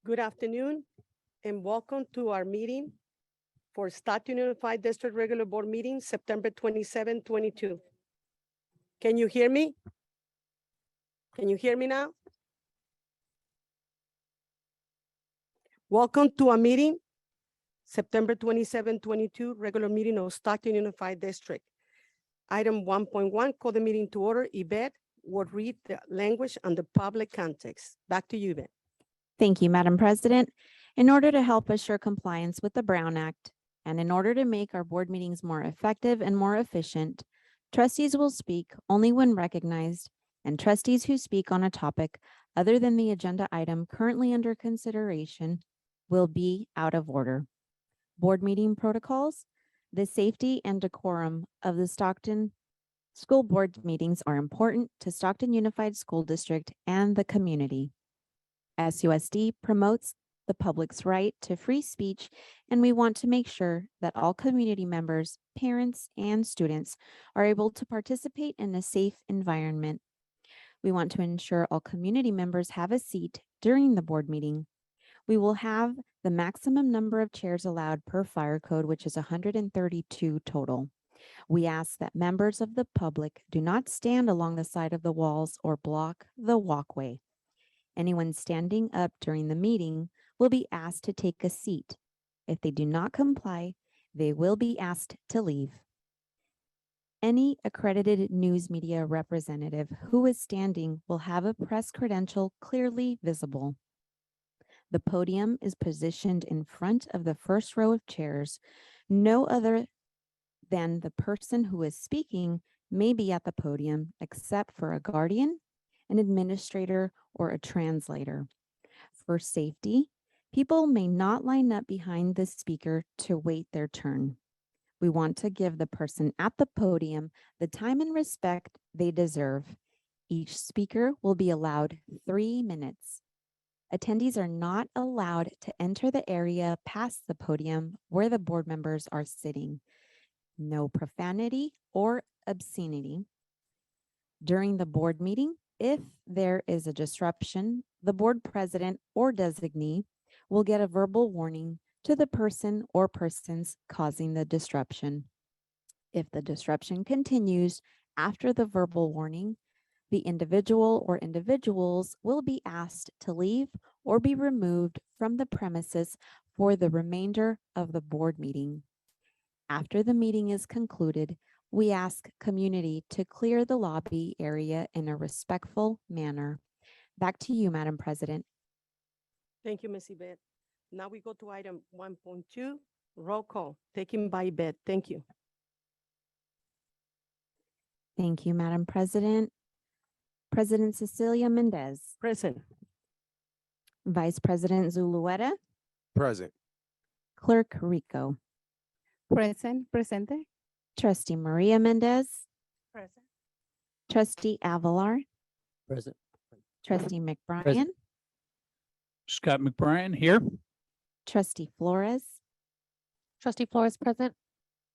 Good afternoon and welcome to our meeting for Stockton Unified District Regular Board Meeting, September 27, 22. Can you hear me? Can you hear me now? Welcome to our meeting, September 27, 22, regular meeting of Stockton Unified District. Item 1.1, call the meeting to order. Yvette would read the language and the public context. Back to you, Yvette. Thank you, Madam President. In order to help assure compliance with the Brown Act, and in order to make our board meetings more effective and more efficient, trustees will speak only when recognized, and trustees who speak on a topic other than the agenda item currently under consideration will be out of order. Board meeting protocols. The safety and decorum of the Stockton School Board meetings are important to Stockton Unified School District and the community. SUSD promotes the public's right to free speech, and we want to make sure that all community members, parents, and students are able to participate in a safe environment. We want to ensure all community members have a seat during the board meeting. We will have the maximum number of chairs allowed per fire code, which is 132 total. We ask that members of the public do not stand along the side of the walls or block the walkway. Anyone standing up during the meeting will be asked to take a seat. If they do not comply, they will be asked to leave. Any accredited news media representative who is standing will have a press credential clearly visible. The podium is positioned in front of the first row of chairs. No other than the person who is speaking may be at the podium except for a guardian, an administrator, or a translator. For safety, people may not line up behind the speaker to wait their turn. We want to give the person at the podium the time and respect they deserve. Each speaker will be allowed 3 minutes. Attendees are not allowed to enter the area past the podium where the board members are sitting. No profanity or obscenity. During the board meeting, if there is a disruption, the board president or designee will get a verbal warning to the person or persons causing the disruption. If the disruption continues after the verbal warning, the individual or individuals will be asked to leave or be removed from the premises for the remainder of the board meeting. After the meeting is concluded, we ask community to clear the lobby area in a respectful manner. Back to you, Madam President. Thank you, Ms. Yvette. Now we go to item 1.2, roll call, taken by Yvette. Thank you. Thank you, Madam President. President Cecilia Mendez, Present. Vice President Zulueta, Present. Clerk Rico, Presente. Trustee Maria Mendez, Present. Trustee Avalar, Present. Trustee McBrien, Present. Scott McBrien here. Trustee Flores. Trustee Flores present.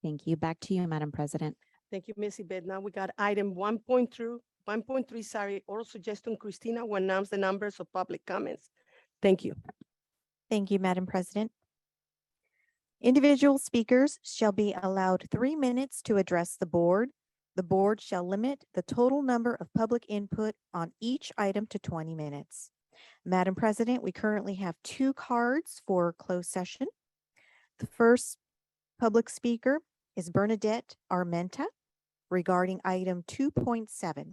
Thank you. Back to you, Madam President. Thank you, Ms. Yvette. Now we got item 1.3, sorry, oral suggestion. Christina will announce the numbers of public comments. Thank you. Thank you, Madam President. Individual speakers shall be allowed 3 minutes to address the board. The board shall limit the total number of public input on each item to 20 minutes. Madam President, we currently have 2 cards for closed session. The first public speaker is Bernadette Armenta regarding item 2.7.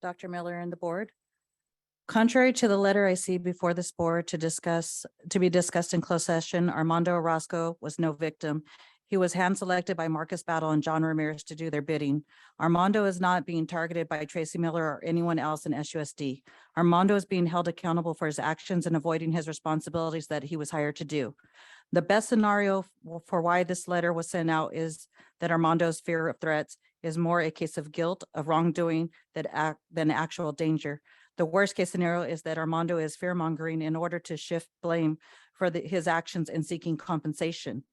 Dr. Miller and the board. Contrary to the letter I see before this board to be discussed in closed session, Armando Orozco was no victim. He was hand-selected by Marcus Battle and John Ramirez to do their bidding. Armando is not being targeted by Tracy Miller or anyone else in SUSD. Armando is being held accountable for his actions and avoiding his responsibilities that he was hired to do. The best scenario for why this letter was sent out is that Armando's fear of threats is more a case of guilt of wrongdoing than actual danger. The worst case scenario is that Armando is fear mongering in order to shift blame for his actions and seeking compensation.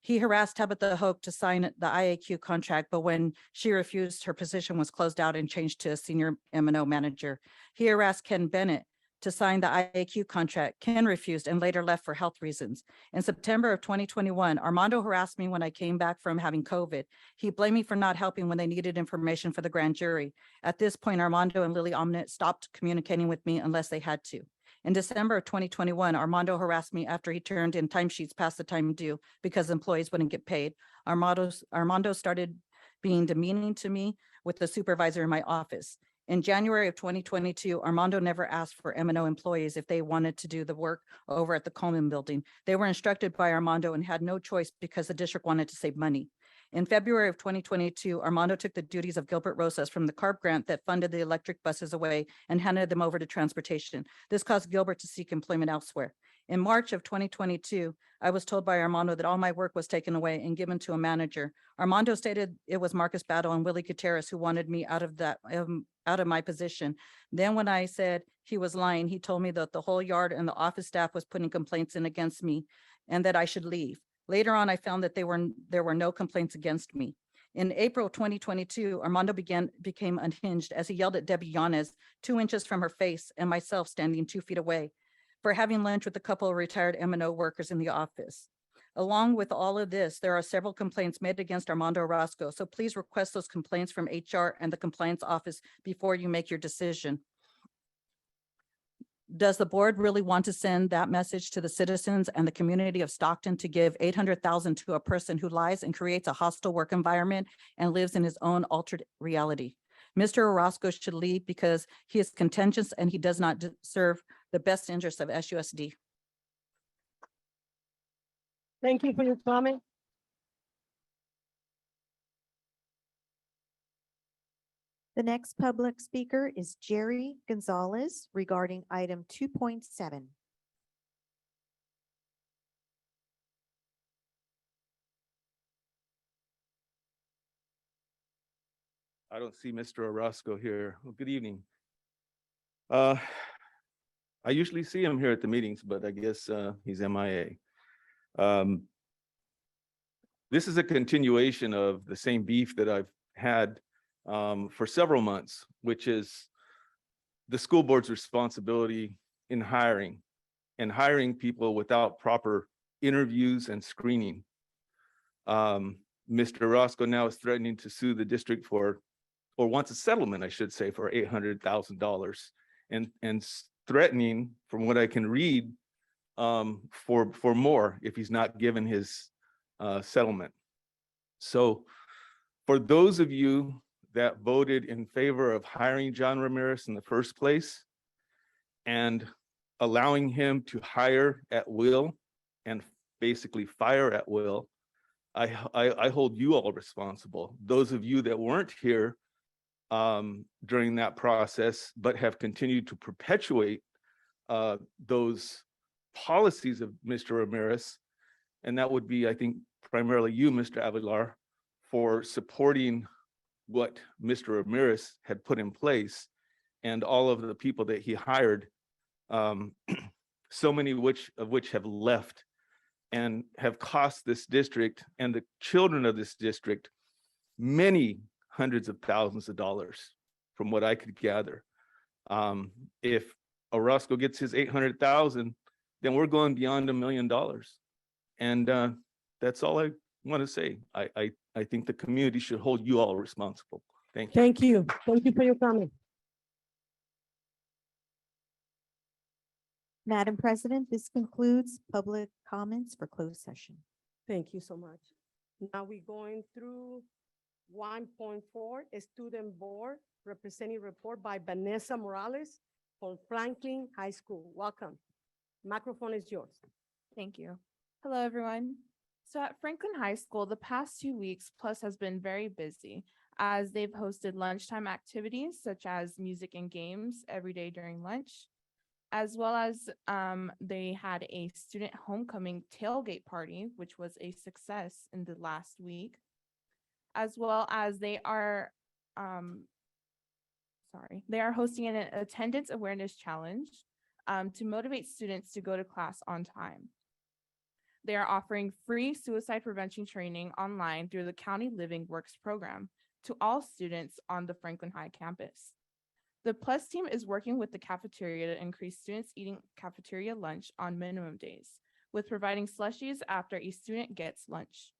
He harassed Tabitha Hoke to sign the IAQ contract, but when she refused, her position was closed out and changed to a senior M&O manager. He harassed Ken Bennett to sign the IAQ contract. Ken refused and later left for health reasons. In September of 2021, Armando harassed me when I came back from having COVID. He blamed me for not helping when they needed information for the grand jury. At this point, Armando and Lily Omnett stopped communicating with me unless they had to. In December of 2021, Armando harassed me after he turned in timesheets past the time due because employees wouldn't get paid. Armando started being demeaning to me with the supervisor in my office. In January of 2022, Armando never asked for M&O employees if they wanted to do the work over at the Coleman building. They were instructed by Armando and had no choice because the district wanted to save money. In February of 2022, Armando took the duties of Gilbert Rosas from the CARB grant that funded the electric buses away and handed them over to transportation. This caused Gilbert to seek employment elsewhere. In March of 2022, I was told by Armando that all my work was taken away and given to a manager. Armando stated it was Marcus Battle and Willie Gutierrez who wanted me out of my position. Then when I said he was lying, he told me that the whole yard and the office staff was putting complaints in against me and that I should leave. Later on, I found that there were no complaints against me. In April 2022, Armando became unhinged as he yelled at Debbie Yanez 2 inches from her face and myself standing 2 feet away for having lunch with a couple of retired M&O workers in the office. Along with all of this, there are several complaints made against Armando Orozco. So please request those complaints from HR and the compliance office before you make your decision. Does the board really want to send that message to the citizens and the community of Stockton to give $800,000 to a person who lies and creates a hostile work environment and lives in his own altered reality? Mr. Orozco should leave because he is contentious and he does not serve the best interests of SUSD. Thank you for your comment. The next public speaker is Jerry Gonzalez regarding item 2.7. I don't see Mr. Orozco here. Well, good evening. I usually see him here at the meetings, but I guess he's MIA. This is a continuation of the same beef that I've had for several months, which is the school board's responsibility in hiring people without proper interviews and screening. Mr. Orozco now is threatening to sue the district or wants a settlement, I should say, for $800,000 and threatening, from what I can read, for more if he's not given his settlement. So for those of you that voted in favor of hiring John Ramirez in the first place and allowing him to hire at will and basically fire at will, I hold you all responsible. Those of you that weren't here during that process, but have continued to perpetuate those policies of Mr. Ramirez, and that would be, I think, primarily you, Mr. Avilar, for supporting what Mr. Ramirez had put in place and all of the people that he hired, so many of which have left and have cost this district and the children of this district many hundreds of thousands of dollars, from what I could gather. If Orozco gets his 800,000, then we're going beyond $1 million. And that's all I want to say. I think the community should hold you all responsible. Thank you. Thank you. Thank you for your comment. Madam President, this concludes public comments for closed session. Thank you so much. Now we're going through 1.4, a student board representative report by Vanessa Morales from Franklin High School. Welcome. Microphone is yours. Thank you. Hello, everyone. So at Franklin High School, the past 2 weeks plus has been very busy as they've hosted lunchtime activities such as music and games every day during lunch, as well as they had a student homecoming tailgate party, which was a success in the last week, as well as they are hosting an attendance awareness challenge to motivate students to go to class on time. They are offering free suicide prevention training online through the County Living Works program to all students on the Franklin High campus. The Plus team is working with the cafeteria to increase students eating cafeteria lunch on minimum days, with providing slushies after a student gets lunch.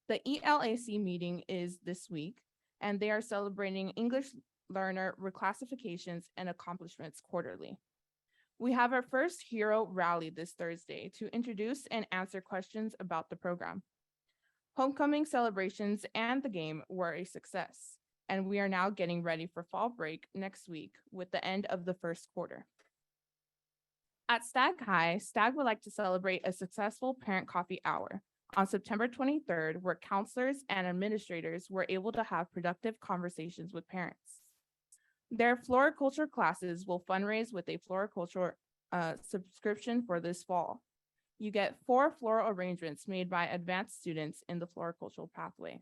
The ELAC meeting is this week, and they are celebrating English learner reclassifications and accomplishments quarterly. We have our first hero rally this Thursday to introduce and answer questions about the program. Homecoming celebrations and the game were a success, and we are now getting ready for fall break next week with the end of the first quarter. At Stag High, Stag would like to celebrate a successful parent coffee hour on September 23rd, where counselors and administrators were able to have productive conversations with parents. Their floriculture classes will fundraise with a floriculture subscription for this fall. You get 4 floral arrangements made by advanced students in the floricultural pathway.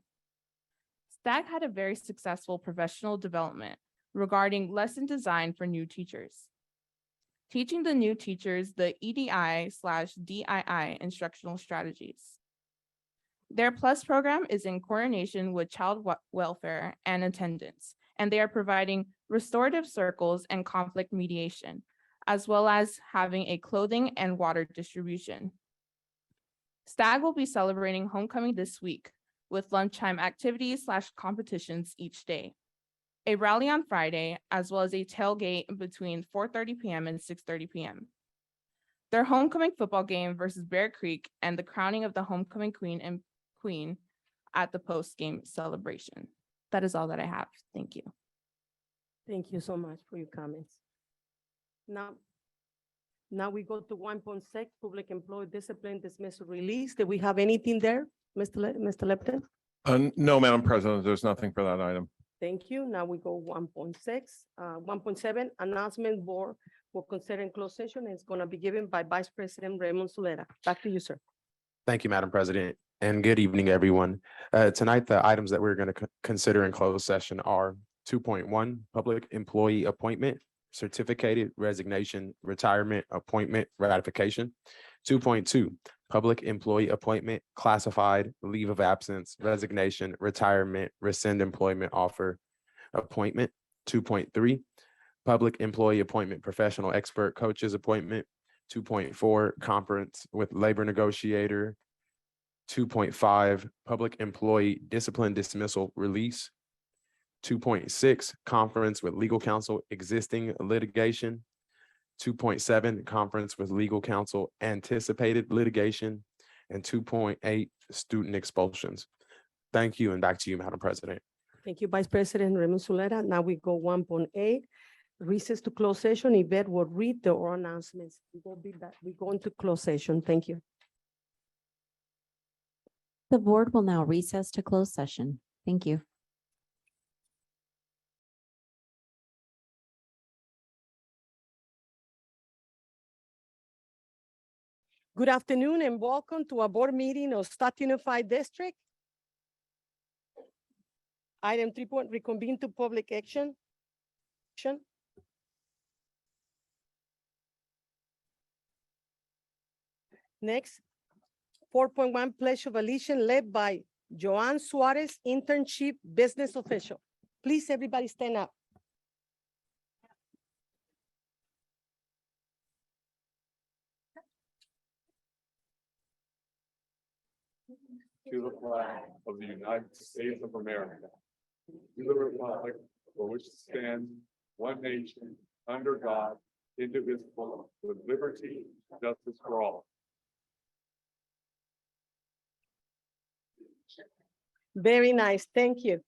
Stag had a very successful professional development regarding lesson design for new teachers. Teaching the new teachers the EDI/DII instructional strategies. Their Plus program is in coordination with child welfare and attendance, and they are providing restorative circles and conflict mediation, as well as having a clothing and water distribution. Stag will be celebrating homecoming this week with lunchtime activities/competitions each day, a rally on Friday, as well as a tailgate between 4:30 p.m. and 6:30 p.m. Their homecoming football game versus Bear Creek and the crowning of the homecoming queen at the post-game celebration. That is all that I have. Thank you. Thank you so much for your comments. Now we go to 1.6, public employee discipline dismissal release. Do we have anything there, Mr. Lepton? No, Madam President, there's nothing for that item. Thank you. Now we go 1.6, 1.7, announcement board will consider in closed session. It's going to be given by Vice President Raymond Solera. Back to you, sir. Thank you, Madam President, and good evening, everyone. Tonight, the items that we're going to consider in closed session are 2.1, public employee appointment, certificated resignation, retirement, appointment, ratification. 2.2, public employee appointment, classified, leave of absence, resignation, retirement, rescind employment offer, appointment. 2.3, public employee appointment, professional expert coaches appointment. 2.4, conference with labor negotiator. 2.5, public employee discipline dismissal release. 2.6, conference with legal counsel existing litigation. 2.7, conference with legal counsel anticipated litigation. And 2.8, student expulsions. Thank you, and back to you, Madam President. Thank you, Vice President Raymond Solera. Now we go 1.8, recess to closed session. Yvette will read the oral announcements. We will be back. We go into closed session. Thank you. The board will now recess to closed session. Thank you. Good afternoon and welcome to our board meeting of Stat Unified District. Item 3. Reconvene to public action. Next, 4.1 Pledge of Allegiance led by Joanne Suarez, Internship Business Official. Please, everybody stand up. To the flag of the United States of America, to the republic for which it stands, one nation, under God, indivisible, with liberty and justice for all. Very nice, thank you.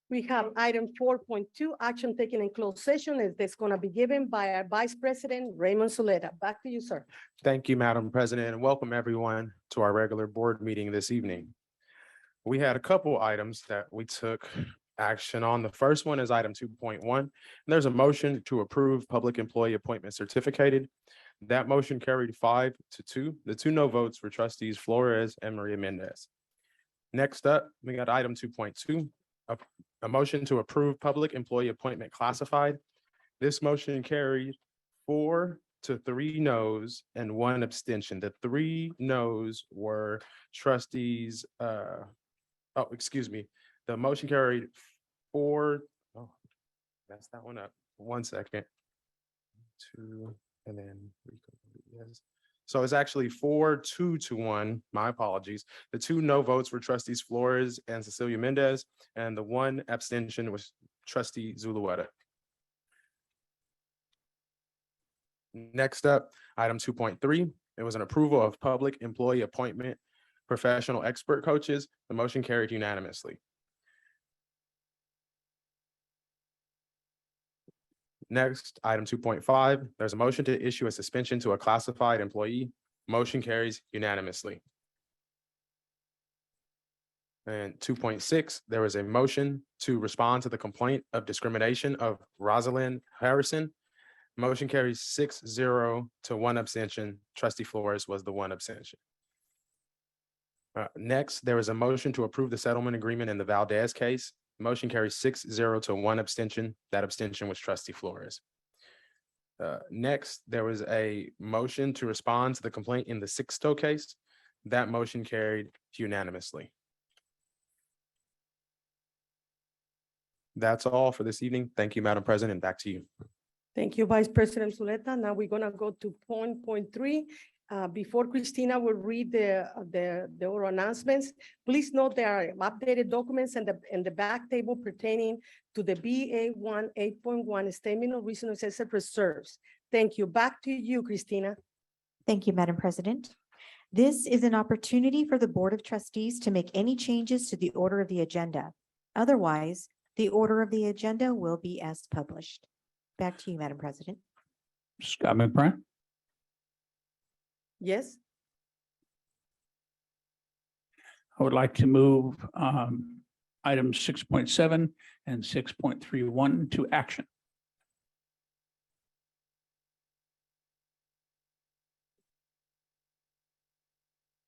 We have item 4.2, action taken in closed session, is this going to be given by our Vice President Raymond Solera. Back to you, sir. Thank you, Madam President, and welcome everyone to our regular board meeting this evening. We had a couple items that we took action on. The first one is item 2.1. And there's a motion to approve public employee appointment certificated. That motion carried 5-2. The 2 no votes were trustees Flores and Maria Mendez. Next up, we got item 2.2, a motion to approve public employee appointment classified. This motion carried 4-1 to 3 noes and 1 abstention. The 3 noes were trustees, excuse me. The motion carried 4, oh, that's that one up. 1 second. 2, and then yes. So it's actually 4-2 to 1. My apologies. The 2 no votes were trustees Flores and Cecilia Mendez, and the 1 abstention was trustee Zulueta. Next up, item 2.3, it was an approval of public employee appointment, professional expert coaches. The motion carried unanimously. Next, item 2.5, there's a motion to issue a suspension to a classified employee. Motion carries unanimously. And 2.6, there was a motion to respond to the complaint of discrimination of Rosalind Harrison. Motion carries 6-0 to 1 abstention. Trustee Flores was the 1 abstention. Next, there is a motion to approve the settlement agreement in the Valdez case. Motion carries 6-0 to 1 abstention. That abstention was trustee Flores. Next, there was a motion to respond to the complaint in the Sixto case. That motion carried unanimously. That's all for this evening. Thank you, Madam President. Back to you. Thank you, Vice President Zuleta. Now we're gonna go to point 3. Before Christina will read the oral announcements, please note there are updated documents in the back table pertaining to the BA1 8.1 Statement of Reasonable Excessive Reserves. Thank you. Back to you, Christina. Thank you, Madam President. This is an opportunity for the Board of Trustees to make any changes to the order of the agenda. Otherwise, the order of the agenda will be as published. Back to you, Madam President. Scott McBride. Yes, I would like to move items 6.7 and 6.31 to action.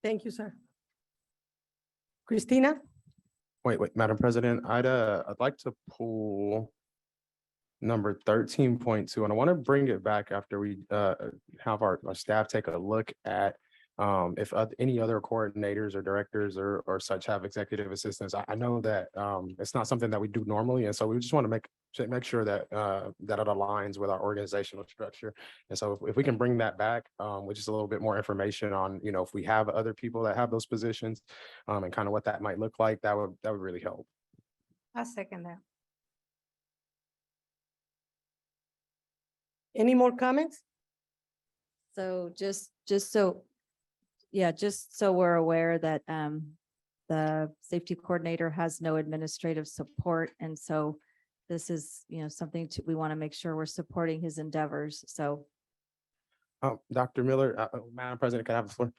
thank you, sir. Christina? Wait, Madam President, I'd like to pull number 13.2, and I want to bring it back after we have our staff take a look at if any other coordinators or directors or such have executive assistants. I know that it's not something that we do normally, and so we just want to make sure that that it aligns with our organizational structure. And so if we can bring that back with just a little bit more information on, you know, if we have other people that have those positions and kind of what that might look like, that would really help. I second that. Any more comments? So just so we're aware that the safety coordinator has no administrative support. And so this is, you know, something we want to make sure we're supporting his endeavors. So. Dr. Miller, Madam President, can I have the floor?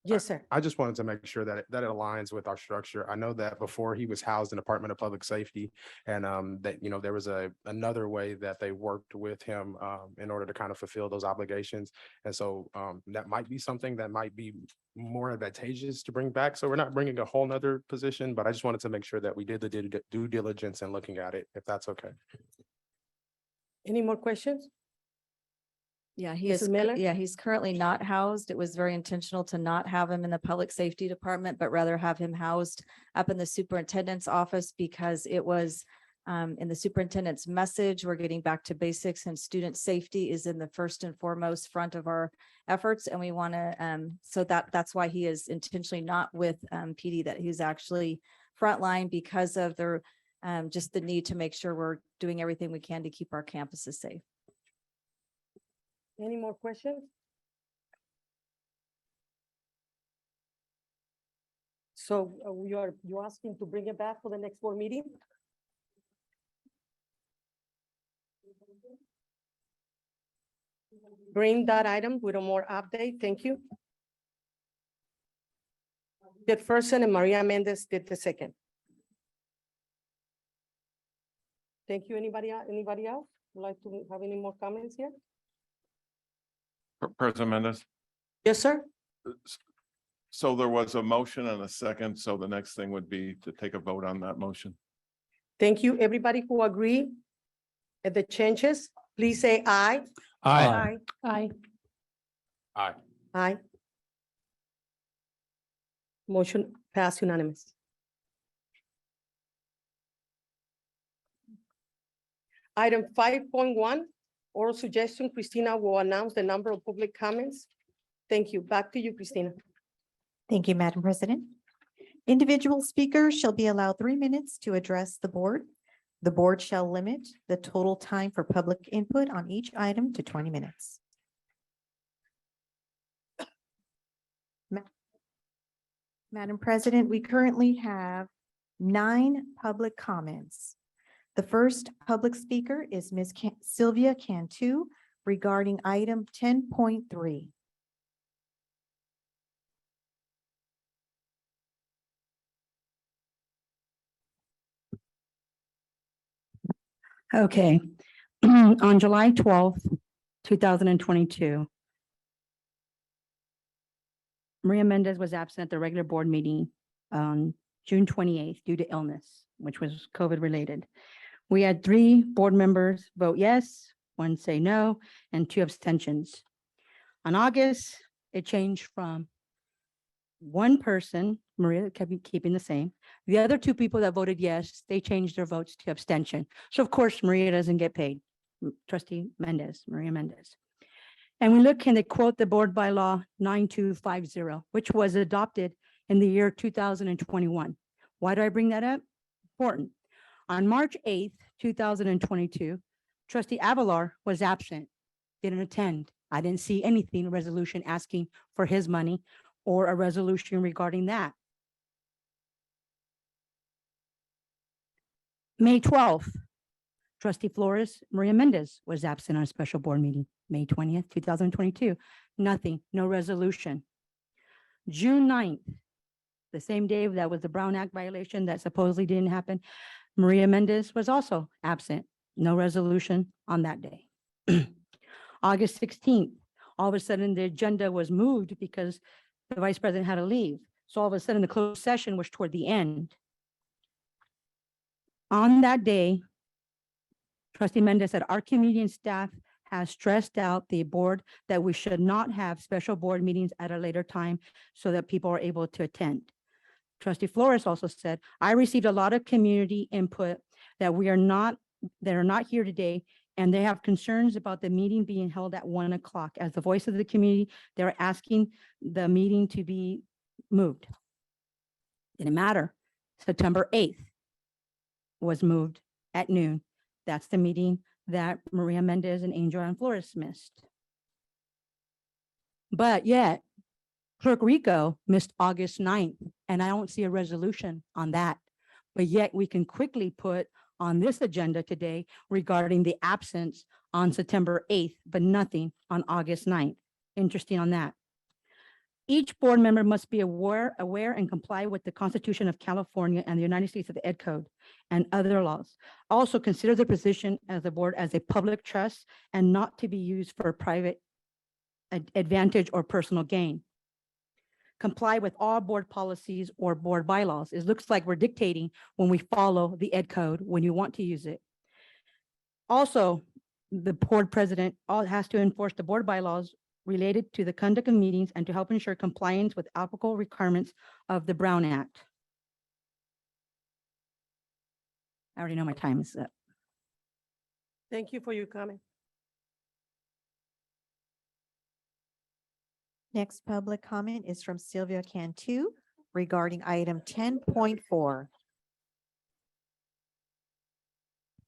Yes, sir. I just wanted to make sure that it aligns with our structure. I know that before he was housed in the Department of Public Safety, and that, you know, there was another way that they worked with him in order to kind of fulfill those obligations. And so that might be something that might be more advantageous to bring back. So we're not bringing a whole nother position, but I just wanted to make sure that we did the due diligence in looking at it, if that's okay. Any more questions? Yeah, he Mrs. is. Miller? Yeah, he's currently not housed. It was very intentional to not have him in the public safety department, but rather have him housed up in the superintendent's office because it was in the superintendent's message. We're getting back to basics, and student safety is in the first and foremost front of our efforts. And we want to, so that's why he is intentionally not with PD, that he's actually frontline because of the just the need to make sure we're doing everything we can to keep our campuses safe. Any more questions? So you're asking to bring it back for the next board meeting? Bring that item with a more update. Thank you. Did first and Maria Mendez did the second. Thank you. Anybody else would like to have any more comments here? President Mendez. Yes, sir. So there was a motion and a second, so the next thing would be to take a vote on that motion. Thank you. Everybody who agree at the changes, Please say aye. Aye. Aye. Aye. Aye. Motion passed unanimous. Item 5.1, oral suggestion. Christina will announce the number of public comments. Thank you. Back to you, Christina. Thank you, Madam President. Individual speakers shall be allowed 3 minutes to address the board. The board shall limit the total time for public input on each item to 20 minutes. Madam President, we currently have 9 public comments. The first public speaker is Ms. Sylvia Cantu regarding item 10.3. Okay. On July 12th, 2022, Maria Mendez was absent at the regular board meeting on June 28th due to illness, which was COVID related. We had 3 board members vote yes, 1 say no, and 2 abstentions. On August, it changed from 1 person, Maria kept keeping the same. The other 2 people that voted yes, they changed their votes to abstention. So of course, Maria doesn't get paid. Trustee Mendez, Maria Mendez. And we look, can they quote the board bylaw 9250, which was adopted in the year 2021. Why do I bring that up? Important. On March 8th, 2022, Trustee Avalar was absent, didn't attend. I didn't see anything, a resolution asking for his money or a resolution regarding that. May 12th, Trustee Flores, Maria Mendez was absent on a special board meeting. May 20th, 2022, nothing, no resolution. June 9th, the same day that was the Brown Act violation that supposedly didn't happen, Maria Mendez was also absent, no resolution on that day. August 16th, all of a sudden the agenda was moved because the vice president had to leave. So all of a sudden the closed session was toward the end. On that day, Trustee Mendez said, our community and staff has stressed out the board that we should not have special board meetings at a later time so that people are able to attend. Trustee Flores also said, I received a lot of community input that are not here today, and they have concerns about the meeting being held at 1 o'clock. As the voice of the community, they're asking the meeting to be moved. Didn't matter. September 8th was moved at noon. That's the meeting that Maria Mendez and Angel and Flores missed. But yet, Clerk Rico missed August 9th, and I don't see a resolution on that. But yet we can quickly put on this agenda today regarding the absence on September 8th, but nothing on August 9th. Interesting on that. Each board member must be aware and comply with the Constitution of California and the United States of the Ed Code and other laws. Also consider the position as a board as a public trust and not to be used for private advantage or personal gain. Comply with all board policies or board bylaws. It looks like we're dictating when we follow the Ed Code when you want to use it. Also, the board president has to enforce the board bylaws related to the conduct of meetings and to help ensure compliance with applicable requirements of the Brown Act. I already know my time is up. Thank you for your comment. Next public comment is from Sylvia Cantu regarding item 10.4.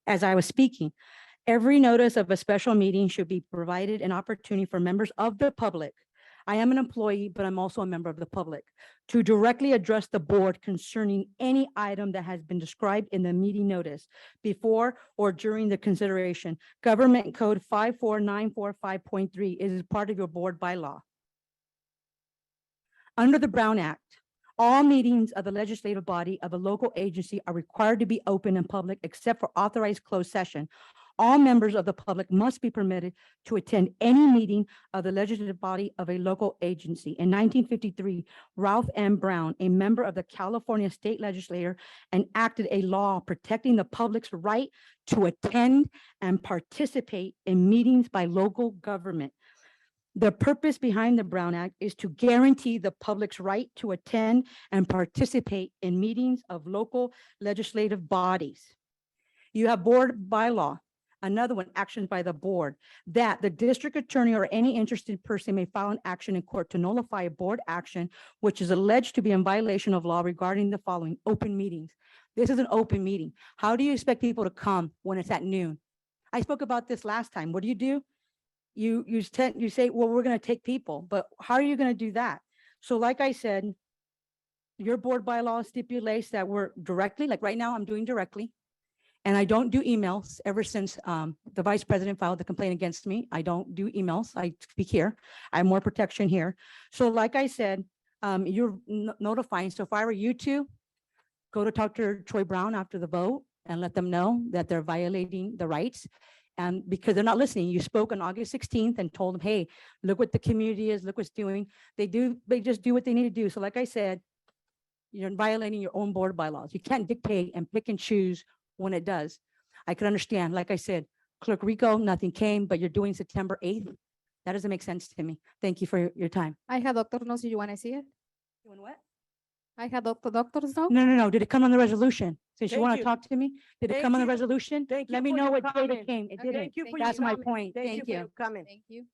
As I was speaking, every notice of a special meeting should be provided an opportunity for members of the public. I am an employee, but I'm also a member of the public to directly address the board concerning any item that has been described in the meeting notice before or during the consideration. Government Code 54945.3 is part of your board bylaw. Under the Brown Act, all meetings of the legislative body of a local agency are required to be open and public except for authorized closed session. all members of the public must be permitted to attend any meeting of the legislative body of a local agency. In 1953, Ralph M. Brown, a member of the California State Legislature, enacted a law protecting the public's right to attend and participate in meetings by local government. The purpose behind the Brown Act is to guarantee the public's right to attend and participate in meetings of local legislative bodies. You have board bylaw, another one, actions by the board, that the district attorney or any interested person may file an action in court to nullify a board action which is alleged to be in violation of law regarding the following: open meetings. This is an open meeting. How do you expect people to come when it's at noon? I spoke about this last time. What do? You say, well, we're going to take people, but how are you going to do that? So like I said, your board bylaw stipulates that we're directly, like right now I'm doing directly. And I don't do emails ever since the vice president filed the complaint against me. I don't do emails. I speak here. I have more protection here. So like I said, you're notifying. So if I were you to go to talk to Troy Brown after the vote and let them know that they're violating the rights. And because they're not listening, you spoke on August 16th and told them, hey, look what the community is, look what's doing. They just do what they need to do. So like I said, you're violating your own board bylaws. You can't dictate and pick and choose when it does. I could understand, like I said, Clerk Rico, nothing came, but you're doing September 8th. That doesn't make sense to me. Thank you for your time. I have doctor notes. You want to see it? Doing what? I have doctor's note. No. Did it come on the resolution? Since you Thank want you. to talk to me, did it Thank come on the you. resolution? Thank you Let me for know your what date comment. it came. It Okay, didn't. Thank you for That's your my comment. point. Thank Thank for you. your comment. Thank you.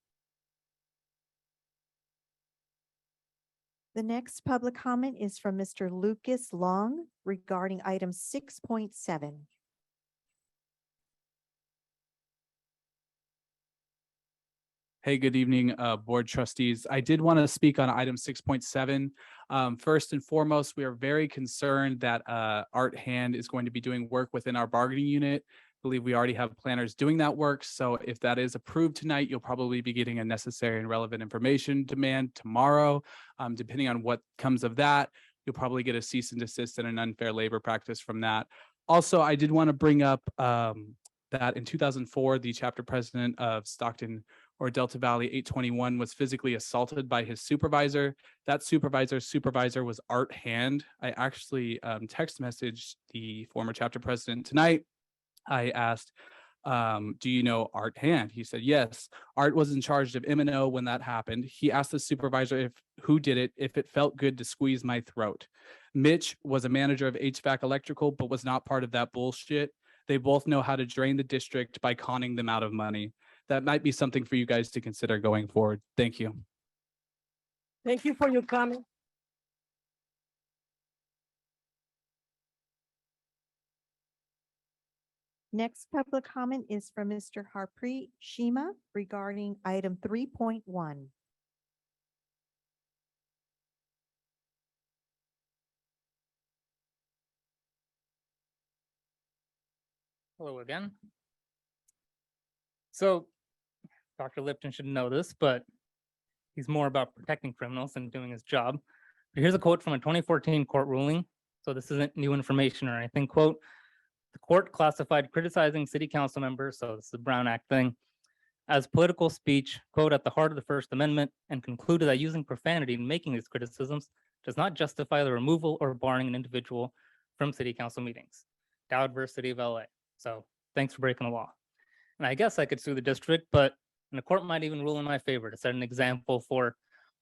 The next public comment is from Mr. Lucas Long regarding item 6.7. Hey, good evening, board trustees. I did want to speak on item 6.7. First and foremost, we are very concerned that Art Hand is going to be doing work within our bargaining unit. I believe we already have planners doing that work. So if that is approved tonight, you'll probably be getting a necessary and relevant information demand tomorrow. Depending on what comes of that, you'll probably get a cease and desist and an unfair labor practice from that. Also, I did want to bring up that in 2004, the chapter president of Stockton or Delta Valley 821 was physically assaulted by his supervisor. That supervisor was Art Hand. I actually text messaged the former chapter president tonight. I asked, do you know Art Hand? He said, yes. Art was in charge of M&O when that happened. He asked the supervisor who did it, if it felt good to squeeze my throat. Mitch was a manager of HVAC electrical, but was not part of that bullshit. They both know how to drain the district by conning them out of money. That might be something for you guys to consider going forward. Thank you. Thank you for your comment. Next public comment is from Mr. Harpreet Shima regarding item 3.1. Hello again. So Dr. Lipton should know this, but he's more about protecting criminals than doing his job. But here's a quote from a 2014 court ruling. So this isn't new information or anything. Quote, the court classified criticizing city council members, so this is the Brown Act thing, as political speech, quote, at the heart of the First Amendment, and concluded that using profanity in making these criticisms does not justify the removal or barring an individual from city council meetings. Dowd versus City of LA. So thanks for breaking the law. And I guess I could sue the district, but the court might even rule in my favor to set an example for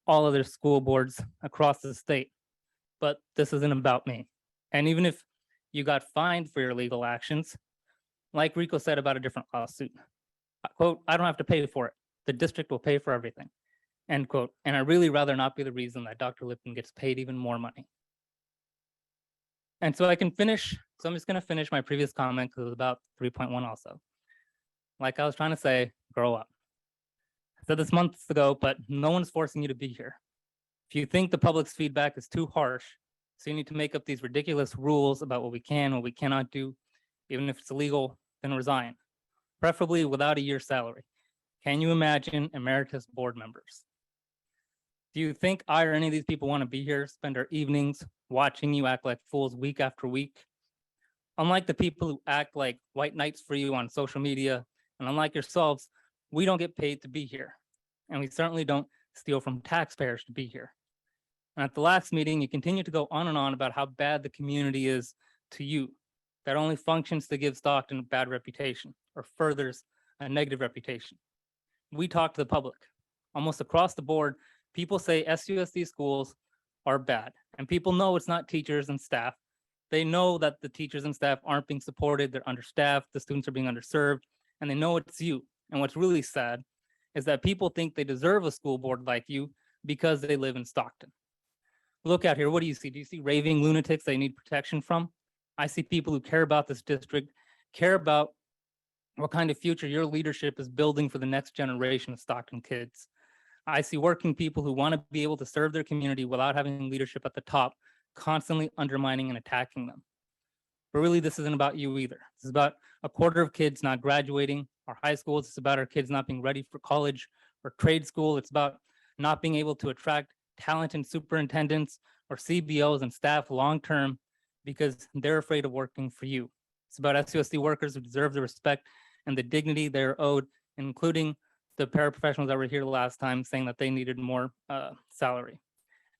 all other school boards across the state. But this isn't about me. And even if you got fined for your legal actions, like Rico said about a different lawsuit, quote, I don't have to pay for it. The district will pay for everything, end quote. And I'd really rather not be the reason that Dr. Lipton gets paid even more money. And so I can finish. So I'm just going to finish my previous comment because it was about 3.1 also. Like I was trying to say, grow up. I said this months ago, but no one's forcing you to be here. If you think the public's feedback is too harsh, so you need to make up these ridiculous rules about what we can, what we cannot do, even if it's illegal, then resign, preferably without a year's salary. Can you imagine emeritus board members? Do you think I or any of these people want to be here, spend our evenings watching you act like fools week after week? Unlike the people who act like white knights for you on social media, And unlike yourselves, we don't get paid to be here. And we certainly don't steal from taxpayers to be here. And at the last meeting, you continue to go on and on about how bad the community is to you. That only functions to give Stockton a bad reputation or furthers a negative reputation. We talk to the public. Almost across the board, people say SUSD schools are bad. And people know it's not teachers and staff. They know that the teachers and staff aren't being supported, they're understaffed, the students are being underserved, and they know it's you. And what's really sad is that people think they deserve a school board like you because they live in Stockton. Look out here, what do you see? Do you see raving lunatics they need protection from? I see people who care about this district, care about what kind of future your leadership is building for the next generation of Stockton kids. I see working people who want to be able to serve their community without having leadership at the top constantly undermining and attacking them. But really, this isn't about you either. This is about a quarter of kids not graduating our high schools. It's about our kids not being ready for college or trade school. It's about not being able to attract talented superintendents or CBOs and staff long-term because they're afraid of working for you. It's about SUSD workers who deserve the respect and the dignity they're owed, including the paraprofessionals that were here last time saying that they needed more salary.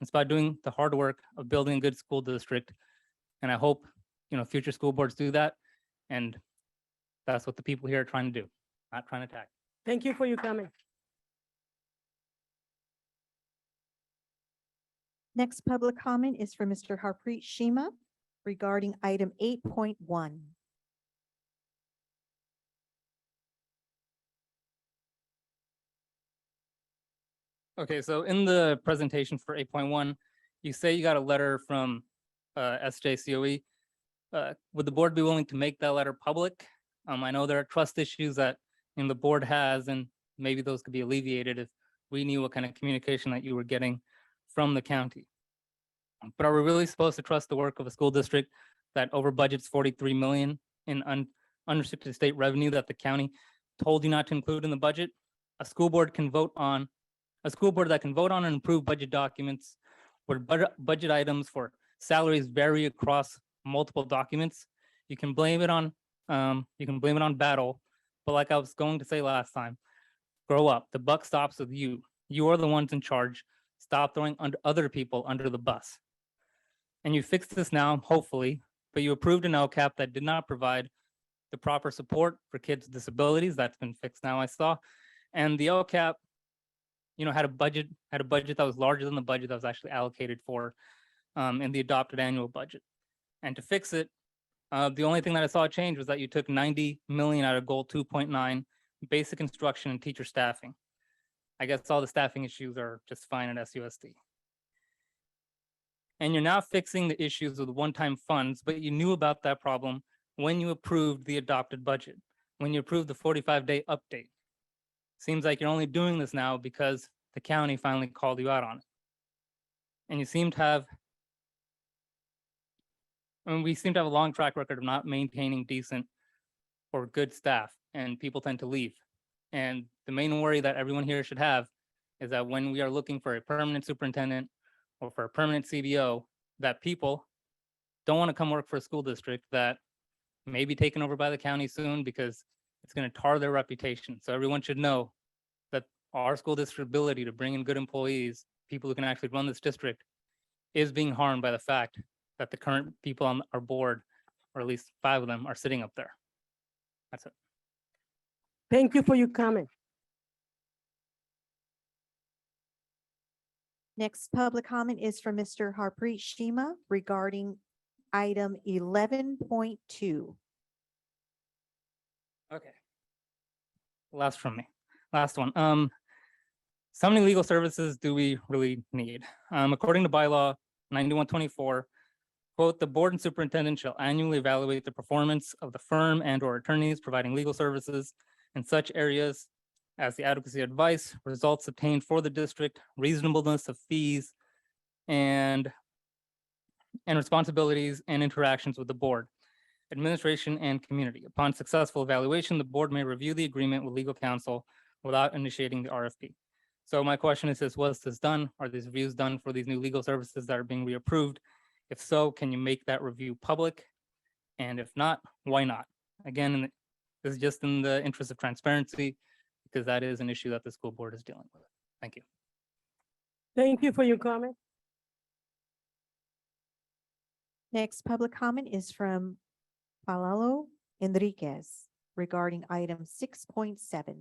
It's about doing the hard work of building a good school district. And I hope, future school boards do that. And that's what the people here are trying to do, not trying to attack. Thank you for your comment. Next public comment is for Mr. Harpreet Shima regarding item 8.1. Okay, so in the presentation for 8.1, you say you got a letter from SJCOE. Would the board be willing to make that letter public? I know there are trust issues that the board has, and maybe those could be alleviated if we knew what kind of communication that you were getting from the county. But are we really supposed to trust the work of a school district that over budgets 43 million in unrestricted state revenue that the county told you not to include in the budget? A school board that can vote on and approve budget documents where budget items for salaries vary across multiple documents. You can blame it on battle, but like I was going to say last time, grow up. The buck stops with you. You are the ones in charge. Stop throwing other people under the bus. And you fixed this now, hopefully, but you approved an LCAP that did not provide the proper support for kids with disabilities. That's been fixed now, I saw. And the LCAP, had a budget that was larger than the budget that was actually allocated for in the adopted annual budget. And to fix it, the only thing that I saw change was that you took 90 million out of goal 2.9, basic instruction and teacher staffing. I guess all the staffing issues are just fine at SUSD. And you're now fixing the issues with one-time funds, but you knew about that problem when you approved the adopted budget, when you approved the 45-day update. Seems like you're only doing this now because the county finally called you out on it. And you seem to have, we seem to have a long track record of not maintaining decent or good staff, and people tend to leave. And the main worry that everyone here should have is that when we are looking for a permanent superintendent or for a permanent CBO, that people don't want to come work for a school district that may be taken over by the county soon because it's going to tar their reputation. So everyone should know that our school district ability to bring in good employees, people who can actually run this district, is being harmed by the fact that the current people on our board, or at least 5 of them, are sitting up there. That's it. Thank you for your comment. Next public comment is from Mr. Harpreet Shima regarding item 11.2. Okay. Last from me. Last one. How many legal services do we really need? According to bylaw 9124, quote, the board and superintendent shall annually evaluate the performance of the firm and or attorneys providing legal services in such areas as the adequacy of advice, results obtained for the district, reasonableness of fees, and responsibilities and interactions with the board, administration, and community. Upon successful evaluation, the board may review the agreement with legal counsel without initiating the RFP. So my question is this, was this done? Are these reviews done for these new legal services that are being reapproved? If so, can you make that review public? And if not, why not? Again, This is just in the interest of transparency, because that is an issue that the school board is dealing with. Thank you. Thank you for your comment. Next public comment is from Palalo Enriquez regarding item 6.7.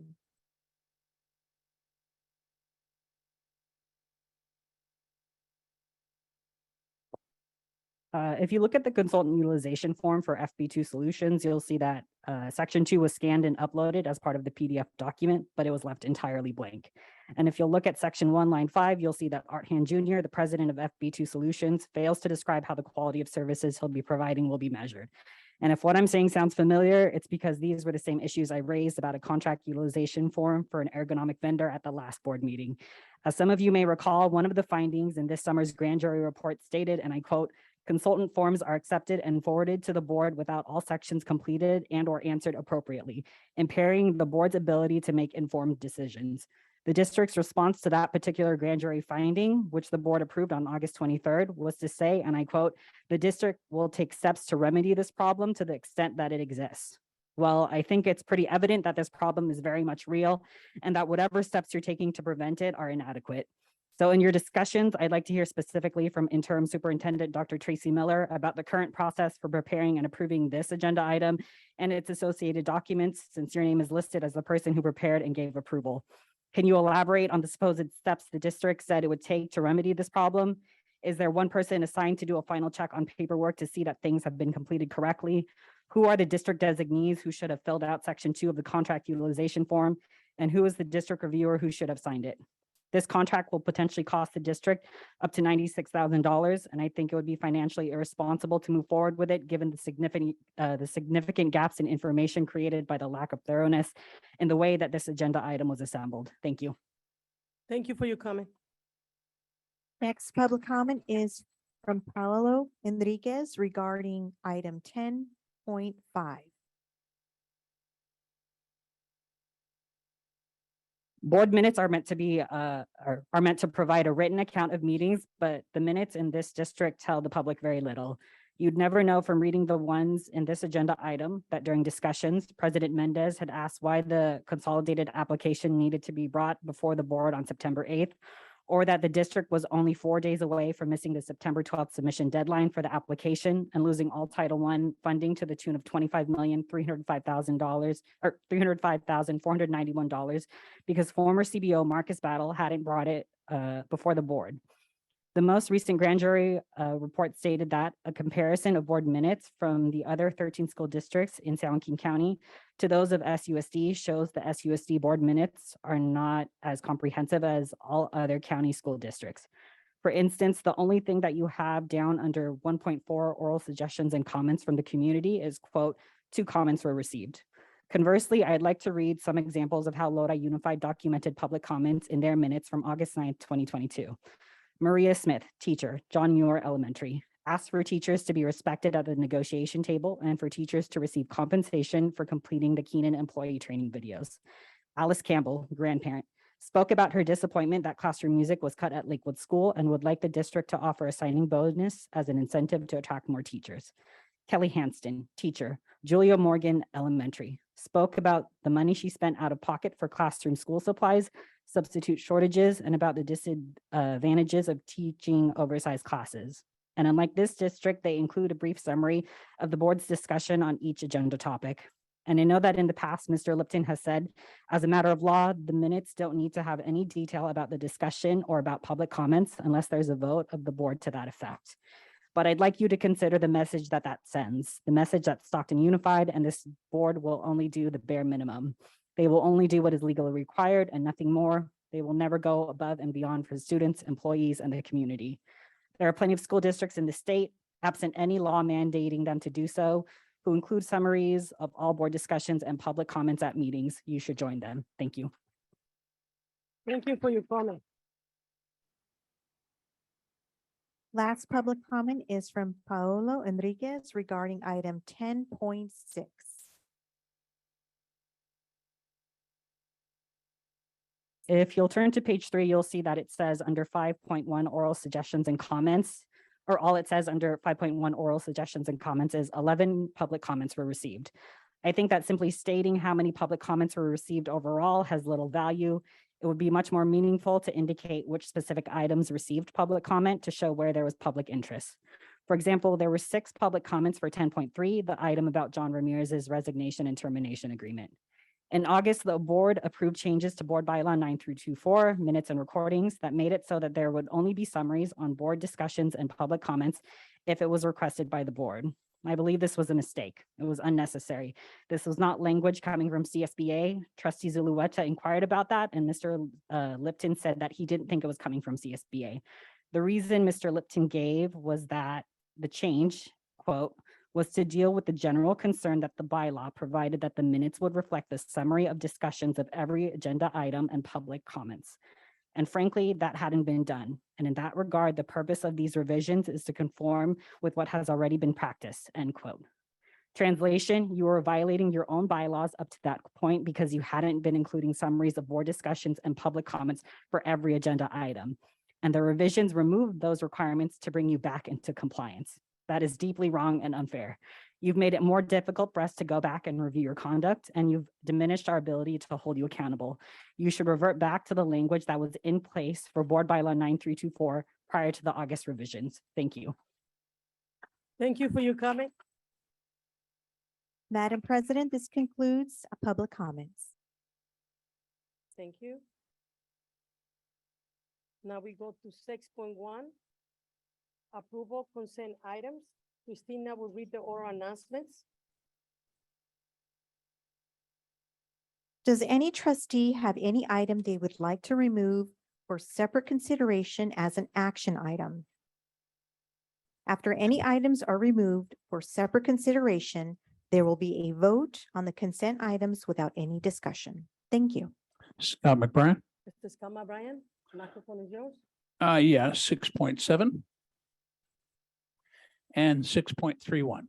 If you look at the consultant utilization form for FB2 Solutions, you'll see that section 2 was scanned and uploaded as part of the PDF document, but it was left entirely blank. And if you'll look at section 1, line 5, you'll see that Art Hand Jr., the president of FB2 Solutions, fails to describe how the quality of services he'll be providing will be measured. And if what I'm saying sounds familiar, it's because these were the same issues I raised about a contract utilization form for an ergonomic vendor at the last board meeting. As some of you may recall, one of the findings in this summer's grand jury report stated, and I quote, "Consultant forms are accepted and forwarded to the board without all sections completed and or answered appropriately, impairing the board's ability to make informed decisions." The district's response to that particular grand jury finding, which the board approved on August 23rd, was to say, and I quote, "The district will take steps to remedy this problem to the extent that it exists." Well, I think it's pretty evident that this problem is very much real and that whatever steps you're taking to prevent it are inadequate. So in your discussions, I'd like to hear specifically from Interim Superintendent Dr. Tracy Miller about the current process for preparing and approving this agenda item and its associated documents, since your name is listed as the person who prepared and gave approval. Can you elaborate on the supposed steps the district said it would take to remedy this problem? Is there one person assigned to do a final check on paperwork to see that things have been completed correctly? Who are the district designees who should have filled out section 2 of the contract utilization form? And who is the district reviewer who should have signed it? This contract will potentially cost the district up to $96,000, and I think it would be financially irresponsible to move forward with it, given the significant gaps in information created by the lack of thoroughness in the way that this agenda item was assembled. Thank you. Thank you for your comment. Next public comment is from Paolo Enriquez regarding item 10.5. Board minutes are meant to be are meant to provide a written account of meetings, but the minutes in this district tell the public very little. You'd never know from reading the ones in this agenda item that during discussions, President Mendez had asked why the consolidated application needed to be brought before the board on September 8th, or that the district was only 4 days away from missing the September 12th submission deadline for the application and losing all Title I funding to the tune of $25,305,000 or $305,491 because former CBO Marcus Battle hadn't brought it before the board. The most recent grand jury report stated that a comparison of board minutes from the other 13 school districts in San Joaquin County to those of SUSD shows the SUSD board minutes are not as comprehensive as all other county school districts. For instance, the only thing that you have down under 1.4 oral suggestions and comments from the community is, quote, 2 comments were received. Conversely, I'd like to read some examples of how Lodi Unified documented public comments in their minutes from August 9th, 2022. Maria Smith, teacher, John Muir Elementary, asked for teachers to be respected at the negotiation table and for teachers to receive compensation for completing the Keenan employee training videos. Alice Campbell, grandparent, spoke about her disappointment that classroom music was cut at Lakewood School and would like the district to offer a signing bonus as an incentive to attract more teachers. Kelly Hanston, teacher, Julia Morgan Elementary, spoke about the money she spent out of pocket for classroom school supplies, substitute shortages, and about the disadvantages of teaching oversized classes. And unlike this district, they include a brief summary of the board's discussion on each agenda topic. And I know that in the past, Mr. Lipton has said, as a matter of law, the minutes don't need to have any detail about the discussion or about public comments unless there's a vote of the board to that effect. But I'd like you to consider the message that that sends, the message that Stockton Unified and this board will only do the bare minimum. They will only do what is legally required and nothing more. They will never go above and beyond for students, employees, and the community. There are plenty of school districts in the state, absent any law mandating them to do so, who include summaries of all board discussions and public comments at meetings. You should join them. Thank you. Thank you for your comment. Last public comment is from Paolo Enriquez regarding item 10.6. If you'll turn to page 3, you'll see that it says under 5.1 oral suggestions and comments, or all it says under 5.1 oral suggestions and comments is 11 public comments were received. I think that simply stating how many public comments were received overall has little value. It would be much more meaningful to indicate which specific items received public comment to show where there was public interest. For example, there were 6 public comments for 10.3, the item about John Ramirez's resignation and termination agreement. In August, the board approved changes to board bylaw 9324, minutes and recordings, that made it so that there would only be summaries on board discussions and public comments if it was requested by the board. I believe this was a mistake. It was unnecessary. This was not language coming from CSBA. Trustee Zulueta inquired about that, and Mr. Lipton said that he didn't think it was coming from CSBA. The reason Mr. Lipton gave was that the change, quote, was to deal with the general concern that the bylaw provided that the minutes would reflect the summary of discussions of every agenda item and public comments. And frankly, that hadn't been done. And in that regard, the purpose of these revisions is to conform with what has already been practiced, end quote. Translation, you were violating your own bylaws up to that point because you hadn't been including summaries of board discussions and public comments for every agenda item. And the revisions removed those requirements to bring you back into compliance. That is deeply wrong and unfair. You've made it more difficult for us to go back and review your conduct, and you've diminished our ability to hold you accountable. You should revert back to the language that was in place for Board Bylaw 9324 prior to the August revisions. Thank you. Thank you for your comment. Madam President, this concludes public comments. Thank you. Now we go to 6.1, approval consent items. Christina will read the oral announcements. Does any trustee have any item they would like to remove for separate consideration as an action item? After any items are removed for separate consideration, there will be a vote on the consent items without any discussion. Thank you. Scott McBrien. Mr. Scama Bryan, microphone is yours. Yeah, 6.7. And 6.31.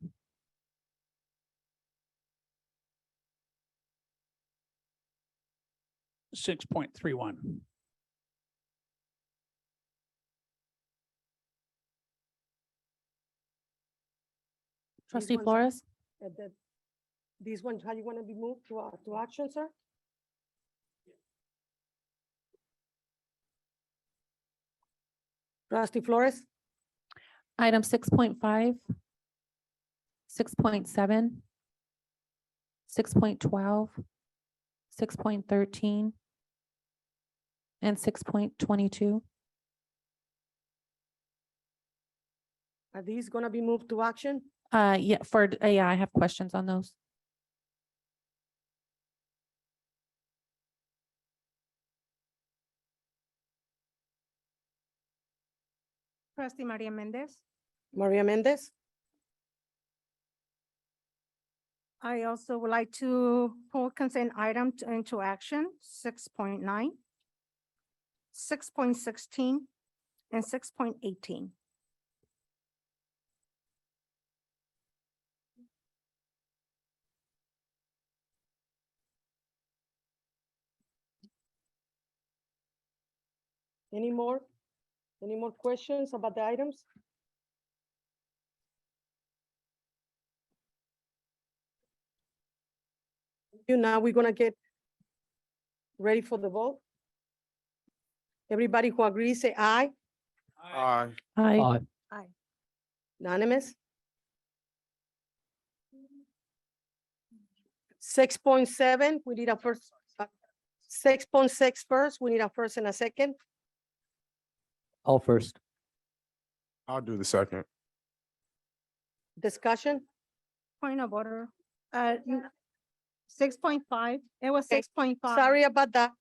$6.31. Trustee Flores? These ones, how you want to be moved to action, sir? Trustee Flores? Item 6.5, 6.7, 6.12, 6.13, and 6.22. Are these gonna be moved to action? Yeah, I have questions on those. Trustee Maria Mendez. Maria Mendez? I also would like to pull consent item into action, 6.9, 6.16, and 6.18. Any more questions about the items? Now we're gonna get ready for the vote. Everybody who agrees, say aye. Aye. Aye. Aye. Unanimous? 6.7, we need a first. 6.6 first, we need a first and a second. All first. I'll do the second. Discussion? Point of order. 6.5, it was Okay, 6.5. Sorry about that.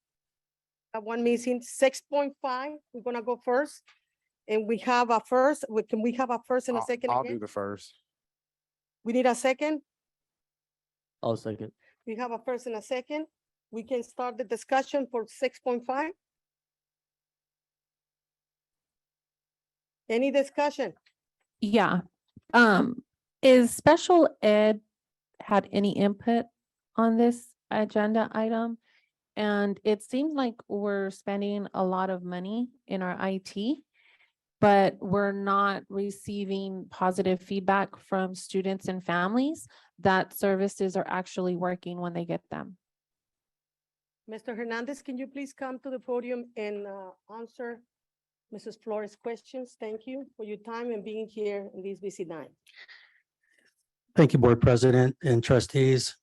One missing, 6.5, we're gonna go first. And we have a first, can we have a first and a second I'll do again? the first. We need a second. I'll second. We have a first and a second. We can start the discussion for 6.5. Any discussion? Yeah. Is special ed had any input on this agenda item? And it seems like we're spending a lot of money in our IT, but we're not receiving positive feedback from students and families that services are actually working when they get them. Mr. Hernandez, can you please come to the podium and answer Mrs. Flores' questions? Thank you for your time and being here in this busy night. Thank you, Board President and trustees.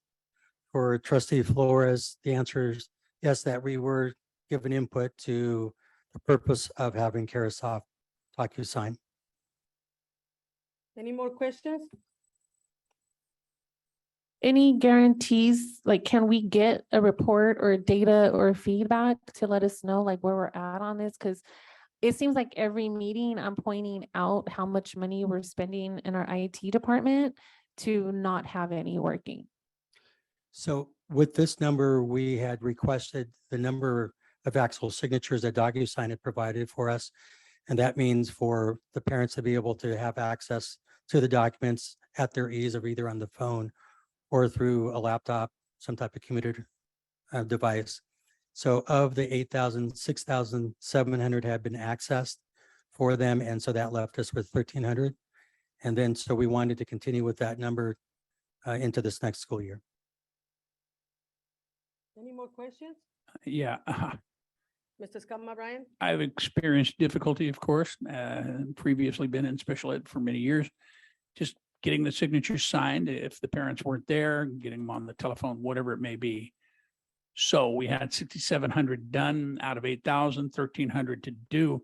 For Trustee Flores, the answer is yes, that we were given input to the purpose of having Carasoft DocuSign. Any more questions? Any guarantees, like can we get a report or data or feedback to let us know like where we're at on this? Because it seems like every meeting I'm pointing out how much money we're spending in our IT department to not have any working. So with this number, we had requested the number of actual signatures that DocuSign had provided for us. And that means for the parents to be able to have access to the documents at their ease of either on the phone or through a laptop, some type of computer device. So of the 8,000, 6,700 had been accessed for them. And so that left us with 1,300. And then, so we wanted to continue with that number into this next school year. Any more questions? Yeah, Mr. Scott Ryan? I've experienced difficulty, of course, previously been in special ed for many years. Just getting the signatures signed if the parents weren't there, getting them on the telephone, whatever it may be. So we had 6,700 done out of 8,000, 1,300 to do.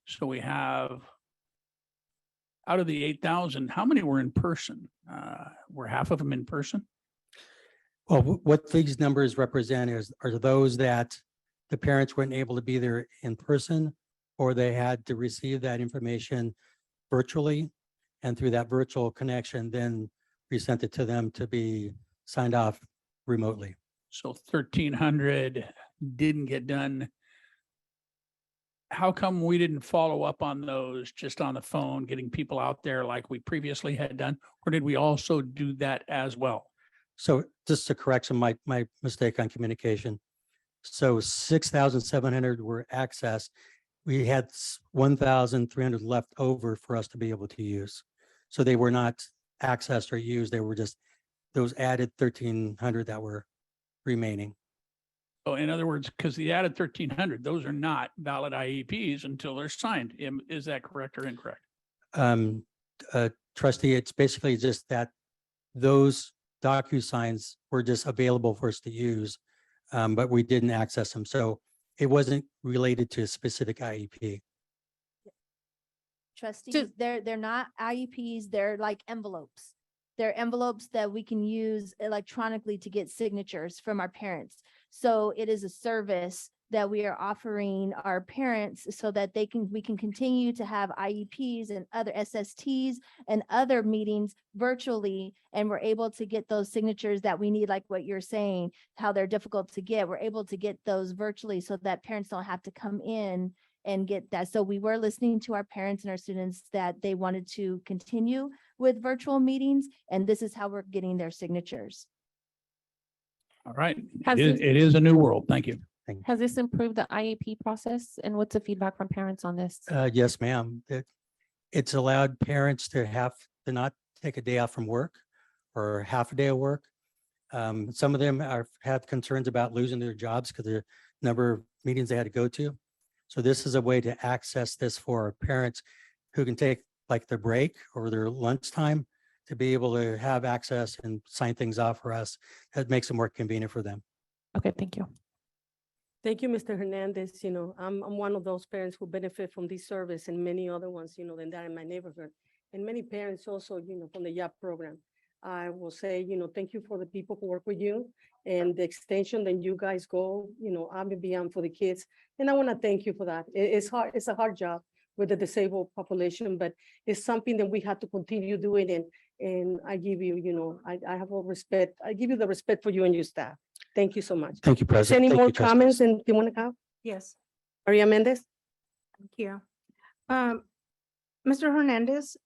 So we have, out of the 8,000, how many were in person? Were half of them in person? Well, what these numbers represent are those that the parents weren't able to be there in person, or they had to receive that information virtually. And through that virtual connection, then we sent it to them to be signed off remotely. So 1,300 didn't get done. How come we didn't follow up on those just on the phone, getting people out there like we previously had done? Or did we also do that as well? So just a correction, my mistake on communication. So 6,700 were accessed. We had 1,300 left over for us to be able to use. So they were not accessed or used. They were just those added 1,300 that were remaining. Oh, in other words, because the added 1,300, those are not valid IEPs until they're signed. Is that correct or incorrect? Trustee, it's basically just that those DocuSigns were just available for us to use, but we didn't access them. So it wasn't related to a specific IEP. Trustees, they're not IEPs, they're like envelopes. They're envelopes that we can use electronically to get signatures from our parents. So it is a service that we are offering our parents so that we can continue to have IEPs and other SSTs and other meetings virtually. And we're able to get those signatures that we need, like what you're saying, how they're difficult to get. We're able to get those virtually so that parents don't have to come in and get that. So we were listening to our parents and our students that they wanted to continue with virtual meetings, and this is how we're getting their signatures. All right. Has It is a new world. Thank you. Has this improved the IEP process? And what's the feedback from parents on this? Yes, ma'am. It's allowed parents to have to not take a day off from work or half a day of work. Some of them have concerns about losing their jobs because of the number of meetings they had to go to. So this is a way to access this for our parents who can take like their break or their lunchtime to be able to have access and sign things off for us. That makes it more convenient for them. Okay, thank you. Thank you, Mr. Hernandez. You know, I'm one of those parents who benefit from this service and many other ones, you know, than that in my neighborhood. And many parents also, you know, from the YAP program. I will say, you know, thank you for the people who work with you and the extension that you guys go, you know, I'm beyond for the kids. And I want to thank you for that. It's hard. It's a hard job with the disabled population, but it's something that we have to continue doing. And I give you, you know, I have all respect. I give you the respect for you and your staff. Thank you so much. Thank you, President. Any Thank more you, trustees. comments and you want to come? Yes, Maria Mendez? thank you. Mr. Hernandez,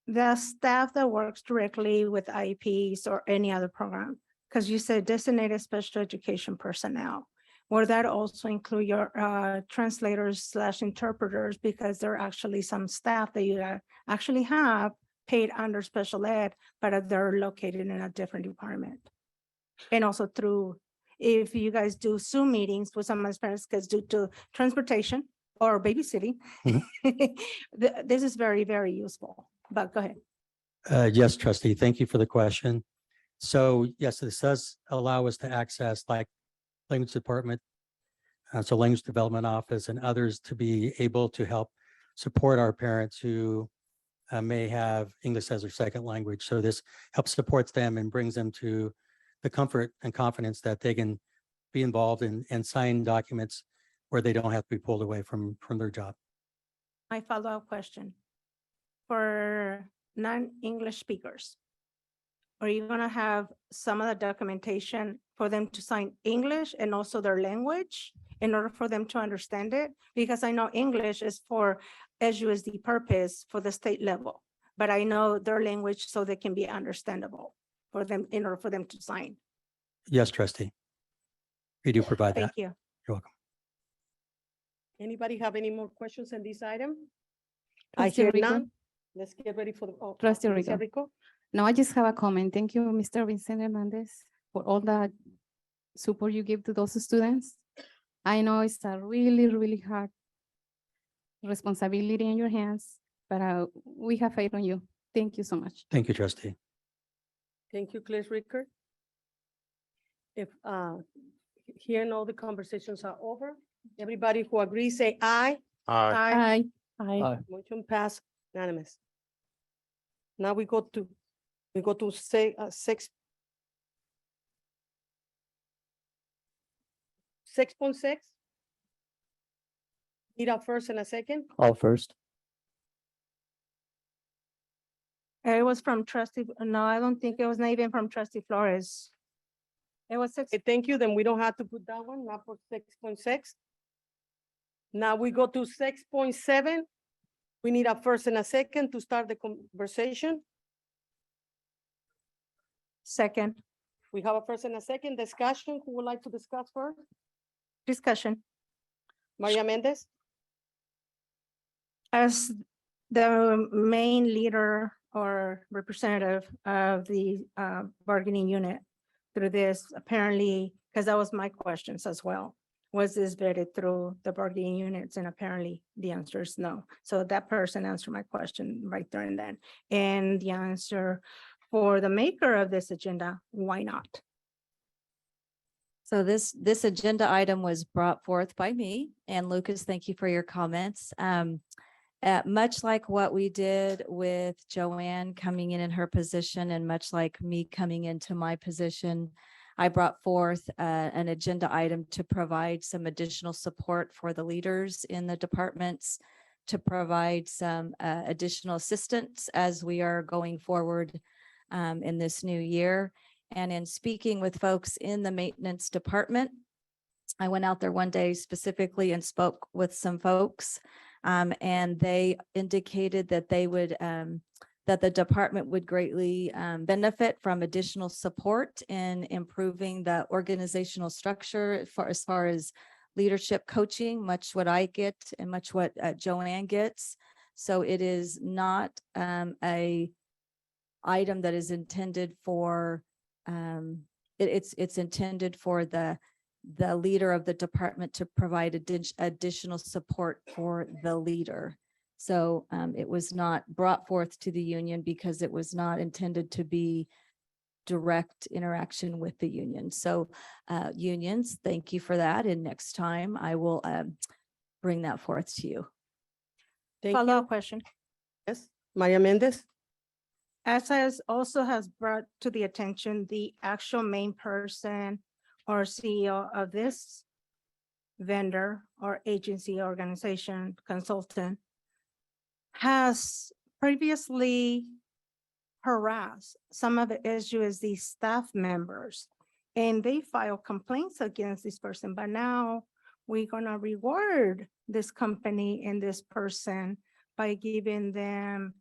the staff that works directly with IEPs or any other program, because you said designated special education personnel, Will that also include your translators / interpreters? Because there are actually some staff that you actually have paid under special ed, but they're located in a different department. And also through, if you guys do Zoom meetings with some of my parents, because due to transportation or babysitting, this is very, very useful. But go ahead. Yes, trustee, thank you for the question. So yes, this does allow us to access like language department, so language development office and others to be able to help support our parents who may have English as their second language. So this helps supports them and brings them to the comfort and confidence that they can be involved in and sign documents where they don't have to be pulled away from their job. My follow-up question. For non-English speakers, are you gonna have some of the documentation for them to sign English and also their language in order for them to understand it? Because I know English is for SUSD purpose for the state level, but I know their language so they can be understandable for them in order for them to sign. Yes, trustee. We do provide that. Thank you. You're welcome. Anybody have any more questions on this item? I Trustee hear Rico. none. Let's get ready for the. Trustee Alicia Rico. No, I just have a comment. Thank you, Mr. Vincent Hernandez, for all the support you give to those students. I know it's a really, really hard responsibility in your hands, but we have faith on you. Thank you so much. Thank you, trustee. Thank you, Claire Ricker. If hearing all the conversations are over, everybody who agrees, say aye. Aye. Aye. Motion pass unanimous. Now we go to say 6.6. Need a first and a second. All first. It was from trustee, no, I don't think it was not even from trustee Flores. It was six. Okay, thank you. Then we don't have to put that one, not for 6.6. Now we go to 6.7. We need a first and a second to start the conversation. Second. We have a first and a second discussion. Who would like to discuss first? Discussion. Maria Mendez? As the main leader or representative of the bargaining unit through this, apparently, because that was my questions as well. Was this vetted through the bargaining units? And apparently the answer is no. So that person answered my question right there and then. And the answer for the maker of this agenda, why not? So this agenda item was brought forth by me, and Lucas, thank you for your comments. Much like what we did with Joanne coming in her position, and much like me coming into my position, I brought forth an agenda item to provide some additional support for the leaders in the departments, to provide some additional assistance as we are going forward in this new year. And in speaking with folks in the maintenance department, I went out there one day specifically and spoke with some folks, and they indicated that they would that the department would greatly benefit from additional support in improving the organizational structure as far as leadership coaching, much what I get and much what Joanne gets. So it is not a item that is intended for it's intended for the leader of the department to provide additional support for the leader. So it was not brought forth to the union because it was not intended to be direct interaction with the union. So unions, thank you for that. And next time I will bring that forth to you. Follow-up question. Yes, Maria Mendez. As also has brought to the attention, the actual main person or CEO of this vendor or agency, organization, consultant has previously harassed some of the SUSD staff members, and they file complaints against this person. But now we're gonna reward this company and this person by giving them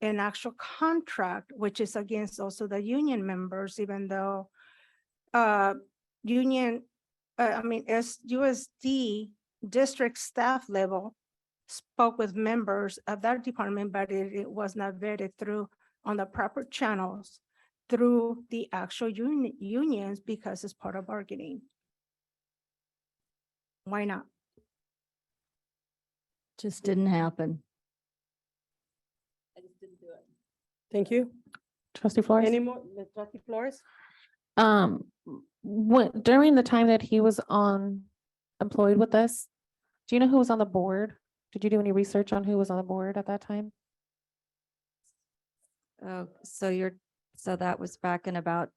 an actual contract, which is against also the union members, even though union SUSD district staff level spoke with members of that department, but it was not vetted through on the proper channels through the actual unions because it's part of bargaining. Why not? Just didn't happen. Thank you. Trustee Flores? Any more, Trustee Flores? What, during the time that he was employed with us, do you know who was on the board? Did you do any research on who was on the board at that time? Oh, so that was back in about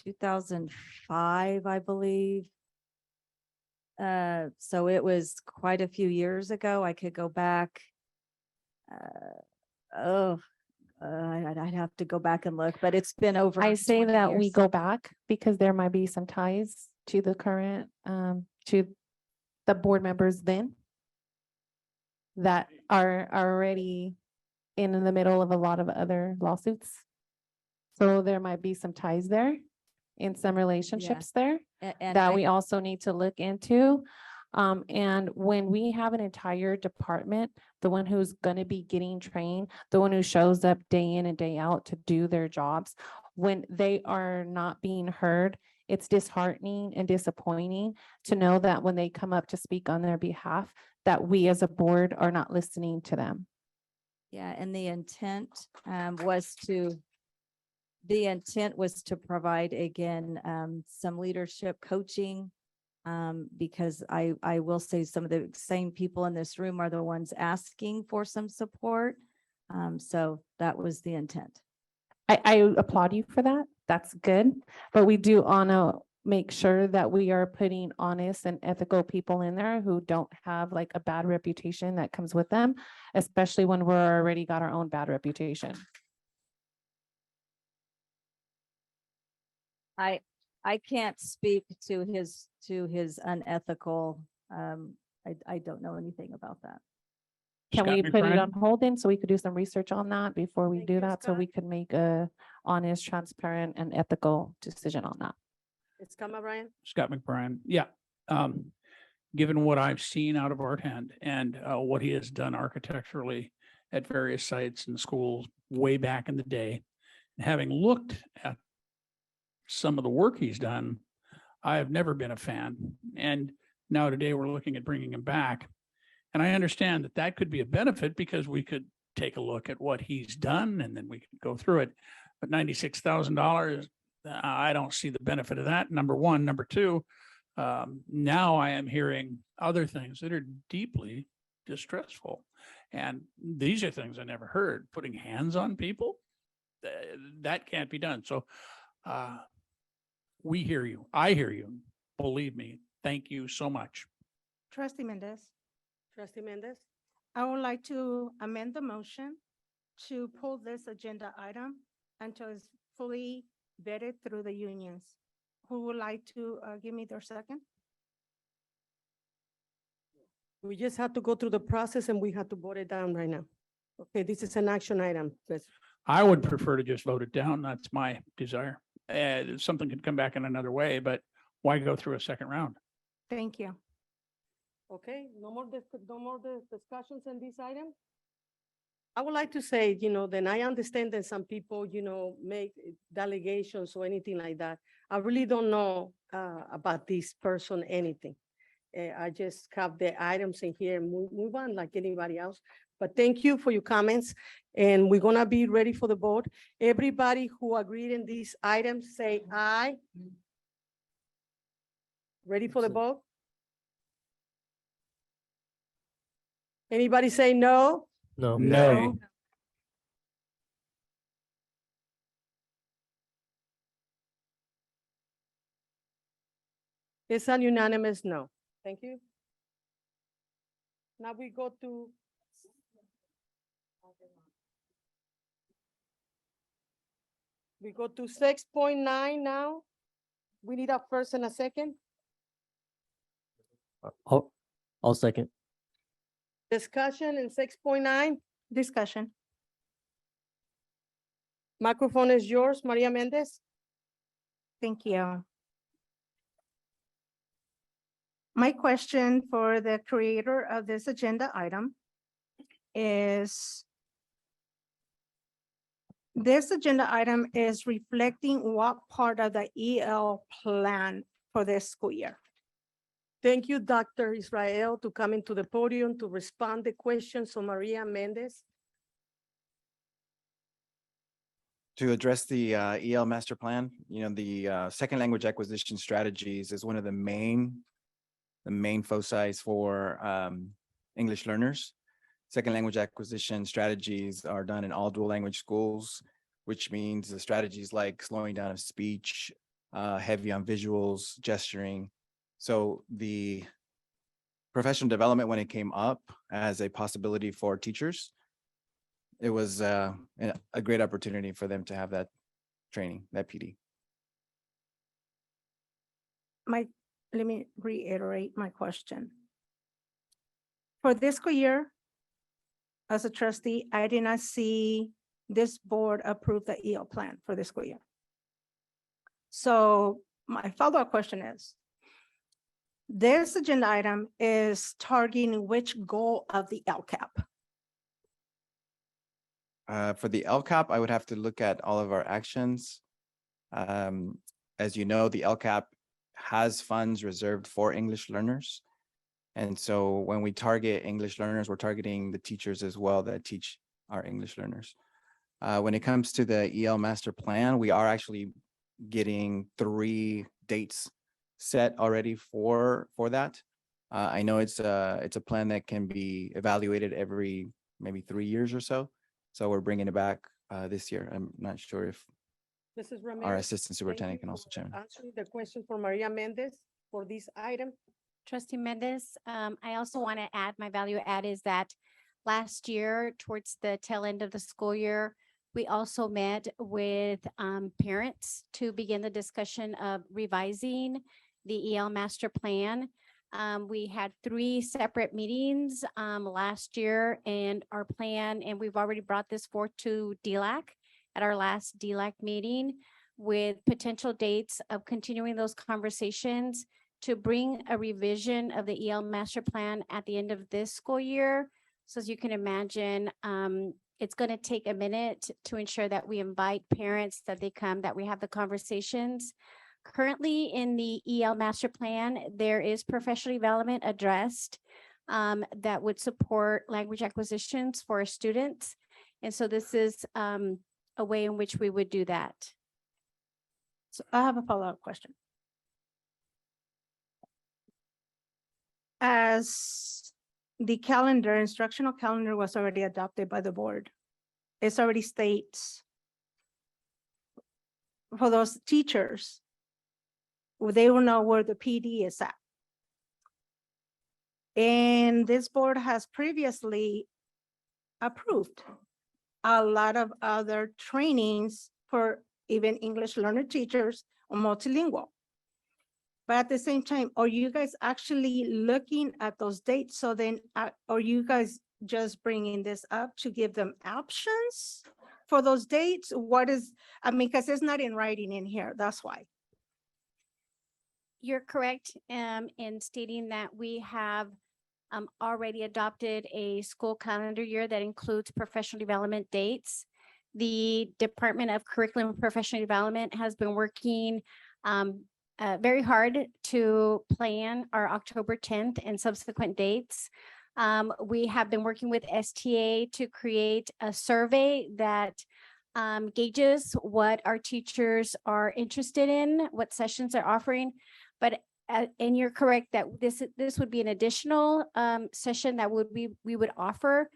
2005, I believe. So it was quite a few years ago. I could go back. I'd have to go back and look, but it's been over. I say 20 that we years. go back because there might be some ties to the current, to the board members then that are already in the middle of a lot of other lawsuits. So there might be some ties there in some relationships there And that I- we also need to look into. And when we have an entire department, the one who's gonna be getting trained, the one who shows up day in and day out to do their jobs, when they are not being heard, it's disheartening and disappointing to know that when they come up to speak on their behalf, that we as a board are not listening to them. Yeah, and the intent was to provide, again, some leadership coaching. Because I will say some of the same people in this room are the ones asking for some support. So that was the intent. I applaud you for that. That's good. But we do want to make sure that we are putting honest and ethical people in there who don't have like a bad reputation that comes with them, especially when we're already got our own bad reputation. I can't speak to his unethical, I don't know anything about that. Can Scott we put it McBride? on hold then so we could do some research on that before we Thank do you, that? So Scott. we could make a honest, transparent and ethical decision on that. It's come, Brian. Scott McBride. Yeah. Given what I've seen out of Art Hand and what he has done architecturally at various sites and schools way back in the day, having looked at some of the work he's done, I have never been a fan. And now today we're looking at bringing him back. And I understand that that could be a benefit because we could take a look at what he's done and then we could go through it. But $96,000, I don't see the benefit of that. Number one. Number two, now I am hearing other things that are deeply distressful. And these are things I never heard. Putting hands on people, that can't be done. So we hear you. I hear you. Believe me. Thank you so much. Trustee Mendez, Trustee Mendez? I would like to amend the motion to pull this agenda item until it's fully vetted through the unions. Who would like to give me their second? We just have to go through the process and we have to vote it down right now. Okay, this is an action item. I would prefer to just vote it down. That's my desire. Something could come back in another way, but why go through a second round? Thank you. Okay, no more discussions on this item? I would like to say, then I understand that some people, make delegations or anything like that. I really don't know about this person, anything. I just have the items in here and move on like anybody else. But thank you for your comments and we're gonna be ready for the vote. Everybody who agreed in these items, say aye. Ready for the vote? Anybody say no? No. No. It's an unanimous no. Thank you. Now we go to. We go to 6.9 now. We need a first and a second. I'll second. Discussion in 6.9. Discussion. Microphone is yours, Maria Mendez. Thank you. My question for the creator of this agenda item is, this agenda item is reflecting what part of the EL plan for this school year? Thank you, Dr. Israel, to come into the podium to respond the questions. So Maria Mendez. To address the EL master plan, the second language acquisition strategies is one of the main foci for English learners. Second language acquisition strategies are done in all dual language schools, which means the strategies like slowing down of speech, heavy on visuals, gesturing. So the professional development, when it came up as a possibility for teachers, it was a great opportunity for them to have that training, that PD. Let me reiterate my question. For this school year, as a trustee, I did not see this board approve the EL plan for this school year. So my follow-up question is, this agenda item is targeting which goal of the LCAP? For the LCAP, I would have to look at all of our actions. As you know, the LCAP has funds reserved for English learners. And so when we target English learners, we're targeting the teachers as well that teach our English learners. When it comes to the EL master plan, we are actually getting 3 dates set already for that. I know it's a plan that can be evaluated every maybe 3 years or so. So we're bringing it back this year. I'm not sure if Mrs. our Ramirez, assistant superintendent can also chime in. answering the question for Maria Mendez for this item. Trustee Mendez, I also want to add, my value add is that last year, towards the tail end of the school year, we also met with parents to begin the discussion of revising the EL master plan. We had 3 separate meetings last year, and our plan, and we've already brought this forth to DLAC at our last DLAC meeting with potential dates of continuing those conversations to bring a revision of the EL master plan at the end of this school year. So as you can imagine, it's going to take a minute to ensure that we invite parents, that they come, that we have the conversations. Currently in the EL master plan, there is professional development addressed that would support language acquisitions for our students. And so this is a way in which we would do that. So I have a follow-up question. As the calendar, instructional calendar was already adopted by the board, it already states for those teachers, they will know where the PD is at. And this board has previously approved a lot of other trainings for even English learner teachers or multilingual. But at the same time, are you guys actually looking at those dates? So then are you guys just bringing this up to give them options for those dates? What is, I mean, because it's not in writing in here, that's why. You're correct in stating that we have already adopted a school calendar year that includes professional development dates. The Department of Curriculum and Professional Development has been working very hard to plan our October 10th and subsequent dates. We have been working with STA to create a survey that gauges what our teachers are interested in, what sessions they're offering. But and you're correct that this would be an additional session that we would offer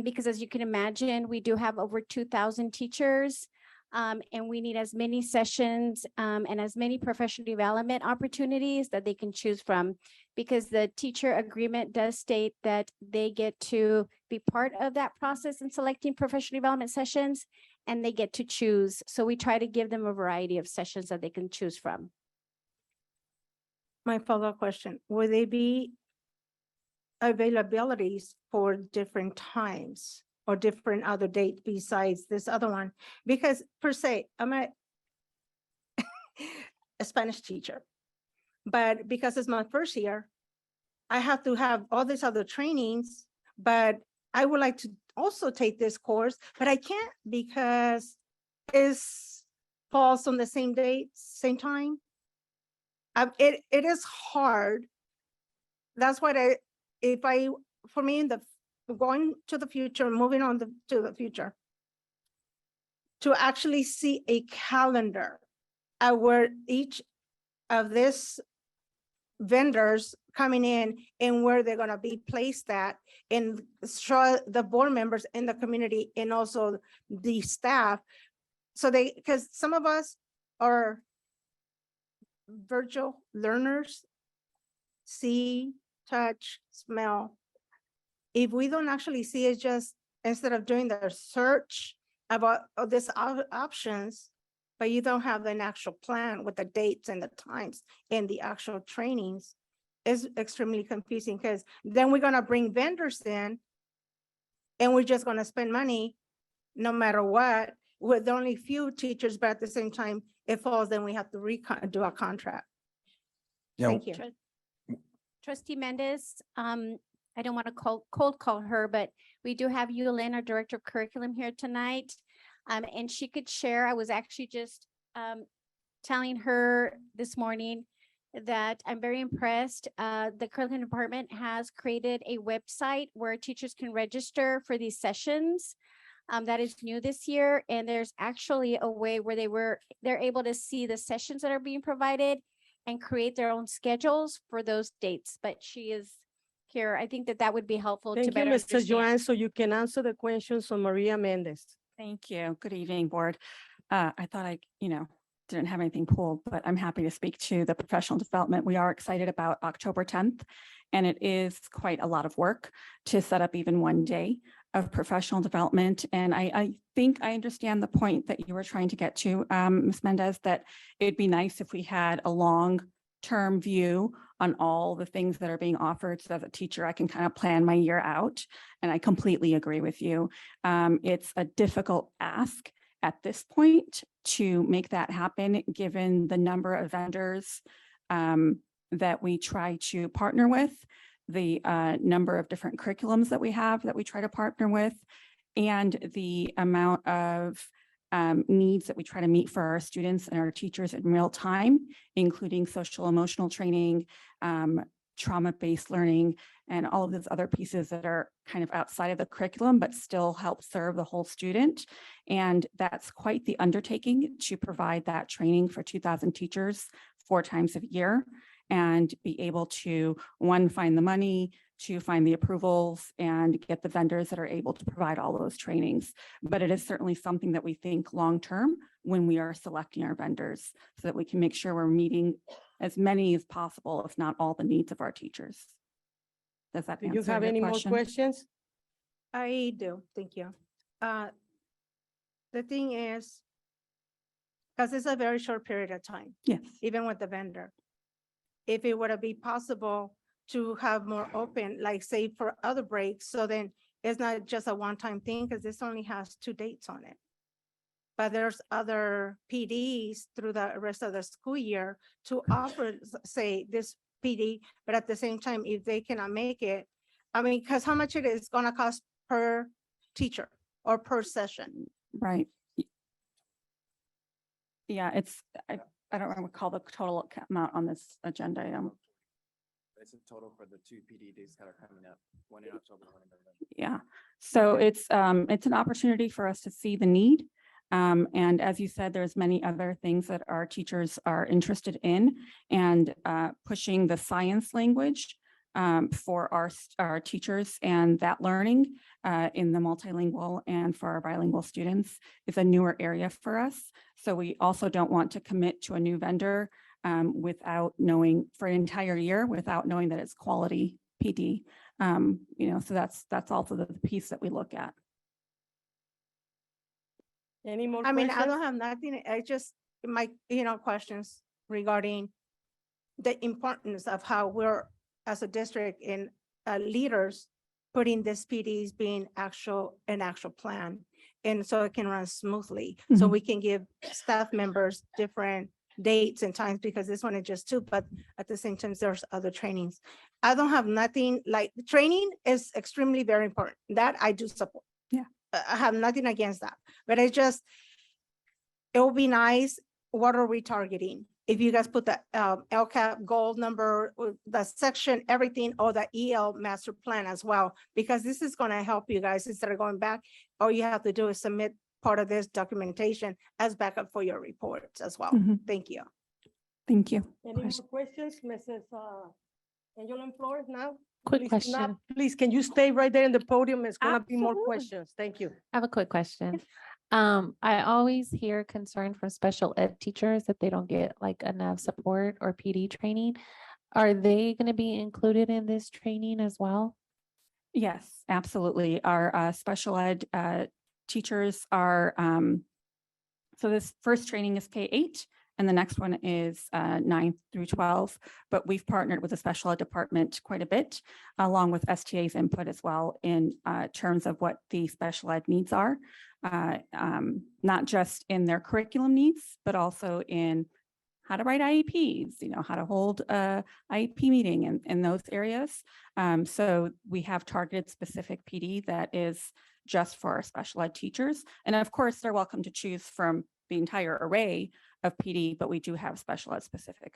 because as you can imagine, we do have over 2,000 teachers. And we need as many sessions and as many professional development opportunities that they can choose from, because the teacher agreement does state that they get to be part of that process in selecting professional development sessions, and they get to choose. So we try to give them a variety of sessions that they can choose from. My follow-up question, will they be availabilities for different times or different other date besides this other one? Because per se, I'm a Spanish teacher. But because it's my first year, I have to have all these other trainings, but I would like to also take this course, but I can't because it's falls on the same date, same time. It is hard. That's what for me, going to the future, moving on to the future, to actually see a calendar where each of this vendors coming in and where they're gonna be placed at, and show the board members in the community and also the staff. So because some of us are virtual learners, see, touch, smell. If we don't actually see it, just instead of doing the search about these options, but you don't have an actual plan with the dates and the times and the actual trainings, is extremely confusing, because then we're gonna bring vendors in and we're just gonna spend money no matter what, with only few teachers, but at the same time, it falls, then we have to do a contract. Yeah. Thank you. Trustee Mendez, I don't want to cold call her, but we do have Yulin, our Director of Curriculum, here tonight. And she could share, I was actually just telling her this morning that I'm very impressed. The curriculum department has created a website where teachers can register for these sessions. That is new this year. And there's actually a way where they're able to see the sessions that are being provided and create their own schedules for those dates. But she is here. I think that would be helpful to Thank you, better Mr. understand. Joanne, so you can answer the questions on Maria Mendez. Thank you. Good evening, board. I thought I, didn't have anything pulled, but I'm happy to speak to the professional development. We are excited about October 10th, and it is quite a lot of work to set up even one day of professional development. And I think I understand the point that you were trying to get to, Ms. Mendez, that it'd be nice if we had a long-term view on all the things that are being offered, so as a teacher, I can kind of plan my year out. And I completely agree with you. It's a difficult ask at this point to make that happen, given the number of vendors that we try to partner with, the number of different curriculums that we have that we try to partner with, and the amount of needs that we try to meet for our students and our teachers in real time, including social emotional training, trauma-based learning, and all of those other pieces that are kind of outside of the curriculum, but still help serve the whole student. And that's quite the undertaking to provide that training for 2,000 teachers 4 times a year, and be able to, one, find the money, 2, find the approvals, and get the vendors that are able to provide all those trainings. But it is certainly something that we think long-term when we are selecting our vendors, so that we can make sure we're meeting as many as possible, if not all, the needs of our teachers. Does that Do answer you have your any more question? questions? I do, thank you. The thing is, because it's a very short period of time. Yes. Even with the vendor. If it would be possible to have more open, like say for other breaks, so then it's not just a one-time thing, because this only has 2 dates on it. But there's other PDs through the rest of the school year to offer, say, this PD, but at the same time, if they cannot make it, I mean, because how much it is gonna cost per teacher or per session? Right. Yeah, I don't recall the total amount on this agenda item. It's a total for the 2 PDDs that are coming up, one in October, one in November. Yeah, so it's an opportunity for us to see the need. And as you said, there's many other things that our teachers are interested in, and pushing the science language for our teachers, and that learning in the multilingual and for our bilingual students is a newer area for us. So we also don't want to commit to a new vendor without knowing, for an entire year, without knowing that it's quality PD. So that's also the piece that we look at. Any more I mean, I questions? don't have nothing, I just, my, questions regarding the importance of how we're, as a district and leaders, putting this PDs being an actual plan. And so it can run smoothly. So Mhm. we can give staff members different dates and times because this one is just two, but at the same time, there's other trainings. I don't have nothing, like, training is extremely very important. That I do support. Yeah. I have nothing against that, but it will be nice. What are we targeting? If you guys put the LCAP goal number, the section, everything, or the EL master plan as well, because this is gonna help you guys instead of going back. All you have to do is submit part of this documentation as backup for your reports as well. Mhm. Thank you. Thank you. Any more questions, Mrs. Angela and Flores now? Quick Please do not- question. Please, can you stay right there in the podium? It's gonna be more Absolutely. questions. Thank you. I have a quick question. I always hear concern from special ed teachers that they don't get like enough support or PD training. Are they going to be included in this training as well? Yes, absolutely. Our special ed teachers are, so this first training is K-8 and the next one is 9 through 12. But we've partnered with the special ed department quite a bit, along with STA's input as well in terms of what the special ed needs are, not just in their curriculum needs, but also in how to write IEPs, how to hold a IEP meeting in those areas. So we have targeted specific PD that is just for our special ed teachers. And of course, they're welcome to choose from the entire array of PD, but we do have special ed specific.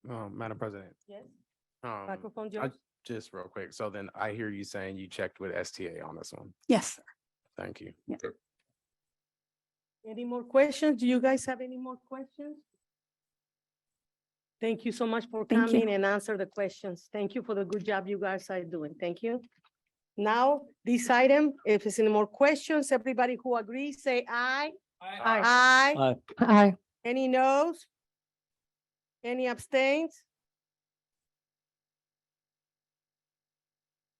Madam President. Yes. I- Microphone, George. Just real quick. So then I hear you saying you checked with STA on this one. Yes, sir. Thank you. Yeah. Any more questions? Do you guys have any more questions? Thank you so much for Thank you. coming and answer the questions. Thank you for the good job you guys are doing. Thank you. Now, this item, if there's any more questions, everybody who agrees, say aye. Aye. Aye. Aye. Any noes? Any abstains?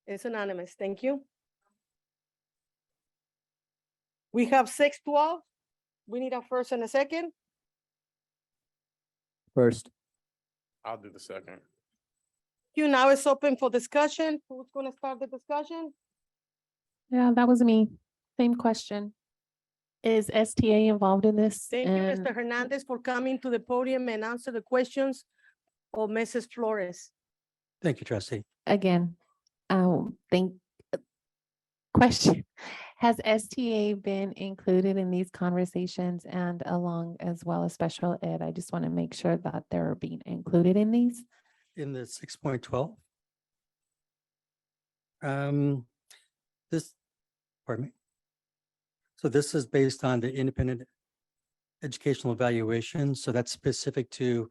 It's unanimous. Thank you. We have 612. We need a first and a second. First. I'll do the second. You now it's open for discussion. Who's gonna start the discussion? Yeah, that was me. Same question. Is STA involved in this? Thank you, And Mr. Hernandez, for coming to the podium and answer the questions of Mrs. Flores. Thank you, trustee. again, think question, has STA been included in these conversations and along as well as special ed? I just want to make sure that they're being included in these. In the 6.12. This, pardon me. So this is based on the independent educational evaluation. So that's specific to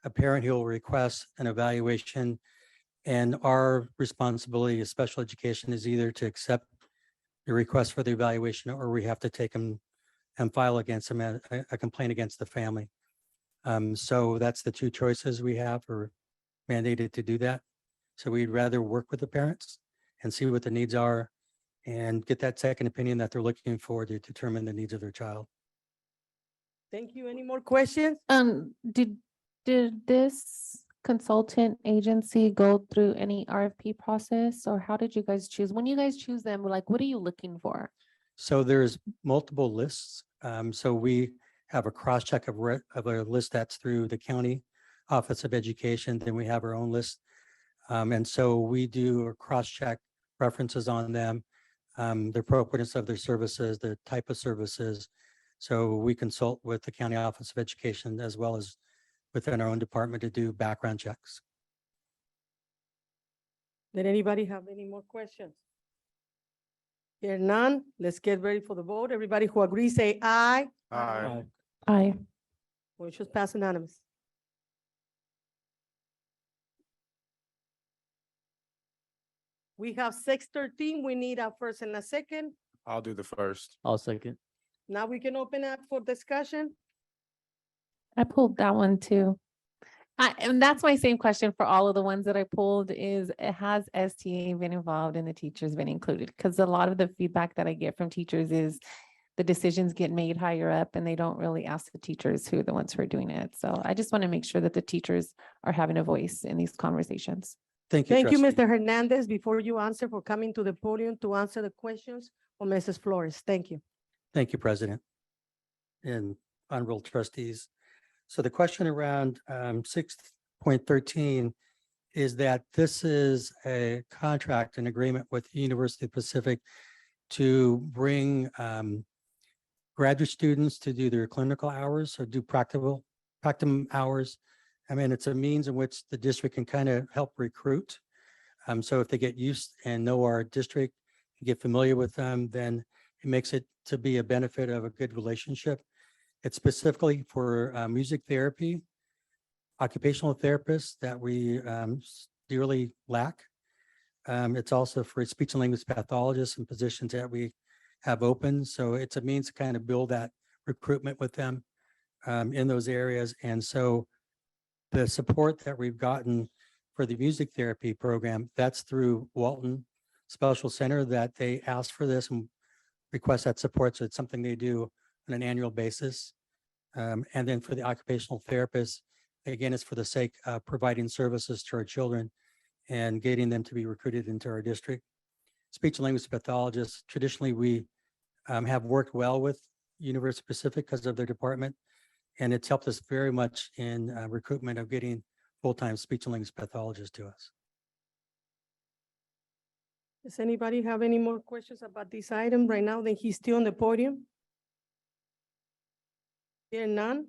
a parent who will request an evaluation. And our responsibility as special education is either to accept the request for the evaluation, or we have to take them and file against them a complaint against the family. So that's the two choices we have, or mandated to do that. So we'd rather work with the parents and see what the needs are and get that second opinion that they're looking for to determine the needs of their child. Thank you. Any more questions? Did this consultant agency go through any RFP process, or how did you guys choose? When you guys choose them, like, what are you looking for? So there's multiple lists. So we have a cross-check of a list that's through the county Office of Education. Then we have our own list. And so we do a cross-check references on them, the appropriateness of their services, the type of services. So we consult with the County Office of Education as well as within our own department to do background checks. Did anybody have any more questions? Here none, let's get ready for the vote. Everybody who agrees, say aye. Aye. Aye. Motion pass unanimous. We have 613. We need a first and a second. I'll do the first. I'll second. Now we can open up for discussion. I pulled that one too. And that's my same question for all of the ones that I pulled is, has STA been involved and the teachers been included? Because a lot of the feedback that I get from teachers is the decisions get made higher up and they don't really ask the teachers who are the ones who are doing it. So I just want to make sure that the teachers are having a voice in these conversations. Thank you. Thank you, trustee. Mr. Hernandez. Before you answer, for coming to the podium to answer the questions for Mrs. Flores. Thank you. Thank you, President. And honorable trustees. So the question around 6.13 is that this is a contract, an agreement with the University of Pacific to bring graduate students to do their clinical hours or do practicum hours. I mean, it's a means in which the district can kind of help recruit. So if they get used and know our district, get familiar with them, then it makes it to be a benefit of a good relationship. It's specifically for music therapy, occupational therapists that we dearly lack. It's also for speech and language pathologists and positions that we have open. So it's a means to kind of build that recruitment with them in those areas. And so the support that we've gotten for the music therapy program, that's through Walton Special Center, that they asked for this and request that support. So it's something they do on an annual basis. And then for the occupational therapists, again, it's for the sake of providing services to our children and getting them to be recruited into our district. Speech and language pathologists, traditionally we have worked well with University of Pacific because of their department. And it's helped us very much in recruitment of getting full-time speech and language pathologists to us. Does anybody have any more questions about this item right now? Then he's still on the podium. Here none.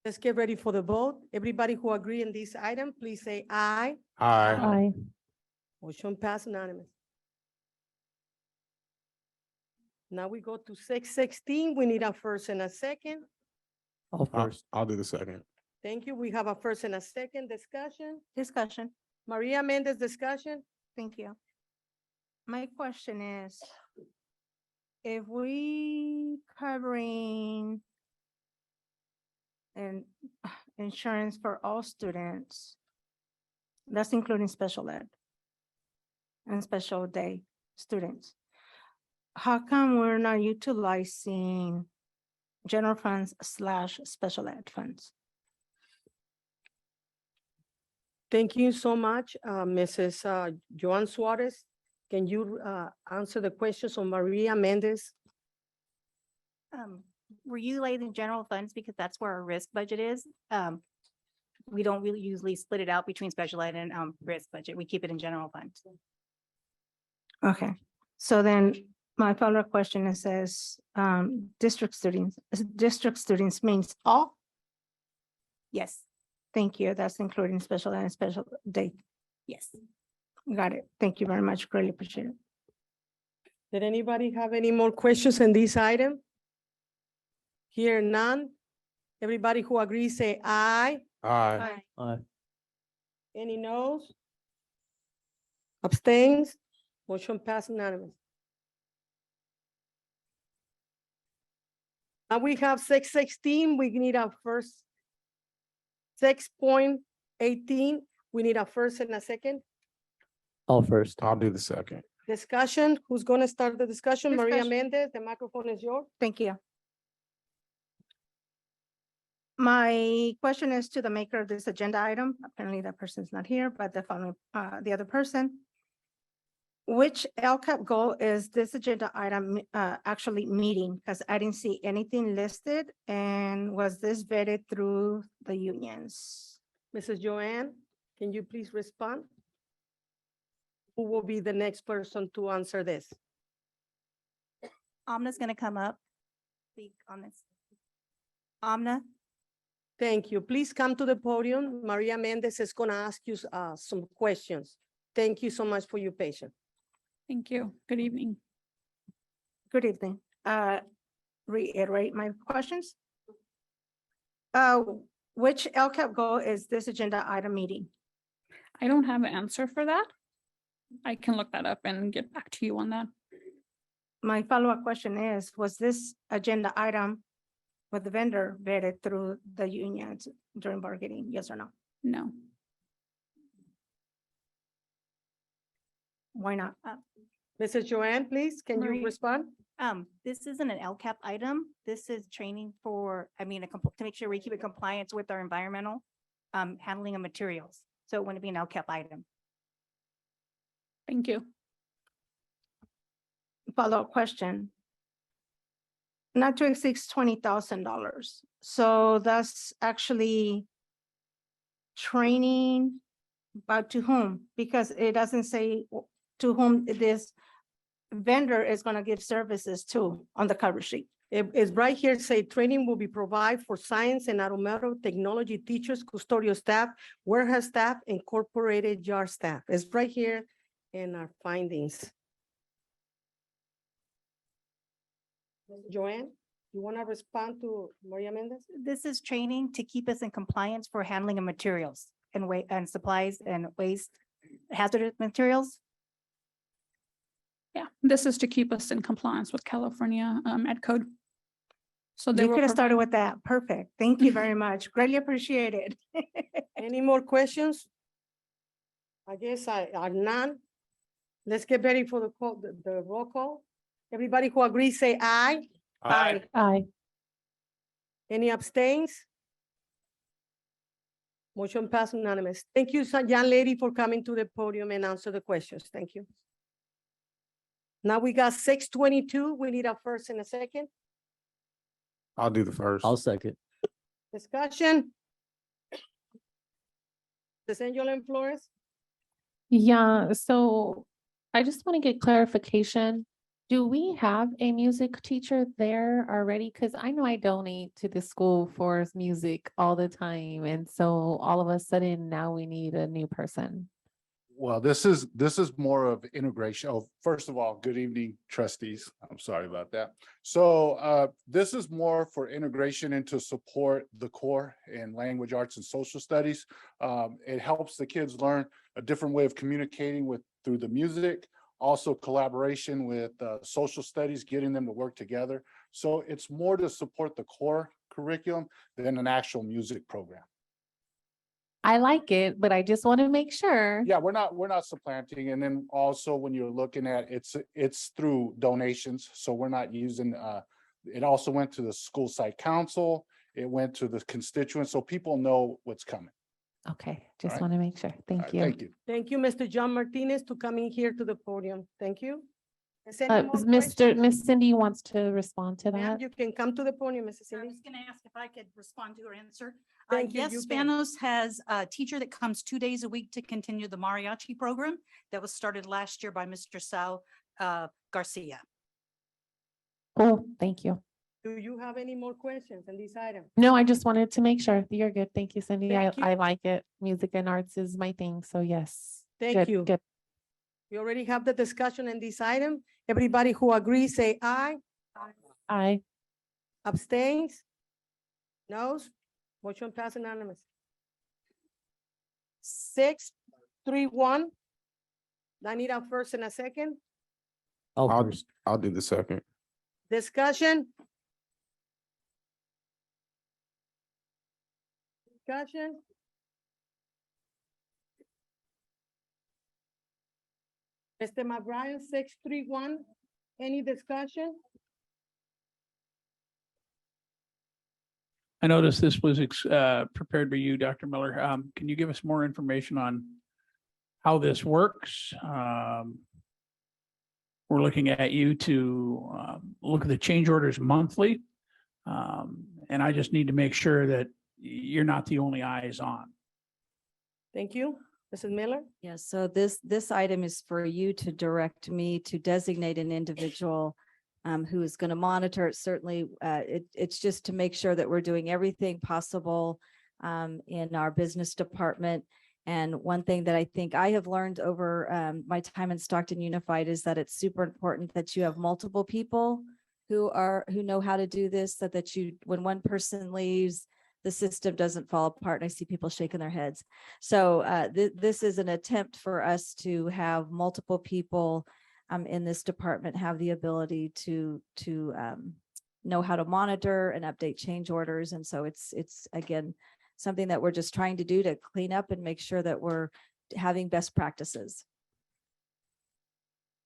Let's get ready for the vote. Everybody who agree in this item, please say aye. Aye. Motion passed unanimous. Now we go to 6:16. We need a first and a second. I'll do the second. Thank you. We have a first and a second discussion. Discussion. Maria Mendez, discussion. Thank you. My question is, if we covering and insurance for all students, that's including special ed and special day students, how come we're not utilizing general funds / special ed funds? Thank you so much, Mrs. Joan Suarez. Can you answer the questions on Maria Mendez? We're utilizing general funds because that's where our risk budget is. We don't really usually split it out between special ed and risk budget. We keep it in general funds. Okay, so then my follow-up question is, says, district students means all? Yes, Thank you. That's including special ed and special day. yes. Got it. Thank you very much. Greatly appreciate it. Did anybody have any more questions on this item? Here none. Everybody who agrees say aye. Aye. Aye. Any noes? Abstains? Motion passed unanimous. Now we have 6:16. We need our first 6.18. We need a first and a second. All first. I'll do the second. Discussion. Who's going to start the discussion? Maria Discussion. Mendez, the microphone is yours. Thank you. My question is to the maker of this agenda item. Apparently that person's not here, but the following, the other person. Which LCAP goal is this agenda item actually meeting? Because I didn't see anything listed. And was this vetted through the unions? Mrs. Joanne, can you please respond? Who will be the next person to answer this? Amna's gonna come up, speak on this. Amna? Thank you. Please come to the podium. Maria Mendez is going to ask you some questions. Thank you so much for your patience. Thank you. Good evening. Good evening. Reiterate my questions. Which LCAP goal is this agenda item meeting? I don't have an answer for that. I can look that up and get back to you on that. My follow-up question is, was this agenda item with the vendor vetted through the unions during bargaining? Yes or no? No. Why not? Mrs. Joanne, please, can you Maria. respond? This isn't an LCAP item. This is training for, to make sure we keep in compliance with our environmental handling of materials. So it wouldn't be an LCAP item. Thank you. Follow-up question. not to exceed $20,000. So that's actually training, but to whom? Because it doesn't say to whom this vendor is gonna give services to on the cover sheet. It's right here, say training will be provided for science and automotive technology teachers, custodial staff, warehouse staff, incorporated yard staff. It's right here in our findings. Joanne, you want to respond to Maria Mendez? This is training to keep us in compliance for handling of materials and and supplies and waste hazardous materials. Yeah, this is to keep us in compliance with California Ed Code. So they You will could have started provide- with that. Perfect. Thank you very much. Greatly appreciate it. Any more questions? I guess I are none. Let's get ready for the call, the roll call. Everybody who agrees, say aye. Aye. Aye. Any abstains? Motion passed unanimous. Thank you, young lady, for coming to the podium and answer the questions. Thank you. Now we got 6:22. We need a first and a second. I'll do the first. I'll second. Discussion. Senor Flores? Yeah, so I just want to get clarification. Do we have a music teacher there already? Because I know I donate to the school for music all the time. And so all of a sudden now we need a new person. Well, this is more of integration. Oh, first of all, good evening, trustees. I'm sorry about that. So this is more for integration into support the core in language arts and social studies. It helps the kids learn a different way of communicating through the music, also collaboration with social studies, getting them to work together. So it's more to support the core curriculum than an actual music program. I like it, but I just want to make sure. Yeah, we're not supplanting. And then also when you're looking at it's through donations. So we're not using it also went to the school site council. It went to the constituents. So people know what's coming. Okay, just right. want to make sure. All Thank right, you. Thank you. Thank you, Mr. John Martinez, to coming here to the podium. Thank you. Is any more Miss Cindy wants to respond to Ma'am, that. you can come to the podium, Mrs. I Cindy. was gonna ask if I could respond to her answer. Thank you, Yes, you can. Spanos has a teacher that comes 2 days a week to continue the mariachi program that was started last year by Mr. Sal Garcia. Cool, thank you. Do you have any more questions on this item? No, I just wanted to make sure. You're good. Thank you, Cindy. Thank you. I like it. Music and arts is my thing. So yes. Thank Good, you. Good. We already have the discussion on this item. Everybody who agrees, say aye. Aye. Abstains? Noes? Motion passed unanimous. 631. I need a first and a second. I'll do the second. Discussion? Discussion? Mr. McBride, 631. Any discussion? I noticed this was prepared by you, Dr. Miller. Can you give us more information on how this works? We're looking at you to look at the change orders monthly. And I just need to make sure that you're not the only eyes on. Thank you. Mrs. Miller? Yes, so this item is for you to direct me to designate an individual who is going to monitor it. Certainly, it's just to make sure that we're doing everything possible in our business department. And one thing that I think I have learned over my time in Stockton Unified is that it's super important that you have multiple people who know how to do this, so that when one person leaves, the system doesn't fall apart. And I see people shaking their heads. So this is an attempt for us to have multiple people in this department have the ability to know how to monitor and update change orders. And so it's again, something that we're just trying to do to clean up and make sure that we're having best practices.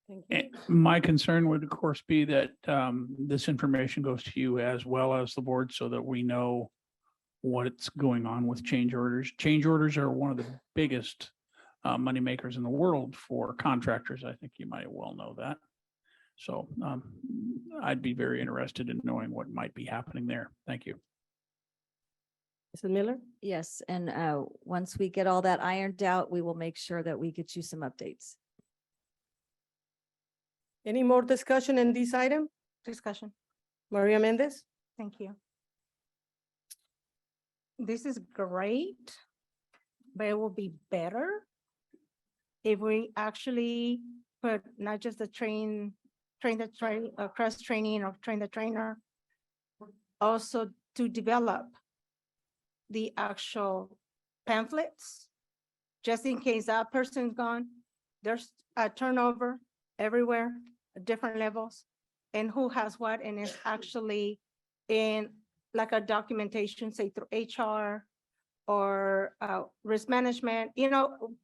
Thank you. My concern would, of course, be that this information goes to you as well as the board, so that we know what's going on with change orders. Change orders are one of the biggest money makers in the world for contractors. I think you might well know that. So I'd be very interested in knowing what might be happening there. Thank you. Mrs. Miller? Yes, and once we get all that ironed out, we will make sure that we get you some updates. Any more discussion in this item? Discussion. Maria Mendez? Thank you. This is great, but it will be better if we actually put not just the cross training or train the trainer, also to develop the actual pamphlets, just in case that person's gone. There's a turnover everywhere, at different levels, and who has what, and it's actually in like a documentation, say through HR or risk management,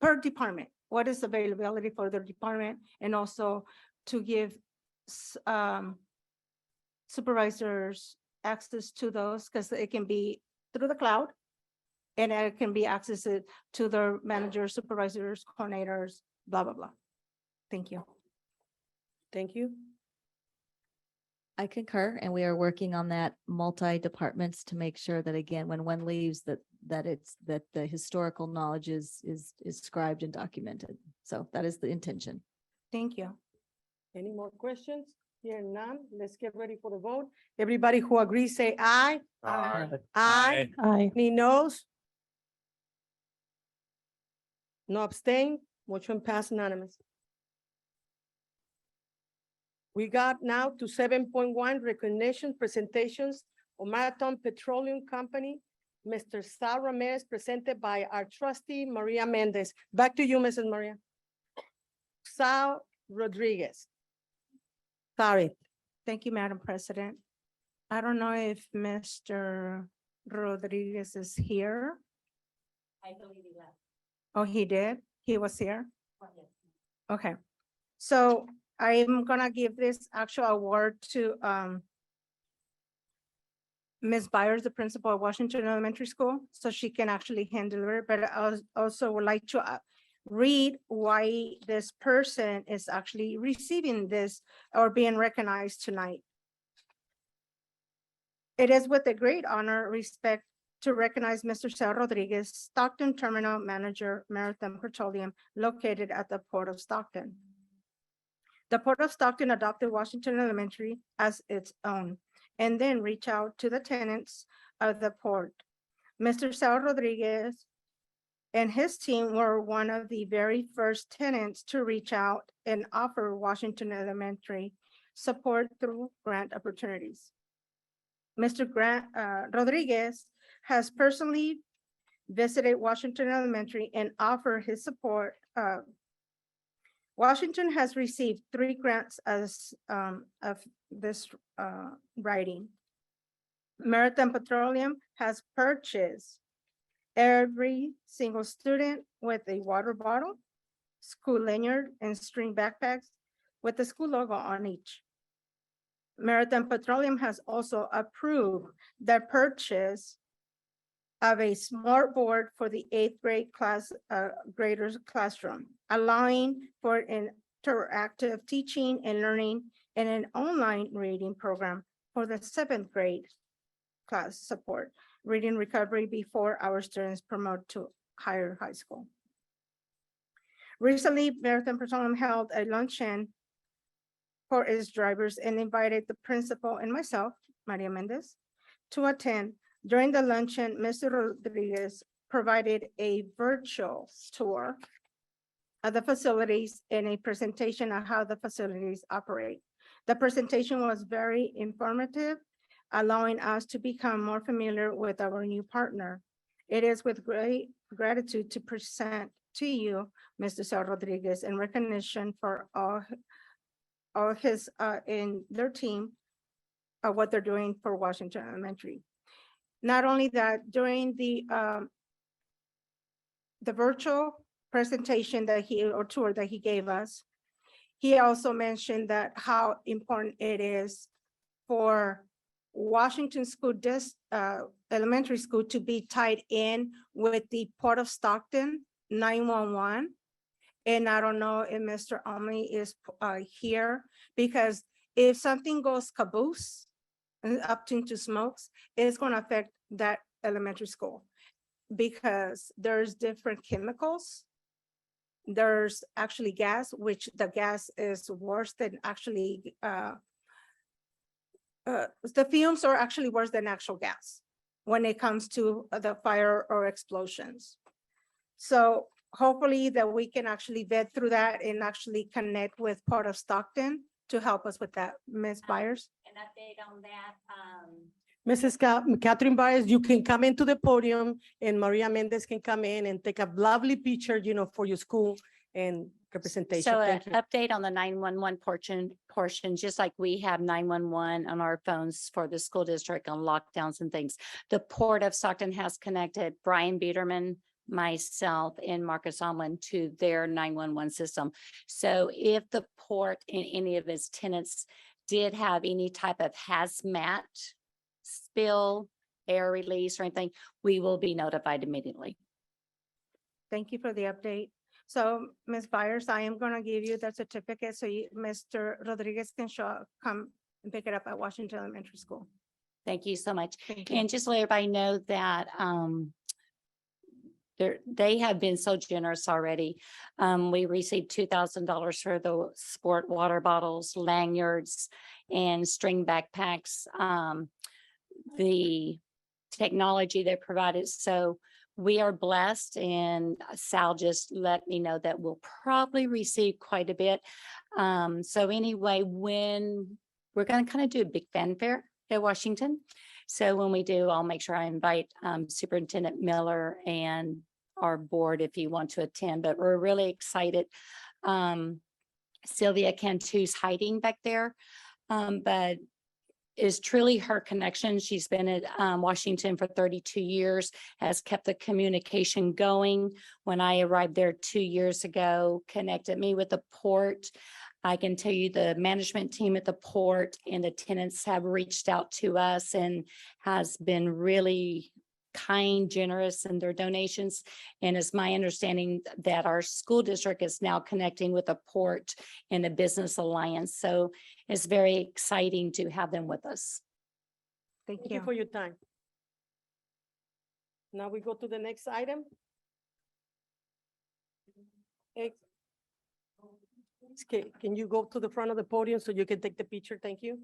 per department, what is availability for their department, and also to give supervisors access to those, because it can be through the cloud, and it can be accessed to their managers, supervisors, coordinators, blah, blah, blah. Thank you. Thank you. I concur, and we are working on that multi-departments to make sure that, again, when one leaves, that the historical knowledge is scribed and documented. So that is the intention. Thank you. Any more questions? Here none. Let's get ready for the vote. Everybody who agrees, say aye. Aye. Aye. Aye. Any noes? No abstain. Motion passed unanimous. We got now to 7.1 recognition presentations of Marathon Petroleum Company. Mr. Sal Ramirez, presented by our trustee, Maria Mendez. Back to you, Mrs. Maria. Sal Rodriguez. Sorry. Thank you, Madam President. I don't know if Mr. Rodriguez is here. I believe he left. Oh, he did? He was here? Okay. So I'm gonna give this actual award to Ms. Byers, the principal of Washington Elementary School, so she can actually hand deliver it. But I also would like to read why this person is actually receiving this or being recognized tonight. It is with a great honor, respect, to recognize Mr. Sal Rodriguez, Stockton Terminal Manager, Marathon Petroleum, located at the Port of Stockton. The Port of Stockton adopted Washington Elementary as its own, and then reach out to the tenants of the port. Mr. Sal Rodriguez and his team were one of the very first tenants to reach out and offer Washington Elementary support through grant opportunities. Mr. Rodriguez has personally visited Washington Elementary and offered his support. Washington has received 3 grants as of this writing. Marathon Petroleum has purchased every single student with a water bottle, school lanyard, and string backpacks with the school logo on each. Marathon Petroleum has also approved the purchase of a smart board for the 8th grade graders classroom, allowing for interactive teaching and learning, and an online reading program for the 7th grade class support, reading recovery before our students promote to higher high school. Recently, Marathon Petroleum held a luncheon for its drivers and invited the principal and myself, Maria Mendez, to attend. During the luncheon, Mr. Rodriguez provided a virtual tour of the facilities and a presentation of how the facilities operate. The presentation was very informative, allowing us to become more familiar with our new partner. It is with great gratitude to present to you, Mr. Sal Rodriguez, in recognition for all his and their team of what they're doing for Washington Elementary. Not only that, during the virtual presentation or tour that he gave us, he also mentioned that how important it is for Washington Elementary School to be tied in with the Port of Stockton 911, And I don't know if Mr. Omni is here, because if something goes caboose and up into smokes, it's gonna affect that elementary school. Because there's different chemicals. There's actually gas, which the gas is worse than actually, the fumes are actually worse than actual gas when it comes to the fire or explosions. So hopefully that we can actually vet through that and actually connect with Port of Stockton to help us with that, Ms. Byers. An update on that, Mrs. Catherine Byers, you can come into the podium and Maria Mendez can come in and take a lovely picture, for your school and representation. So an Thank you. update on the 911 portion, just like we have 911 on our phones for the school district on lockdowns and things. The Port of Stockton has connected Brian Biederman, myself, and Marcus Omlin to their 911 system. So if the port and any of its tenants did have any type of hazmat spill, air release or anything, we will be notified immediately. Thank you for the update. So Ms. Byers, I am gonna give you the certificate so Mr. Rodriguez can come and pick it up at Washington Elementary School. Thank you so much. Thank you. And just let everybody know that they have been so generous already. We received $2,000 for the sport water bottles, lanyards, and string backpacks. The technology they provided. So we are blessed, and Sal just let me know that we'll probably receive quite a bit. So anyway, when we're going to kind of do a big fanfare at Washington. So when we do, I'll make sure I invite Superintendent Miller and our board if you want to attend, but we're really excited. Sylvia Cantu's hiding back there, but is truly her connection. She's been at Washington for 32 years, has kept the communication going. When I arrived there 2 years ago, connected me with the port. I can tell you the management team at the port and the tenants have reached out to us and has been really kind, generous in their donations. And it's my understanding that our school district is now connecting with the port and the business alliance. So it's very exciting to have them with us. Thank Thank you for your time. Now we go to the next item. Can you go to the front of the podium so you can take the picture? Thank you.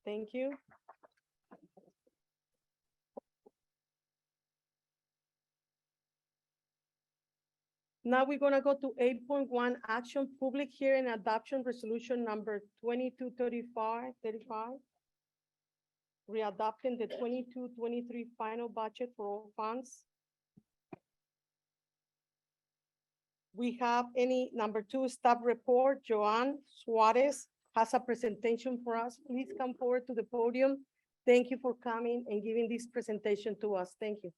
Thank you. Now we're gonna go to 8.1 action public hearing adoption resolution number 2235. Readopting the 22-23 final budget for all funds. We have number 2 staff report. Joanne Suarez has a presentation for us. Please come forward to the podium. Thank you for coming and giving this presentation to us. Thank you.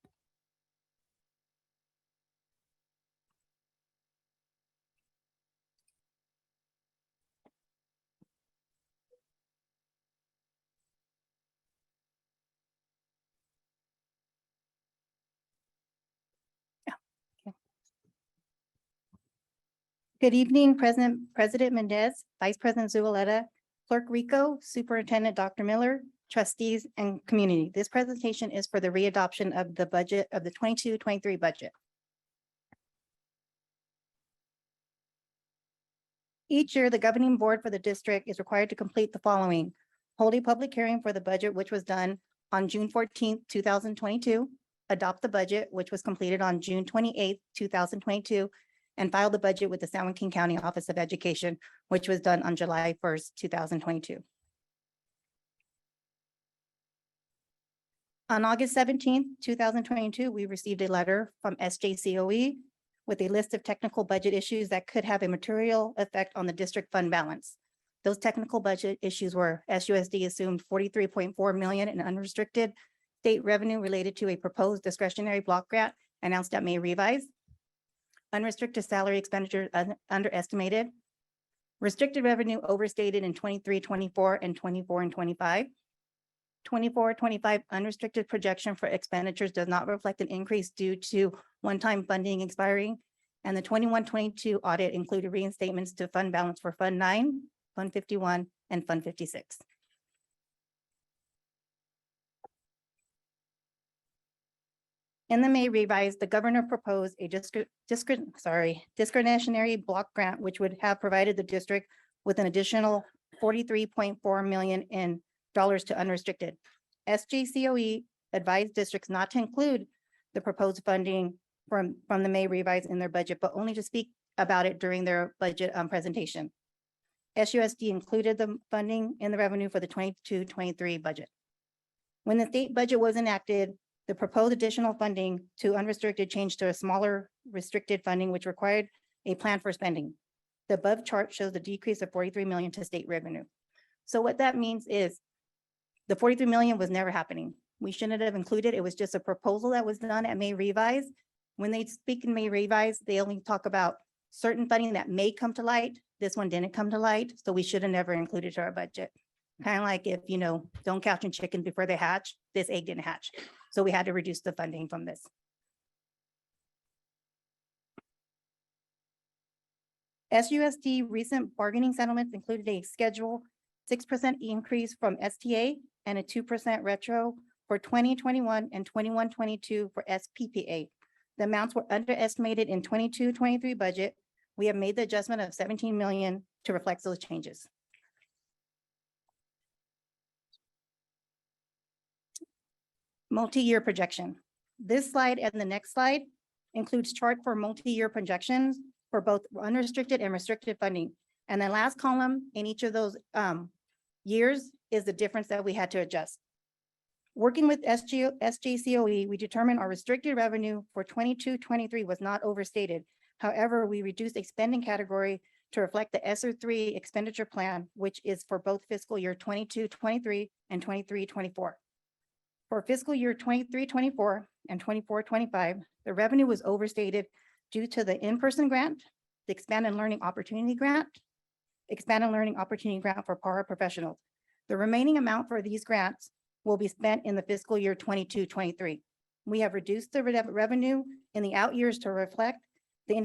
Good evening, President Mendez, Vice President Zualeta, Clerk Rico, Superintendent Dr. Miller, trustees, and community. This presentation is for the readoption of the budget of the 22-23 budget. Each year, the governing board for the district is required to complete the following: hold a public hearing for the budget, which was done on June 14th, 2022, adopt the budget, which was completed on June 28th, 2022, and file the budget with the San Joaquin County Office of Education, which was done on July 1st, 2022. On August 17th, 2022, we received a letter from SJCOE with a list of technical budget issues that could have a material effect on the district fund balance. Those technical budget issues were SUSD assumed 43.4 million in unrestricted state revenue related to a proposed discretionary block grant announced at May revise. Unrestricted salary expenditures underestimated. Restricted revenue overstated in 23-24 and 24 and 25. 24-25 unrestricted projection for expenditures does not reflect an increase due to one-time funding expiring. And the 21-22 audit included reinstatements to fund balance for Fund 9, Fund 51, and Fund 56. In the May revise, the governor proposed a discretionary block grant, which would have provided the district with an additional 43.4 million in dollars to unrestricted. SJCOE advised districts not to include the proposed funding from the May revise in their budget, but only to speak about it during their budget presentation. SUSD included the funding in the revenue for the 22-23 budget. When the state budget was enacted, the proposed additional funding to unrestricted changed to a smaller restricted funding, which required a plan for spending. The above chart shows the decrease of 43 million to state revenue. So what that means is the 43 million was never happening. We shouldn't have included, it was just a proposal that was done at May revise. When they speak in May revise, they only talk about certain funding that may come to light. This one didn't come to light, so we should have never included to our budget. Kind of like if, don't count your chickens before they hatch, this egg didn't hatch. So we had to reduce the funding from this. SUSD recent bargaining settlements included a schedule 6% increase from STA and a 2% retro for 2021 and 21-22 for SPPA. The amounts were underestimated in 22-23 budget. We have made the adjustment of 17 million to reflect those changes. Multi-year projection. This slide and the next slide includes chart for multi-year projections for both unrestricted and restricted funding. And the last column in each of those years is the difference that we had to adjust. Working with SJCOE, we determined our restricted revenue for 22-23 was not overstated. However, we reduced a spending category to reflect the SR3 expenditure plan, which is for both fiscal year 22-23 and 23-24. For fiscal year 23-24 and 24-25, the revenue was overstated due to the in-person grant, the expanded learning opportunity grant for paraprofessionals. The remaining amount for these grants will be spent in the fiscal year 22-23. We have reduced the revenue in the out years to reflect the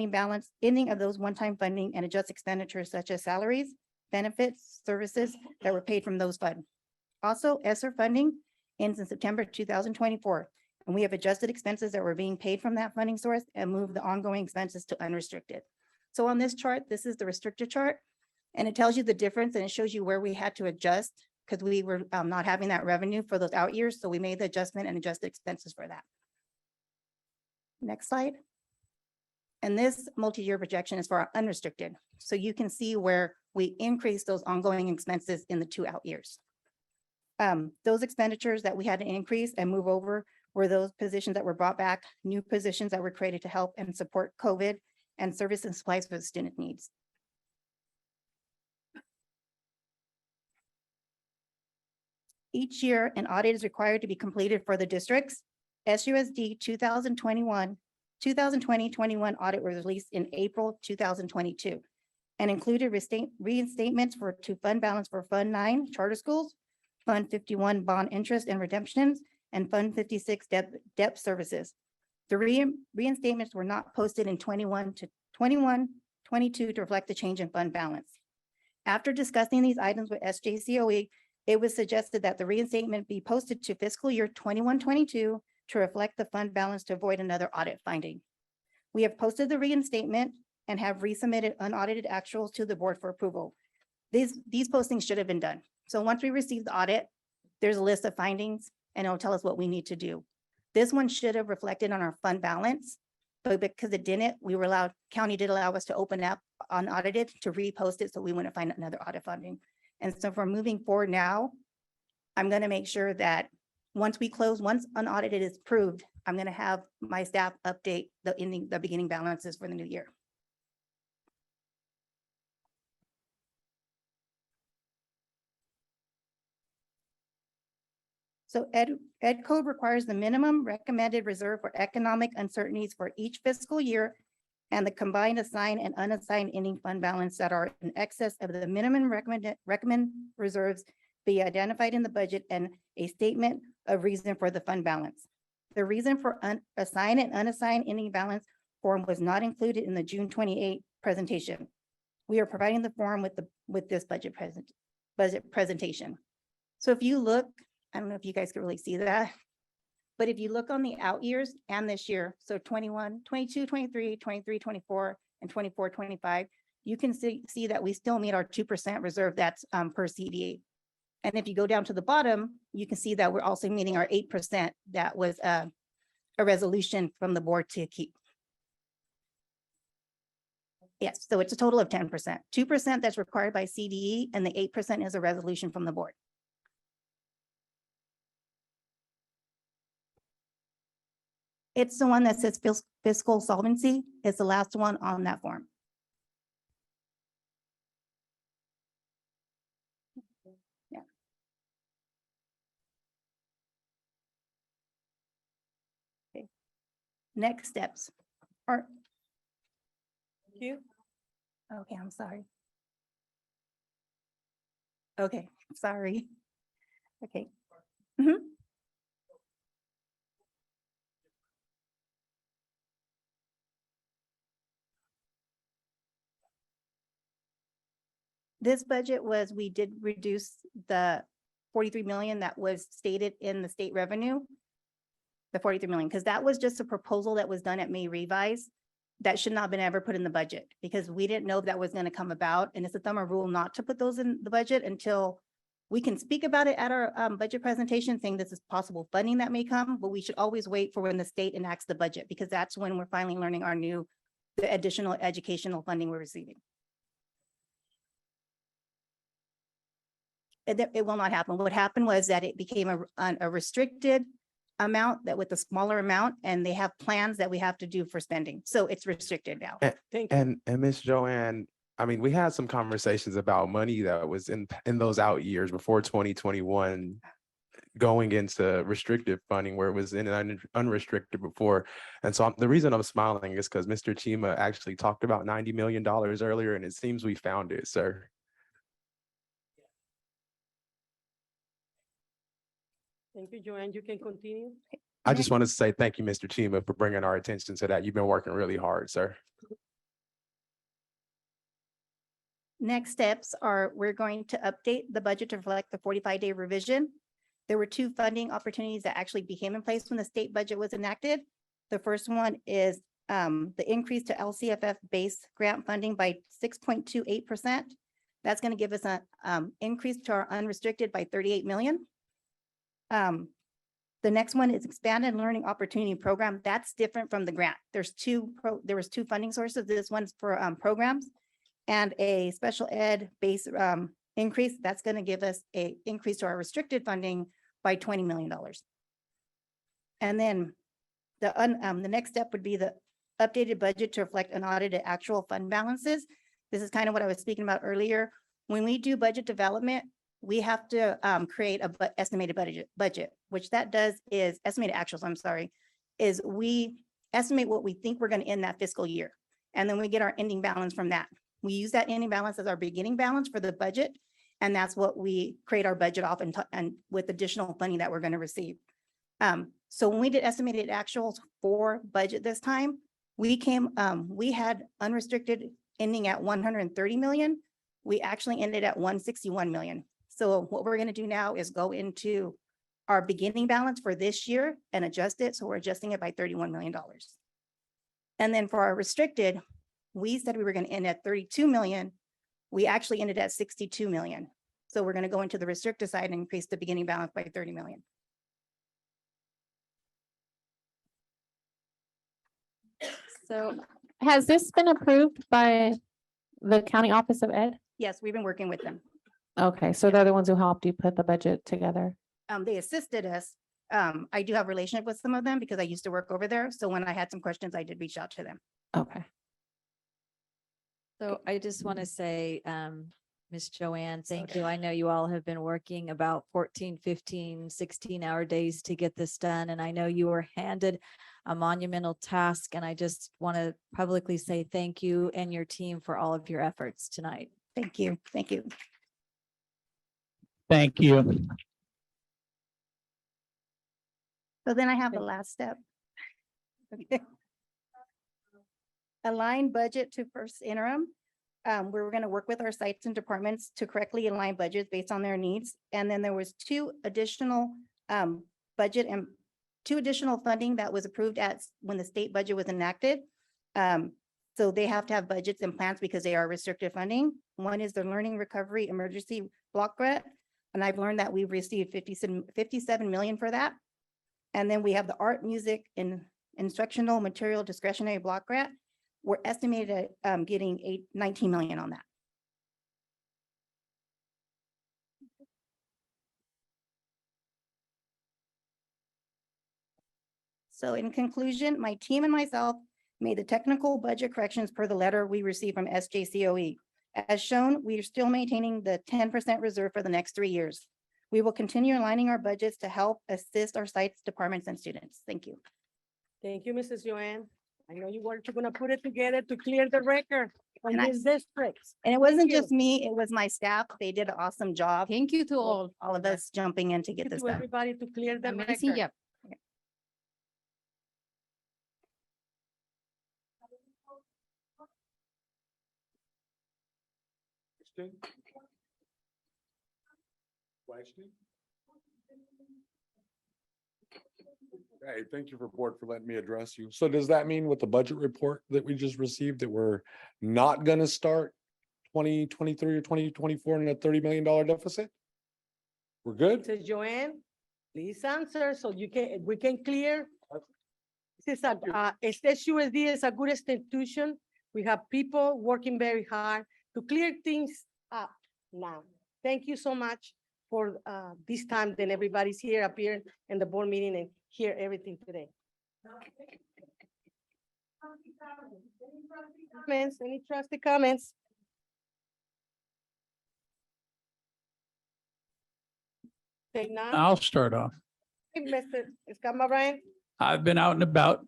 ending of those one-time funding and adjust expenditures such as salaries, benefits, services that were paid from those funds. Also, ESSER funding ends in September 2024, and we have adjusted expenses that were being paid from that funding source and moved the ongoing expenses to unrestricted. So on this chart, this is the restricted chart, and it tells you the difference and it shows you where we had to adjust because we were not having that revenue for those out years. So we made the adjustment and adjusted expenses for that. Next slide. And this multi-year projection is for our unrestricted. So you can see where we increased those ongoing expenses in the 2 out years. Those expenditures that we had to increase and move over were those positions that were brought back, new positions that were created to help and support COVID and service and supplies for the student needs. Each year, an audit is required to be completed for the districts. SUSD 2020-21 audit was released in April 2022 and included reinstatements to fund balance for Fund 9 charter schools, Fund 51 bond interest and redemptions, and Fund 56 debt services. The reinstatements were not posted in 21-22 to reflect the change in fund balance. After discussing these items with SJCOE, it was suggested that the reinstatement be posted to fiscal year 21-22 to reflect the fund balance to avoid another audit finding. We have posted the reinstatement and have resubmitted unaudited actuals to the board for approval. These postings should have been done. So once we receive the audit, there's a list of findings and it'll tell us what we need to do. This one should have reflected on our fund balance, but because it didn't, county did allow us to open up unaudited to repost it so we wouldn't find another audit funding. And so for moving forward now, I'm going to make sure that once unaudited is approved, I'm gonna have my staff update the beginning balances for the new year. So Ed code requires the minimum recommended reserve for economic uncertainties for each fiscal year and the combined assigned and unassigned ending fund balance that are in excess of the minimum recommend reserves be identified in the budget and a statement of reason for the fund balance. The reason for assigned and unassigned ending balance form was not included in the June 28 presentation. We are providing the form with this budget presentation. So if you look, I don't know if you guys can really see that, but if you look on the out years and this year, so 21, 22, 23, 23, 24, and 24, 25, you can see that we still meet our 2% reserve that's per CDA. And if you go down to the bottom, you can see that we're also meeting our 8% that was a resolution from the board to keep. Yes, so it's a total of 10%, 2% that's required by CDE, and the 8% is a resolution from the board. It's the one that says fiscal solvency. It's the last one on that form. Yeah. Okay. Next steps are. Thank you. Okay, I'm sorry. Okay, sorry. Okay. Mm-hmm. This budget was, we did reduce the 43 million that was stated in the state revenue. The 43 million, because that was just a proposal that was done at May revise. That should not have been ever put in the budget because we didn't know if that was going to come about. And it's a thumb rule not to put those in the budget until we can speak about it at our budget presentation, saying this is possible funding that may come, but we should always wait for when the state enacts the budget because that's when we're finally learning the additional educational funding we're receiving. It will not happen. What happened was that it became a restricted amount that with a smaller amount, and they have plans that we have to do for spending. So it's restricted now. Thank you. And Ms. Joanne, I mean, we had some conversations about money that was in those out years before 2021 going into restricted funding where it was in an unrestricted before. And so the reason I'm smiling is because Mr. Chima actually talked about $90 million earlier, and it seems we found it, sir. Thank you, Joanne. You can continue. I just wanted to say thank you, Mr. Chima, for bringing our attention to that. You've been working really hard, sir. Next steps are we're going to update the budget to reflect the 45-day revision. There were two funding opportunities that actually became in place when the state budget was enacted. The first one is the increase to LCFF base grant funding by 6.28%. That's going to give us an increase to our unrestricted by 38 million. The next one is expanded learning opportunity program. That's different from the grant. There was two funding sources. This one's for programs and a special ed base increase. That's going to give us a increase to our restricted funding by $20 million. And then the next step would be the updated budget to reflect unaudited actual fund balances. This is kind of what I was speaking about earlier. When we do budget development, we have to create a estimated budget, which that does is estimated actuals, I'm sorry, is we estimate what we think we're going to end that fiscal year. And then we get our ending balance from that. We use that ending balance as our beginning balance for the budget. And that's what we create our budget off and with additional funding that we're going to receive. So when we did estimated actuals for budget this time, we had unrestricted ending at 130 million. We actually ended at 161 million. So what we're going to do now is go into our beginning balance for this year and adjust it. So we're adjusting it by $31 million. And then for our restricted, we said we were going to end at 32 million. We actually ended at 62 million. So we're going to go into the restricted side and increase the beginning balance by 30 million. So has this been approved by the County Office of Ed? Yes, we've been working with them. Okay, so they're the ones who helped you put the budget together. They assisted us, I do have a relationship with some of them because I used to work over there. So when I had some questions, I did reach out to them. Okay. So I just want to say, Ms. Joanne, thank you. I know you all have been working about 14, 15, 16-hour days to get this done. And I know you were handed a monumental task. And I just want to publicly say thank you and your team for all of your efforts tonight. Thank you. Thank you. Thank you. So then I have the last step. Align budget to first interim. We're going to work with our sites and departments to correctly align budgets based on their needs. And then there was two additional funding that was approved when the state budget was enacted. So they have to have budgets and plans because they are restricted funding. One is the Learning Recovery Emergency Block Grant. And I've learned that we've received 57 million for that. And then we have the Art, Music, and Instructional Material Discretionary Block Grant. We're estimated at getting 19 million on that. So in conclusion, my team and myself made the technical budget corrections per the letter we received from SJCOE. As shown, we are still maintaining the 10% reserve for the next 3 years. We will continue aligning our budgets to help assist our sites, departments, and students. Thank you. Thank you, Mrs. Joanne. I know you were gonna put it together to clear the record on And this district. And it wasn't just me, it was my staff. They did an awesome job. Thank you to all. All of us jumping in to get this To done. everybody to clear the Amazing record. job. Question? Hey, thank you for board for letting me address you. So does that mean with the budget report that we just received that we're not gonna start 2023 or 2024 in a $30 million deficit? We're good? Mrs. Joanne, please answer so we can clear. This is SUSD is a good institution. We have people working very hard to clear things up now. Thank you so much for this time that everybody's here up here in the board meeting and hear everything today. Comments, any trustee comments? Take none. I'll start off. Hey, Mr. Escama Brian. I've been out and about,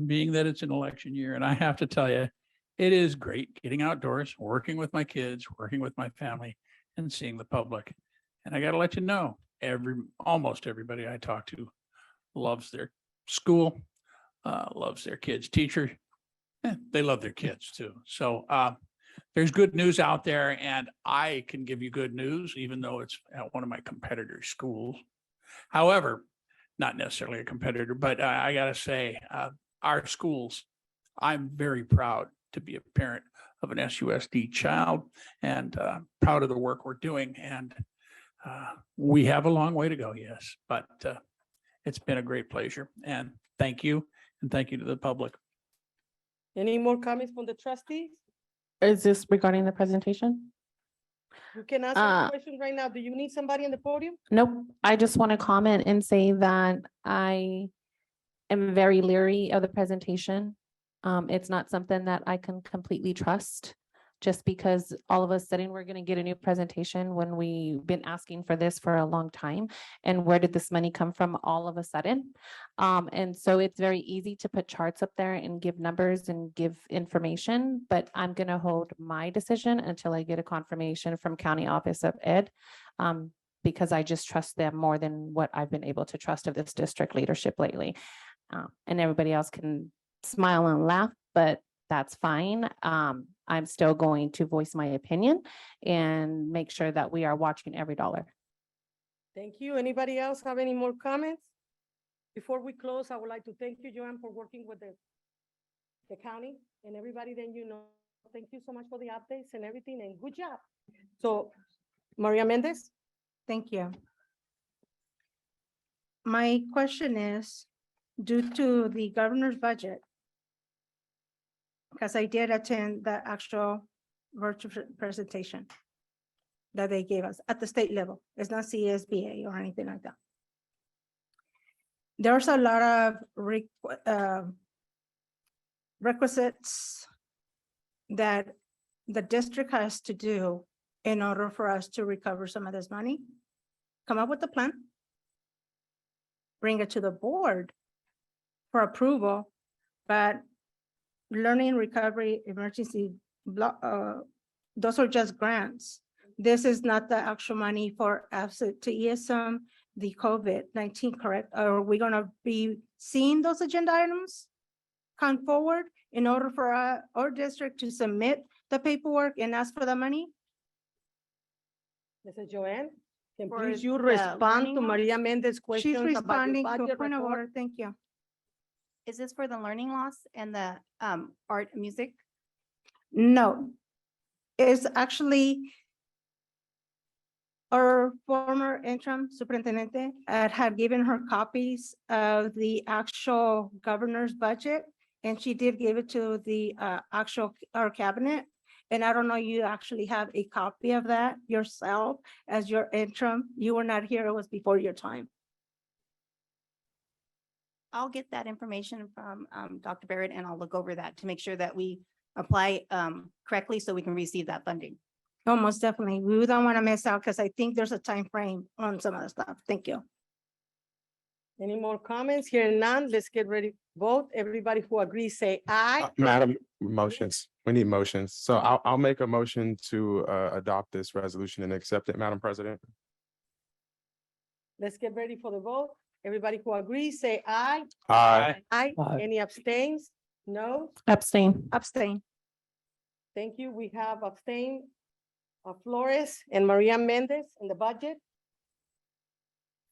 being that it's an election year, and I have to tell you, it is great getting outdoors, working with my kids, working with my family, and seeing the public. And I got to let you know, almost everybody I talk to loves their school, loves their kids' teacher. They love their kids too. So there's good news out there, and I can give you good news, even though it's at one of my competitors' schools. However, not necessarily a competitor, but I got to say, our schools, I'm very proud to be a parent of an SUSD child and proud of the work we're doing. And we have a long way to go, yes, but it's been a great pleasure. And thank you. And thank you to the public. Any more comments from the trustees? Is this regarding the presentation? You can answer the question right now. Do you need somebody on the podium? Nope. I just want to comment and say that I am very leery of the presentation. It's not something that I can completely trust, just because all of us sitting, we're going to get a new presentation when we've been asking for this for a long time. And where did this money come from all of a sudden? And so it's very easy to put charts up there and give numbers and give information, but I'm going to hold my decision until I get a confirmation from County Office of Ed, because I just trust them more than what I've been able to trust of this district leadership lately. And everybody else can smile and laugh, but that's fine. I'm still going to voice my opinion and make sure that we are watching every dollar. Thank you. Anybody else have any more comments? Before we close, I would like to thank you, Joanne, for working with the county and everybody that you know. Thank you so much for the updates and everything, and good job. So, Maria Mendez? Thank you. My question is, due to the governor's budget, because I did attend the actual virtual presentation that they gave us at the state level. It's not CSBA or anything like that. there's a lot of requisites that the district has to do in order for us to recover some of this money. Come up with a plan. Bring it to the board for approval, but learning recovery emergency block, those are just grants. This is not the actual money for absenteeism, the COVID-19, correct? Are we gonna be seeing those agenda items come forward in order for our district to submit the paperwork and ask for the money? Mrs. Joanne, can For please you the respond learning to loss? Maria Mendez's questions She's about your responding to a budget point of report? order. Thank you. Is this for the learning loss and the art and music? No, it's actually our former interim superintendent had given her copies of the actual governor's budget, and she did give it to the our cabinet. And I don't know, you actually have a copy of that yourself as your interim. You were not here, it was before your time. I'll get that information from Dr. Barrett and I'll look over that to make sure that we apply correctly so we can receive that funding. Oh, most definitely. We don't want to miss out because I think there's a time frame on some of the stuff. Thank you. Any more comments? Hearing none, let's get ready. Vote. Everybody who agrees, say aye. Madam, motions. We need motions. So I'll make a motion to adopt this resolution and accept it, Madam President. Let's get ready for the vote. Everybody who agrees, say aye. Aye. Aye. Aye. Any abstains? No. Abstain. Abstain. Thank you. We have abstain Flores and Maria Mendez in the budget.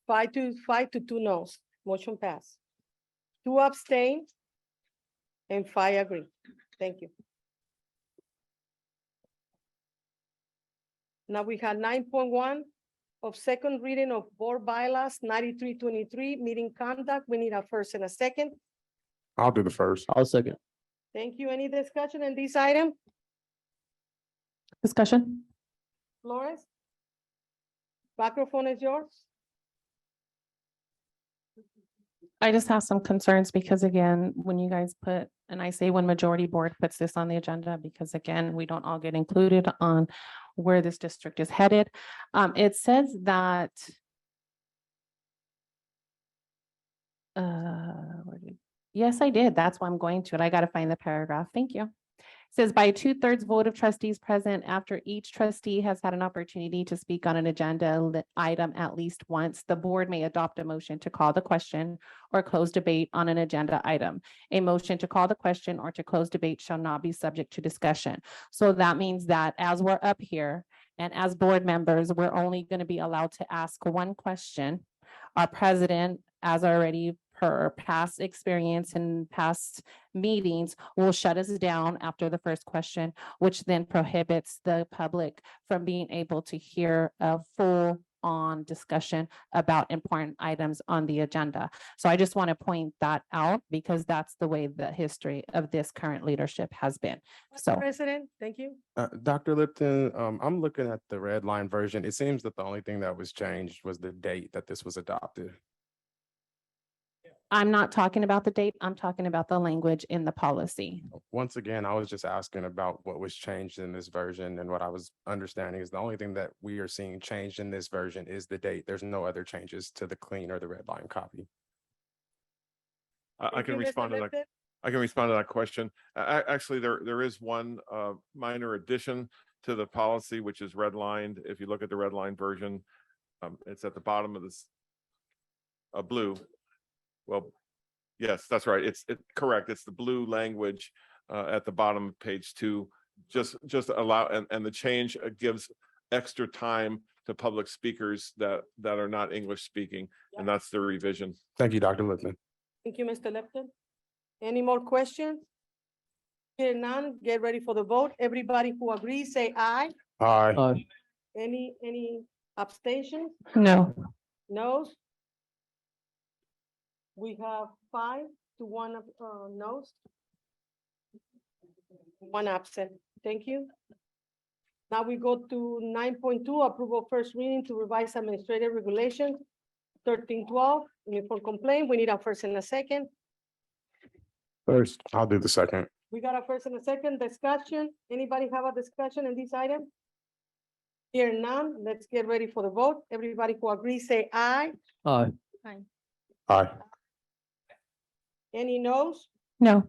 5 to 2 noes. Motion passed. 2 abstain and 5 agree. Thank you. Now we have 9.1 of second reading of board bylaws 9323 meeting conduct. We need a first and a second. I'll do the first. I'll second. Thank you. Any discussion on this item? Discussion? Flores? Microphone is yours. I just have some concerns because again, when you guys put, and I say when majority board puts this on the agenda, because again, we don't all get included on where this district is headed. It says that yes, I did. That's why I'm going to it. I got to find the paragraph. Thank you. Says by 2/3 vote of trustees present after each trustee has had an opportunity to speak on an agenda item at least once, the board may adopt a motion to call the question or close debate on an agenda item. A motion to call the question or to close debate shall not be subject to discussion. So that means that as we're up here and as board members, we're only going to be allowed to ask one question. Our president, as already per past experience and past meetings, will shut us down after the first question, which then prohibits the public from being able to hear a full-on discussion about important items on the agenda. So I just want to point that out because that's the way the history of this current leadership has been. So President, thank you. Dr. Lipton, I'm looking at the red line version. It seems that the only thing that was changed was the date that this was adopted. I'm not talking about the date. I'm talking about the language in the policy. Once again, I was just asking about what was changed in this version, and what I was understanding is the only thing that we are seeing changed in this version is the date. There's no other changes to the clean or the red line copy. I can respond to that. I can respond to that question. Actually, there is one minor addition to the policy, which is redlined. If you look at the red line version, it's at the bottom of this blue. Well, yes, that's right. It's correct. It's the blue language at the bottom of page 2. Just allow, and the change gives extra time to public speakers that are not English speaking, and that's the revision. Thank you, Dr. Lipton. Thank you, Mr. Lipton. Any more questions? Here none, get ready for the vote. Everybody who agrees, say aye. Aye. Aye. Any abstentions? No. Noes? We have 5 to 1 noes. 1 absent. Thank you. Now we go to 9.2, approval first reading to revise administrative regulations 1312, uniform complaint. We need a first and a second. First, I'll do the second. We got a first and a second discussion. Anybody have a discussion in this item? Here none, let's get ready for the vote. Everybody who agrees, say aye. Aye. Aye. Any noes? No.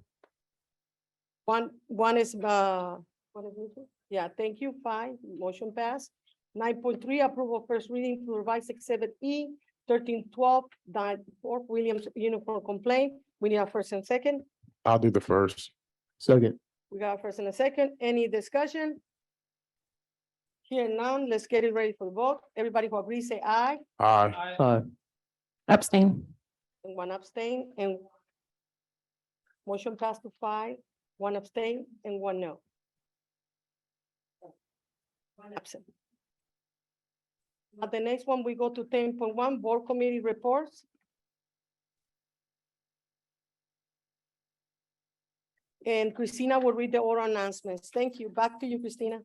One is, what is it? Yeah, thank you. 5, motion passed. 9.3, approval first reading to revise exhibit E, 1312, Fort Williams uniform complaint. We need a first and second. I'll do the first. Second. We got a first and a second. Any discussion? Here none, let's get it ready for the vote. Everybody who agrees, say aye. Aye. Aye. Abstain. And one abstain, and motion passed to 5, 1 abstain, and 1 no. 1 absent. At the next one, we go to 10.1, board committee reports. And Christina will read the oral announcements. Thank you. Back to you, Christina.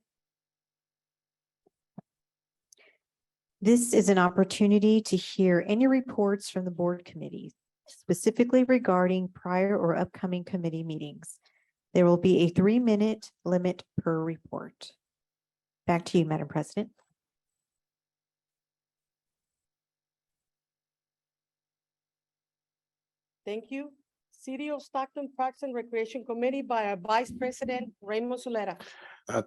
This is an opportunity to hear any reports from the board committees, specifically regarding prior or upcoming committee meetings. There will be a 3-minute limit per report. Back to you, Madam President. Thank you. City of Stockton Parks and Recreation Committee by our Vice President, Raymond Solera.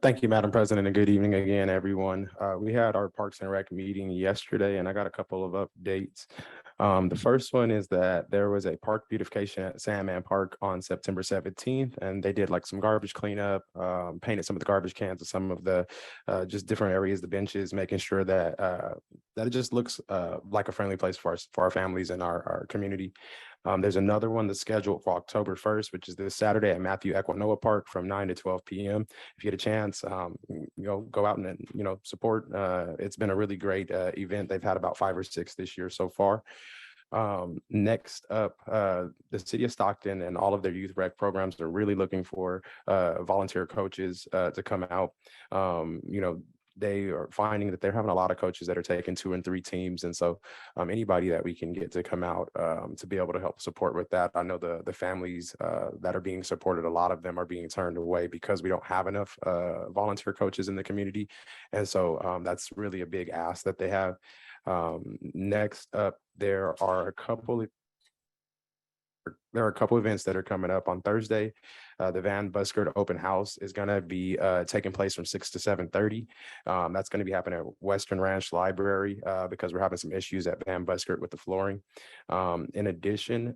Thank you, Madam President, and good evening again, everyone. We had our Parks and Rec meeting yesterday, and I got a couple of updates. The first one is that there was a park beautification at Sandman Park on September 17th, and they did like some garbage cleanup, painted some of the garbage cans and some of the just different areas, the benches, making sure that that it just looks like a friendly place for our families and our community. There's another one that's scheduled for October 1st, which is this Saturday at Matthew Equinoa Park from 9 to 12 p.m. If you get a chance, go out and support. It's been a really great event. They've had about 5 or 6 this year so far. Next up, the city of Stockton and all of their youth rec programs are really looking for volunteer coaches to come out. They are finding that they're having a lot of coaches that are taking 2 and 3 teams. And so anybody that we can get to come out to be able to help support with that. I know the families that are being supported, a lot of them are being turned away because we don't have enough volunteer coaches in the community. And so that's really a big ask that they have. Next up, there are a couple events that are coming up on Thursday. The Van Buskirk Open House is going to be taking place from 6 to 7:30. That's going to be happening at Western Ranch Library because we're having some issues at Van Buskirk with the flooring. In addition,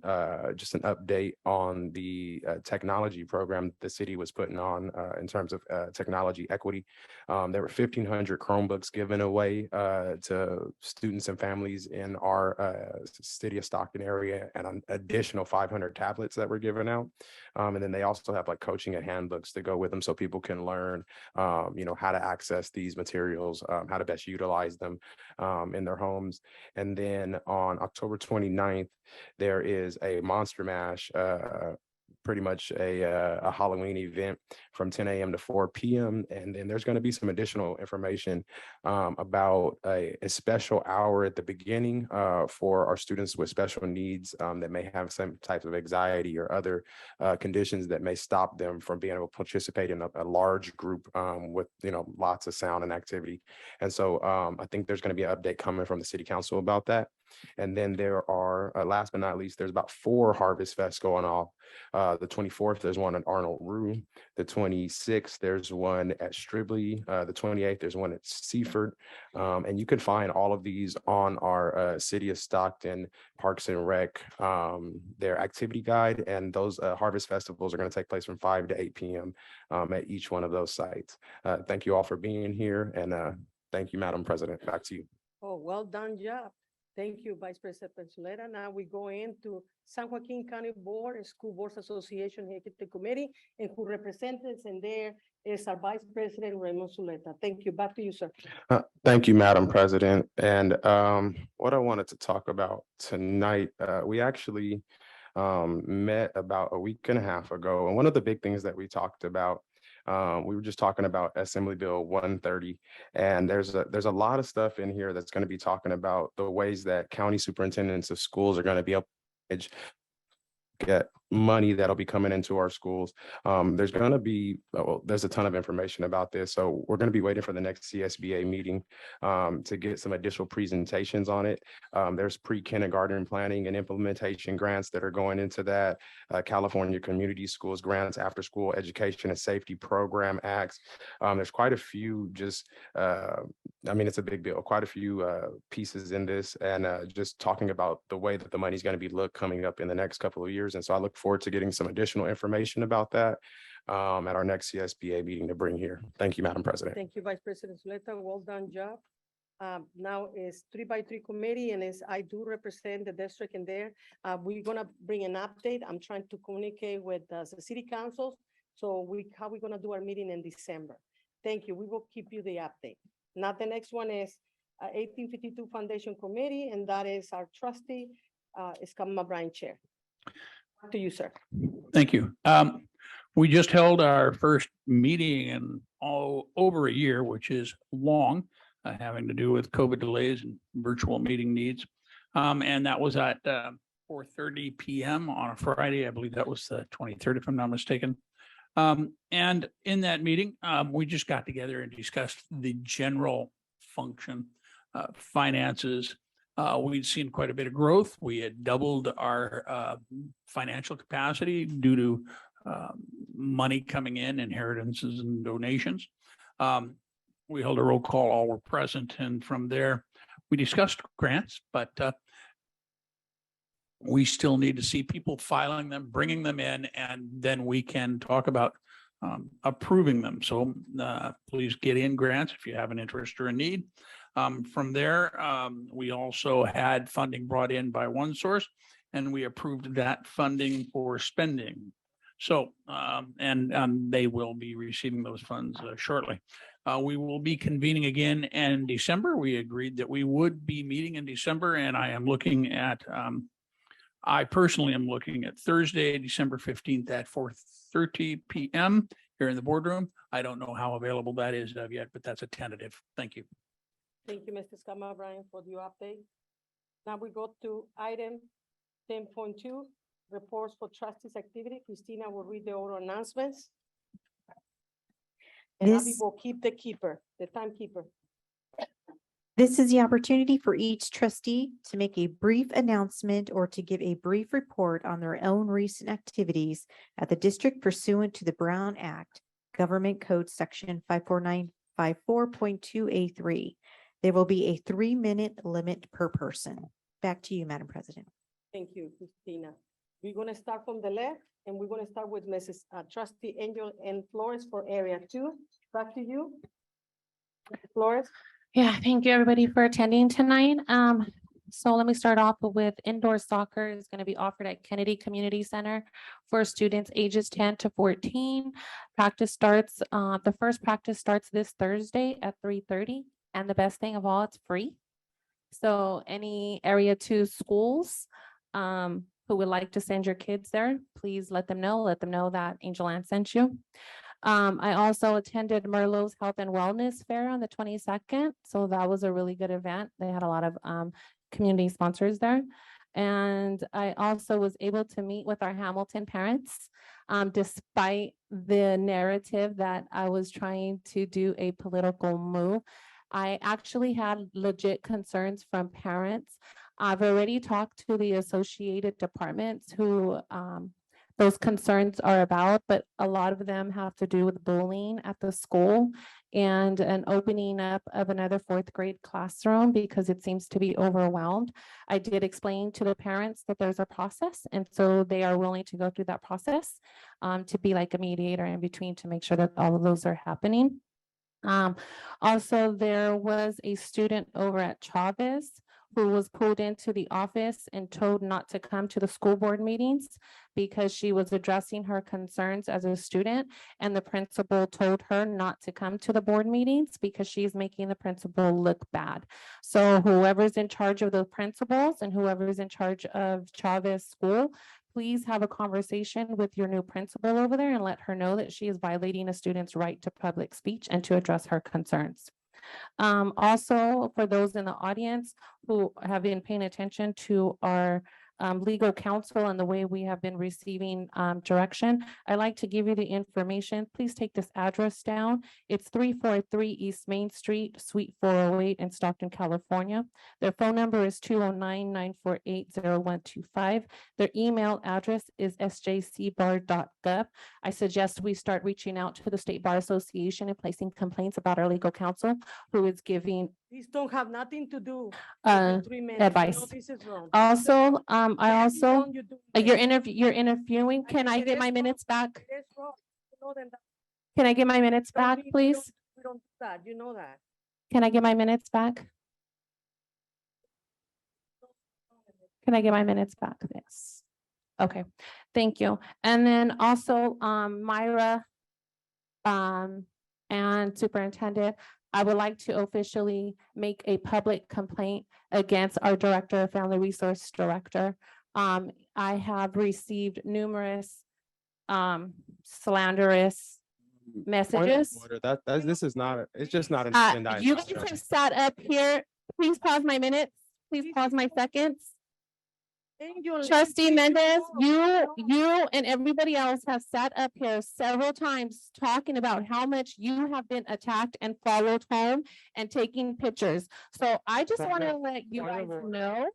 just an update on the technology program the city was putting on in terms of technology equity. There were 1,500 Chromebooks given away to students and families in our city of Stockton area, and an additional 500 tablets that were given out. And then they also have like coaching and handbooks to go with them so people can learn, how to access these materials, how to best utilize them in their homes. And then on October 29th, there is a Monster Mash, pretty much a Halloween event from 10 a.m. to 4 p.m. And then there's going to be some additional information about a special hour at the beginning for our students with special needs that may have some type of anxiety or other conditions that may stop them from being able to participate in a large group with lots of sound and activity. And so I think there's going to be an update coming from the city council about that. And then there are, last but not least, there's about 4 Harvest Fests going off. The 24th, there's one at Arnold Rue. The 26th, there's one at Stribley. The 28th, there's one at Seaford. And you can find all of these on our City of Stockton Parks and Rec, their activity guide. And those Harvest Festivals are going to take place from 5 to 8 p.m. At each one of those sites. Thank you all for being here. And thank you, Madam President. Back to you. Oh, well done job. Thank you, Vice President Solera. Now we go into San Joaquin County Board and School Boards Association Executive Committee, and who represents us in there is our Vice President Raymond Zuleta. Thank you. Back to you, sir. Thank you, Madam President. And what I wanted to talk about tonight, we actually met about a week and a half ago. And one of the big things that we talked about, we were just talking about Assembly Bill 130. And there's a lot of stuff in here that's going to be talking about the ways that county superintendents of schools are going to be able to get money that'll be coming into our schools. There's going to be, there's a ton of information about this. So we're going to be waiting for the next CSBA meeting to get some additional presentations on it. There's pre-kindergarten planning and implementation grants that are going into that. California Community Schools grants, after school education and safety program acts. There's quite a few just, I mean, it's a big bill, quite a few pieces in this, and just talking about the way that the money's going to be coming up in the next couple of years. And so I look forward to getting some additional information about that at our next CSBA meeting to bring here. Thank you, Madam President. Thank you, Vice President Zuleta. Well done job. Now is 3x3 committee, and I do represent the district in there. We're gonna bring an update. I'm trying to communicate with the city councils. So how we're gonna do our meeting in December. Thank you. We will keep you the update. Now the next one is 1852 Foundation Committee, and that is our trustee, Escamilla Bryan Chair. To you, sir. Thank you. We just held our first meeting in over a year, which is long, having to do with COVID delays and virtual meeting needs. And that was at 4:30 p.m. on a Friday. I believe that was the 23rd, if I'm not mistaken. And in that meeting, we just got together and discussed the general function, finances. We'd seen quite a bit of growth. We had doubled our financial capacity due to money coming in, inheritances and donations. We held a roll call, all were present, and from there, we discussed grants, but we still need to see people filing them, bringing them in, and then we can talk about approving them. So please get in grants if you have an interest or a need. From there, we also had funding brought in by one source, and we approved that funding for spending. So, and they will be receiving those funds shortly. We will be convening again in December. We agreed that we would be meeting in December, and I am looking at, I personally am looking at Thursday, December 15th at 4:30 p.m. here in the boardroom. I don't know how available that is yet, but that's a tentative. Thank you. Thank you, Mr. Escamilla Bryan, for the update. Now we go to item 10.2, reports for trustees activity. Christina will read the order announcements. And Abby will keep the timekeeper. This is the opportunity for each trustee to make a brief announcement or to give a brief report on their own recent activities at the district pursuant to the Brown Act, Government Code Section 54954.2A3. There will be a 3-minute limit per person. Back to you, Madam President. Thank you, Christina. We're going to start from the left, and we're going to start with Mrs. Trustee Angel and Flores for Area 2. Back to you, Flores. Yeah, thank you everybody for attending tonight. So let me start off with indoor soccer is going to be offered at Kennedy Community Center for students ages 10 to 14. Practice starts, the first practice starts this Thursday at 3:30. And the best thing of all, it's free. So any Area 2 schools who would like to send your kids there, please let them know that Angel Ann sent you. I also attended Merlot's Health and Wellness Fair on the 22nd. So that was a really good event. They had a lot of community sponsors there. And I also was able to meet with our Hamilton parents, despite the narrative that I was trying to do a political move. I actually had legit concerns from parents. I've already talked to the associated departments who those concerns are about, but a lot of them have to do with bullying at the school and an opening up of another 4th grade classroom because it seems to be overwhelmed. I did explain to the parents that there's a process, and so they are willing to go through that process to be like a mediator in between to make sure that all of those are happening. Also, there was a student over at Chavez who was pulled into the office and told not to come to the school board meetings because she was addressing her concerns as a student, and the principal told her not to come to the board meetings because she's making the principal look bad. So whoever's in charge of the principals and whoever's in charge of Chavez School, please have a conversation with your new principal over there and let her know that she is violating a student's right to public speech and to address her concerns. Also, for those in the audience who have been paying attention to our legal counsel and the way we have been receiving direction, I'd like to give you the information. Please take this address down. It's 343 East Main Street, Suite 408 in Stockton, California. Their phone number is 209-948-0125. Their email address is sjcbar.gov. I suggest we start reaching out to the State Bar Association and placing complaints about our legal counsel, who is giving These don't have nothing to do with uh, the 3 minutes. You know advice. this is wrong. Also, I That is also, wrong, you do it. you're interviewing. Can I It get is my wrong. minutes back? It is wrong. You know that- Can I get my minutes Don't back, be- we please? don't- We don't do that, you know that. Can I get my minutes back? Can I get my minutes back? Yes. Okay, thank you. And then also, Myra, and Superintendent, I would like to officially make a public complaint against our Director of Family Resource Director. I have received numerous, slanderous Point of messages. order. This is not, it's just not an Uh, agenda item you guys discussion. have sat up here. Please pause my minutes. Please pause my seconds. And you're Trustee lazy, Mendez, know. you and everybody else have sat up here several times talking about how much you have been attacked and followed home and taking pictures. So I just want to let you point guys of order. know.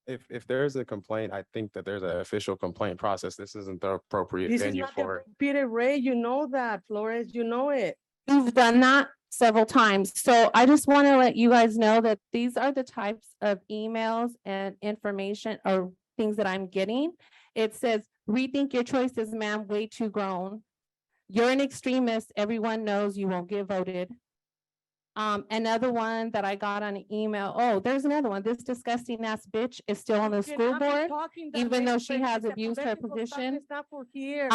If there's a complaint, I think that there's an official complaint process. This isn't the appropriate This is venue not the for it. Peter Ray, you know that, Flores, you know it. You've done that several times. So I just want to let you guys know that these are the types of emails and information or things that I'm getting. It says, rethink your choices, ma'am, way too grown. You're an extremist. Everyone knows you won't get voted. Another one that I got on an email. Oh, there's another one. This disgusting ass bitch is still on the school Cannot be board, talking that even way, though she but has it's a abused her political stuff, position. it's not for here.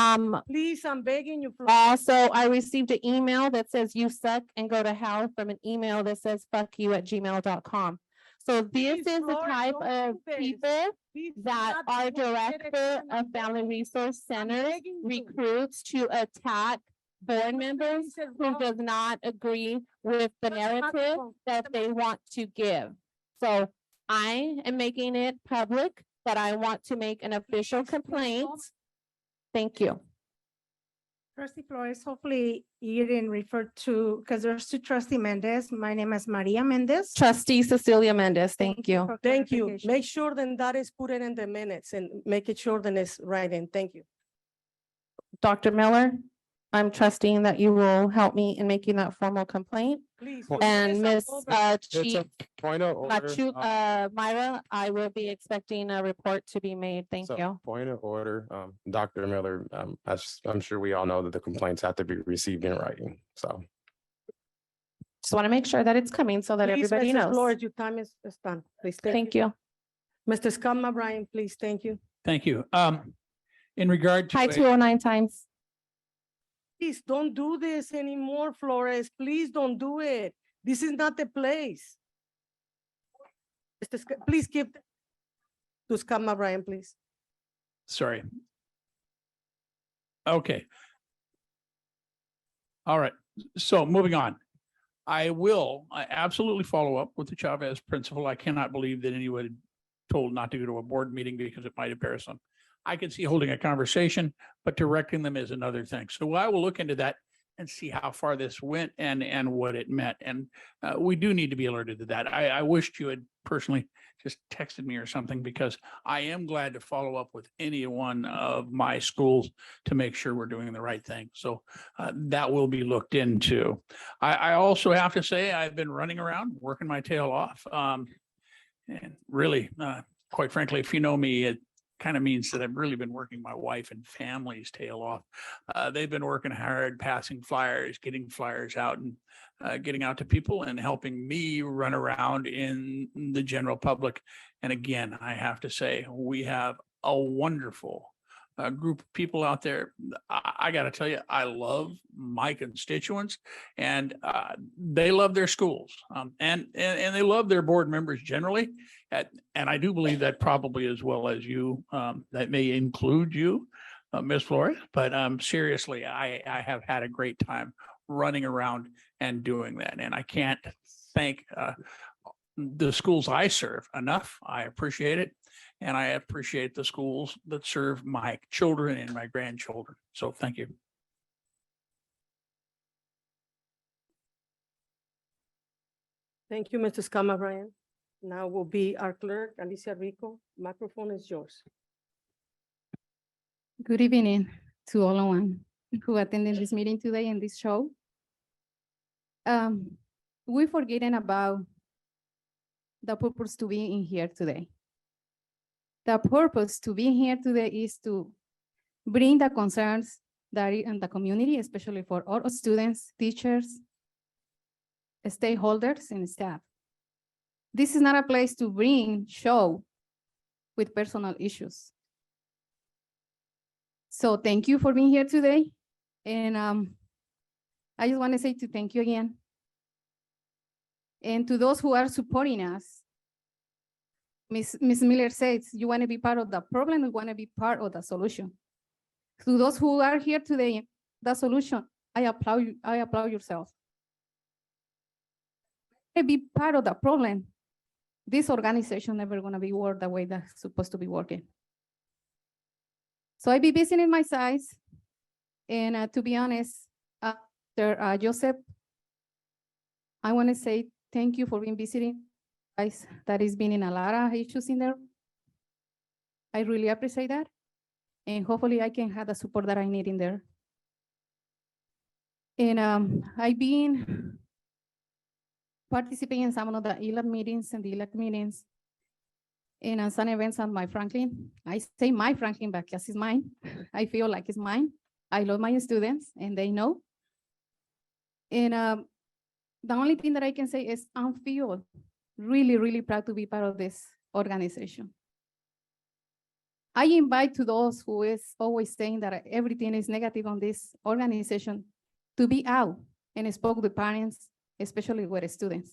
Please, I'm begging you. Flores. Also, I received an email that says you suck and go to hell from an email that says fuck you at gmail.com. So this Please, is the Flores, type don't of do this. people Please do that not our do it. Director of Family Resource Centers begging you. recruits to attack board members this is who wrong. does not agree with the narrative that they want to give. So I am making it public that I want to make an official complaint. Thank you. Trustee Flores, hopefully you didn't refer to, because there's two trustee Mendez. My name is Maria Mendez. Trustee Cecilia Mendez, thank you. for Thank you. clarification. Make sure then that is put in the minutes and make it sure then it's right in. Thank you. Dr. Miller, I'm trusting that you will help me in making that formal complaint. Please. And Miss It's Chief a point of order. Myra, I will be expecting a report to be made. Thank So, you. point of order, Dr. Miller, I'm sure we all know that the complaints have to be received in writing, so. Just want to make sure that it's coming so that Please, everybody Mrs. knows. Flores, your time is done. Please. Thank you. Mr. Scott Bryan, please. Thank you. Thank you. In regard to. Hi, 209 times. Please don't do this anymore, Flores. Please don't do it. This is not the place. Please give to Scott Bryan, please. Sorry. Okay. All right. So moving on. I absolutely follow up with the Chavez principal. I cannot believe that anyone told not to go to a board meeting because it might embarrass them. I can see holding a conversation, but directing them is another thing. So I will look into that and see how far this went and what it meant. And we do need to be alerted to that. I wished you had personally just texted me or something, because I am glad to follow up with any one of my schools to make sure we're doing the right thing. So that will be looked into. I also have to say I've been running around, working my tail off. And really, quite frankly, if you know me, it kind of means that I've really been working my wife and family's tail off. They've been working hard, passing flyers, getting flyers out and getting out to people and helping me run around in the general public. And again, I have to say, we have a wonderful group of people out there. I got to tell you, I love my constituents, and they love their schools, and they love their board members generally. And I do believe that probably as well as you, that may include you, Ms. Flores. But seriously, I have had a great time running around and doing that, and I can't thank the schools I serve enough. I appreciate it. And I appreciate the schools that serve my children and my grandchildren. So thank you. Thank you, Mr. Scama Ryan. Now will be our clerk, Alicia Rico. Microphone is yours. Good evening to all of one who attended this meeting today and this show. We're forgetting about the purpose to be in here today. The purpose to be here today is to bring the concerns that are in the community, especially for all students, teachers, stakeholders, and staff. This is not a place to bring show with personal issues. So thank you for being here today. And I just want to say to thank you again. And to those who are supporting us, Ms. Miller says, you want to be part of the problem, you want to be part of the solution. To those who are here today, the solution, I applaud you, I applaud yourself. To be part of the problem, this organization never gonna be work the way that's supposed to be working. So I be visiting my sites, and to be honest, Joseph, I want to say thank you for being visiting. Guys, that is been in a lot of issues in there. I really appreciate that. And hopefully I can have the support that I need in there. And I've been participating in some of the ELAC meetings and the ELAC meetings and some events on my Franklin. I say my Franklin because it's mine. I feel like it's mine. I love my students and they know. And the only thing that I can say is I feel really, really proud to be part of this organization. I invite to those who is always saying that everything is negative on this organization to be out and spoke with parents, especially with students,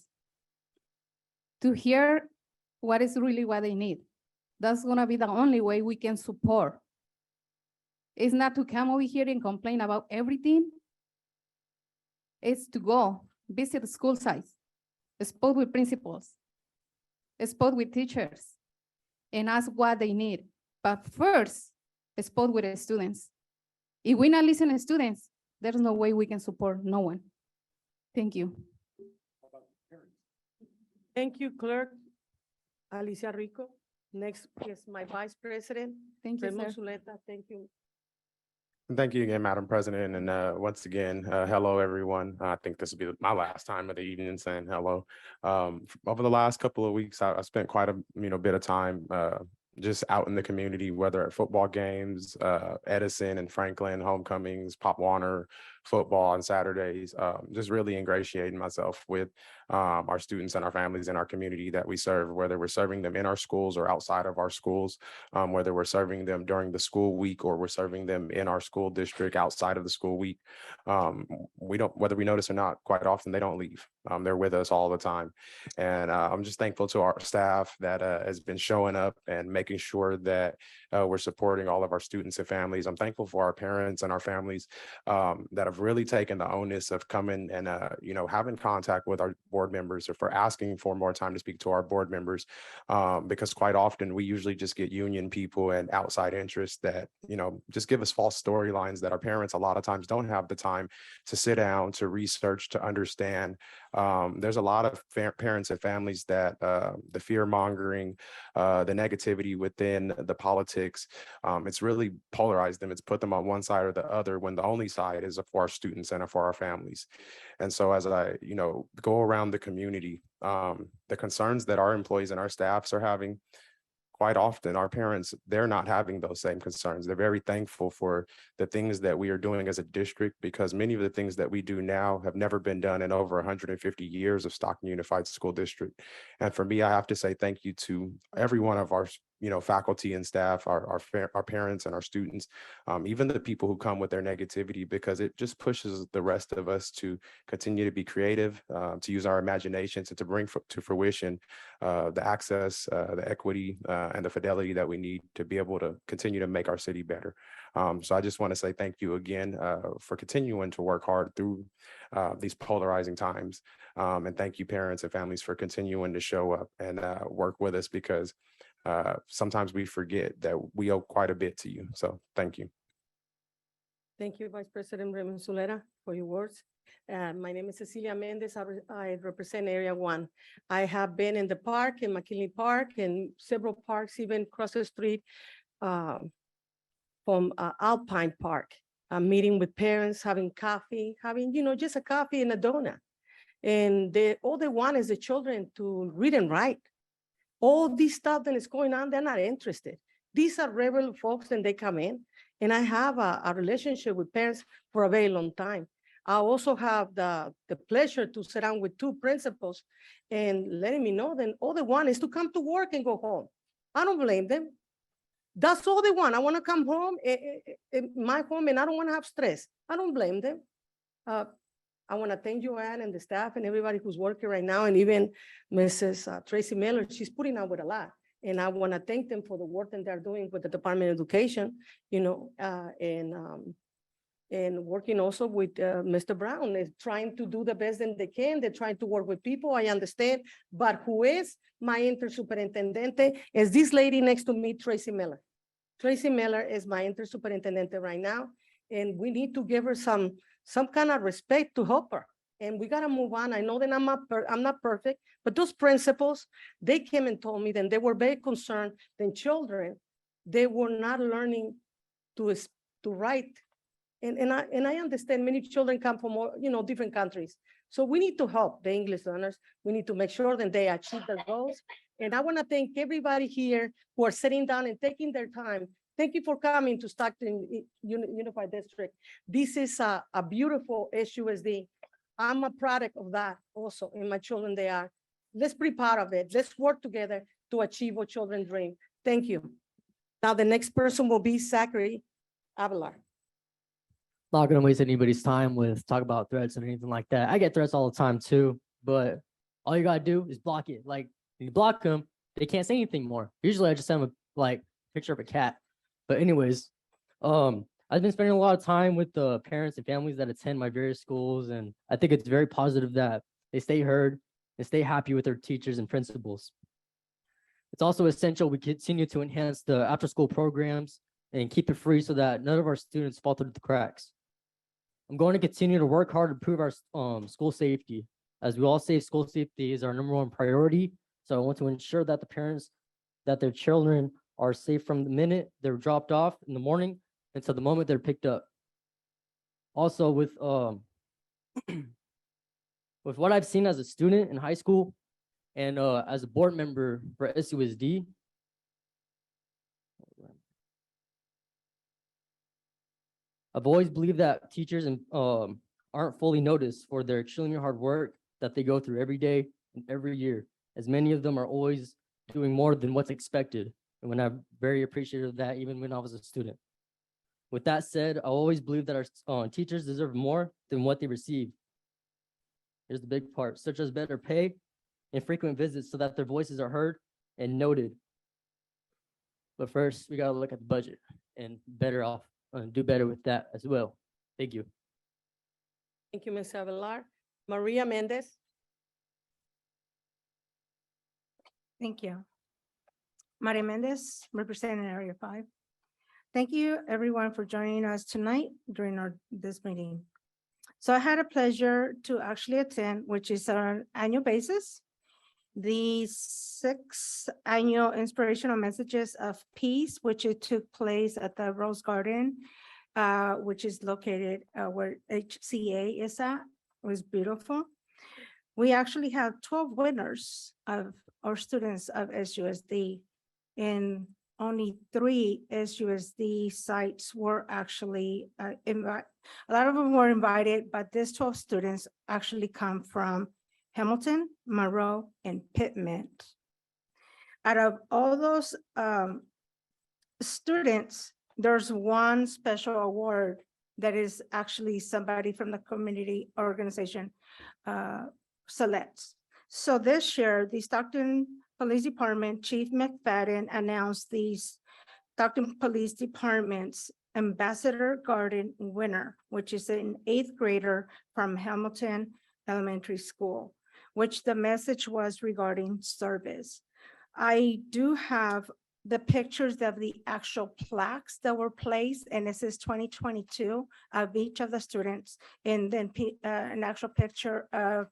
to hear what is really what they need. That's gonna be the only way we can support. It's not to come over here and complain about everything. It's to go visit the school sites, spoke with principals, spoke with teachers, and ask what they need. But first, spoke with the students. If we not listen to students, there's no way we can support no one. Thank you. Thank you, Clerk Alicia Rico. Next is my Vice President. Thank you, Remo sir. Zuleta. Thank you. Thank you again, Madam President. And once again, hello, everyone. I think this will be my last time of the evening saying hello. Over the last couple of weeks, I spent quite a bit of time just out in the community, whether at football games, Edison and Franklin, homecomings, Pop Warner, football on Saturdays, just really ingratiating myself with our students and our families in our community that we serve, whether we're serving them in our schools or outside of our schools, whether we're serving them during the school week or we're serving them in our school district outside of the school week. Whether we notice or not, quite often they don't leave. They're with us all the time. And I'm just thankful to our staff that has been showing up and making sure that we're supporting all of our students and families. I'm thankful for our parents and our families that have really taken the onus of coming and having contact with our board members, or for asking for more time to speak to our board members, because quite often we usually just get union people and outside interests that just give us false storylines that our parents a lot of times don't have the time to sit down, to research, to understand. There's a lot of parents and families that the fear mongering, the negativity within the politics, it's really polarized them. It's put them on one side or the other, when the only side is for our students and for our families. And so as I go around the community, the concerns that our employees and our staffs are having, quite often our parents, they're not having those same concerns. They're very thankful for the things that we are doing as a district, because many of the things that we do now have never been done in over 150 years of Stockton Unified School District. And for me, I have to say thank you to every one of our faculty and staff, our parents and our students, even the people who come with their negativity, because it just pushes the rest of us to continue to be creative, to use our imaginations and to bring to fruition the access, the equity, and the fidelity that we need to be able to continue to make our city better. So I just want to say thank you again for continuing to work hard through these polarizing times. And thank you, parents and families, for continuing to show up and work with us, because sometimes we forget that we owe quite a bit to you. So thank you. Thank you, Vice President Raymond Solera, for your words. My name is Cecilia Mendez. I represent Area 1. I have been in the park, in McKinley Park, and several parks, even across the street from Alpine Park, meeting with parents, having coffee, having, just a coffee and a donut. And all they want is the children to read and write. All this stuff that is going on, they're not interested. These are regular folks and they come in. And I have a relationship with parents for a very long time. I also have the pleasure to sit down with two principals and letting me know that all they want is to come to work and go home. I don't blame them. That's all they want. I want to come home, my home, and I don't want to have stress. I don't blame them. I want to thank Joanne and the staff and everybody who's working right now, and even Mrs. Tracy Miller. She's putting up with a lot. And I want to thank them for the work that they're doing with the Department of Education, and working also with Mr. Brown, is trying to do the best that they can. They're trying to work with people, I understand, but who is my intersuperintendente is this lady next to me, Tracy Miller. Tracy Miller is my intersuperintendente right now, and we need to give her some kind of respect to help her. And we gotta move on. I know that I'm not perfect, but those principals, they came and told me that they were very concerned that children, they were not learning to write. And I understand many children come from different countries. So we need to help the English learners. We need to make sure that they achieve their goals. And I want to thank everybody here who are sitting down and taking their time. Thank you for coming to Stockton Unified District. This is a beautiful SUSD. I'm a product of that also, and my children, they are. Let's be part of it. Let's work together to achieve what children dream. Thank you. Now the next person will be Zachary Avalar. Not gonna waste anybody's time with talk about threats and anything like that. I get threats all the time too, but all you gotta do is block it. Like you block them, they can't say anything more. Usually I just send them a picture of a cat. But anyways, I've been spending a lot of time with the parents and families that attend my various schools, and I think it's very positive that they stay heard and stay happy with their teachers and principals. It's also essential we continue to enhance the after-school programs and keep it free so that none of our students fall through the cracks. I'm going to continue to work hard to improve our school safety. As we all say, school safety is our #1 priority. So I want to ensure that the parents, that their children are safe from the minute they're dropped off in the morning until the moment they're picked up. Also with with what I've seen as a student in high school and as a board member for SUSD, I've always believed that teachers aren't fully noticed for their extremely hard work that they go through every day and every year, as many of them are always doing more than what's expected. And when I'm very appreciative of that, even when I was a student. With that said, I always believe that our teachers deserve more than what they receive. Here's the big part, such as better pay and frequent visits so that their voices are heard and noted. But first, we gotta look at the budget and do better with that as well. Thank you. Thank you, Ms. Avalar. Maria Mendez. Thank you. Maria Mendez, representing Area 5. Thank you, everyone, for joining us tonight during this meeting. So I had a pleasure to actually attend, which is on an annual basis, the 6th annual Inspirational Messages of Peace, which it took place at the Rose Garden, which is located where HCA is at. It was beautiful. We actually have 12 winners of our students of SUSD, and only 3 SUSD sites were actually invited. A lot of them were invited, but these 12 students actually come from Hamilton, Monroe, and Pittman. Out of all those students, there's one special award that is actually somebody from the community organization selects. So this year, the Stockton Police Department Chief McFadden announced these Stockton Police Department's Ambassador Garden winner, which is an 8th grader from Hamilton Elementary School, which the message was regarding service. I do have the pictures of the actual plaques that were placed, and it says 2022 of each of the students, and then an actual picture of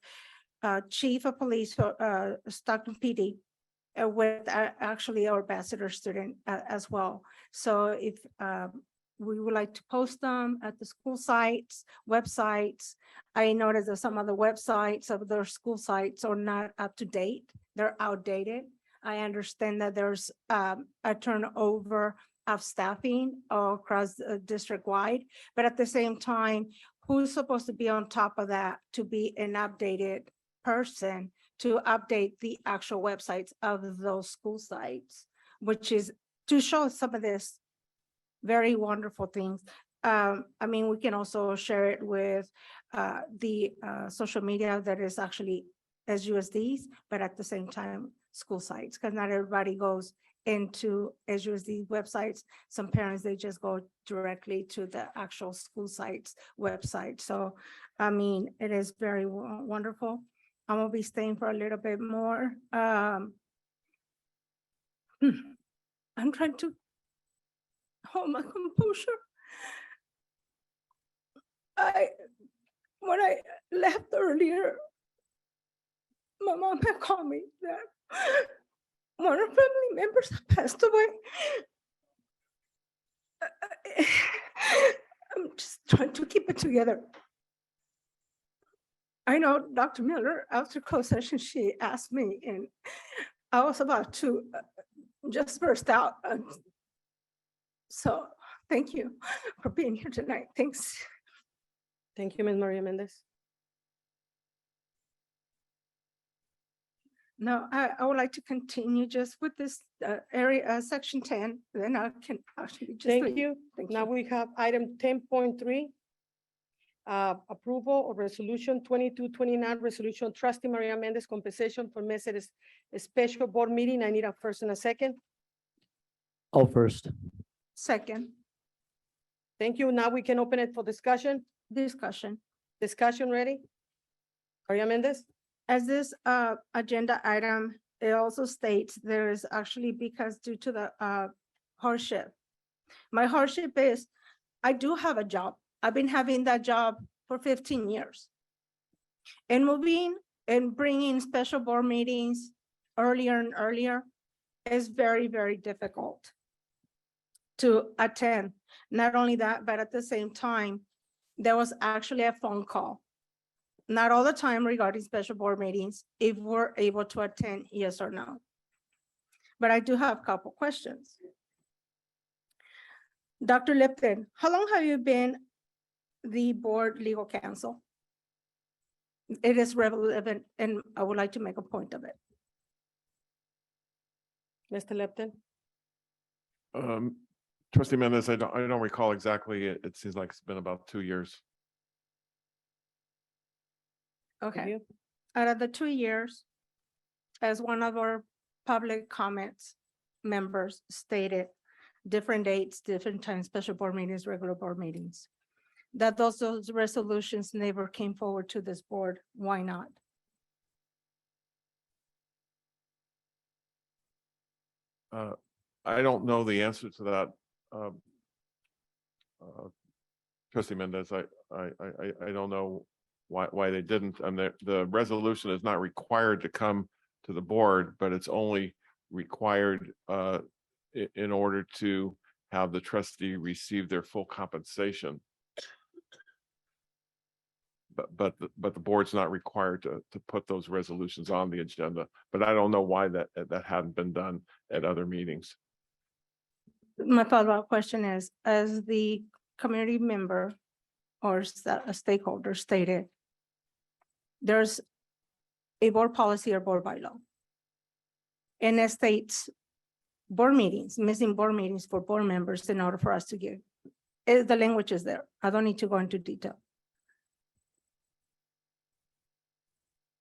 Chief of Police for Stockton PD with actually our ambassador student as well. So if we would like to post them at the school sites, websites. I noticed that some of the websites of their school sites are not up to date. They're outdated. I understand that there's a turnover of staffing across district wide, but at the same time, who's supposed to be on top of that to be an updated person to update the actual websites of those school sites, which is to show some of this very wonderful things. I mean, we can also share it with the social media that is actually SUSDs, but at the same time, school sites, because not everybody goes into SUSD websites. Some parents, they just go directly to the actual school sites website. So, I mean, it is very wonderful. I'm gonna be staying for a little bit more. I'm trying to hold my composure. When I left earlier, my mom had called me that one of her family members had passed away. I'm just trying to keep it together. I know Dr. Miller, after closed session, she asked me, and I was about to just burst out. So thank you for being here tonight. Thanks. Thank you, Ms. Maria Mendez. No, I would like to continue just with this area, section 10, then I can actually just. Thank leave. you. Thank Now you. we have item 10.3. Approval of resolution 2229, resolution trustee Maria Mendez compensation for missed a special board meeting. I need a first and a second. I'll first. Second, Thank you. Now we can open it for discussion. discussion. Discussion ready? Maria Mendez? As this agenda item, it also states there is actually because due to the hardship. My hardship is I do have a job. I've been having that job for 15 years. And moving and bringing special board meetings earlier and earlier is very, very difficult to attend. Not only that, but at the same time, there was actually a phone call. Not all the time regarding special board meetings, if we're able to attend, yes or no. But I do have a couple questions. Dr. Lipton, how long have you been the board legal counsel? It is relevant, and I would like to make a point of it. Mr. Lipton? Trustee Mendez, I don't recall exactly. It seems like it's been about 2 years. Okay. Out of the 2 years, as one of our public comments members stated, different dates, different times, special board meetings, regular board meetings, that those resolutions never came forward to this board. Why not? I don't know the answer to that. Trustee Mendez, I don't know why they didn't. And the resolution is not required to come to the board, but it's only required in order to have the trustee receive their full compensation. But the board's not required to put those resolutions on the agenda. But I don't know why that hadn't been done at other meetings. My follow-up question is, as the community member or a stakeholder stated, there's a board policy or board bylaw. And it states board meetings, missing board meetings for board members in order for us to give. The language is there. I don't need to go into detail.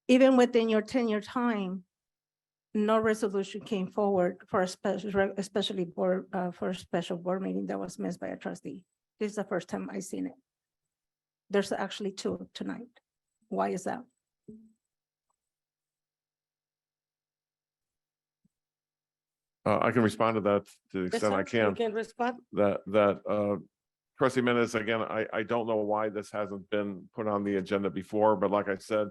Even within your 10-year time, no resolution came forward for a special, especially board, for a special board meeting that was missed by a trustee. This is the first time I've seen it. There's actually 2 tonight. Why is that? I can respond to that to the Yes, extent I sir. You can. can respond. Trustee Mendez, again, I don't know why this hasn't been put on the agenda before, but like I said,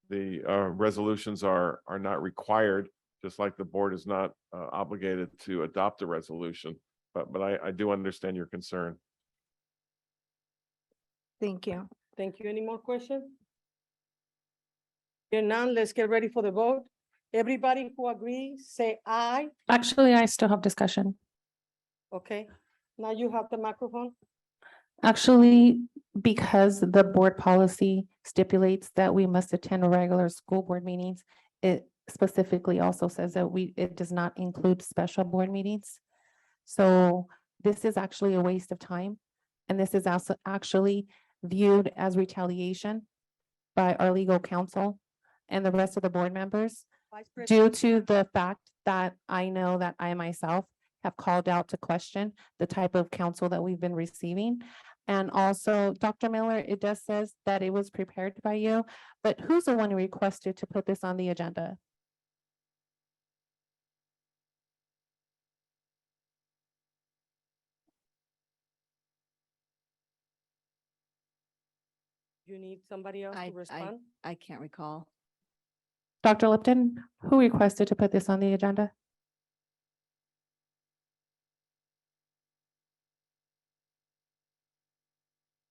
the resolutions are not required, just like the board is not obligated to adopt a resolution. But I do understand your concern. Thank you. Thank you. Any more questions? Here none, let's get ready for the vote. Everybody who agrees, say aye. Actually, I still have discussion. Okay, now you have the microphone. Actually, because the board policy stipulates that we must attend regular school board meetings, it specifically also says that it does not include special board meetings. So this is actually a waste of time. And this is also actually viewed as retaliation by our legal counsel and the rest of the board members due to the fact that I know that I myself have called out to question the type of counsel that we've been receiving. And also, Dr. Miller, it does says that it was prepared by you, but who's the one who requested to put this on the agenda? You need somebody else to respond? I can't recall. Dr. Lipton, who requested to put this on the agenda?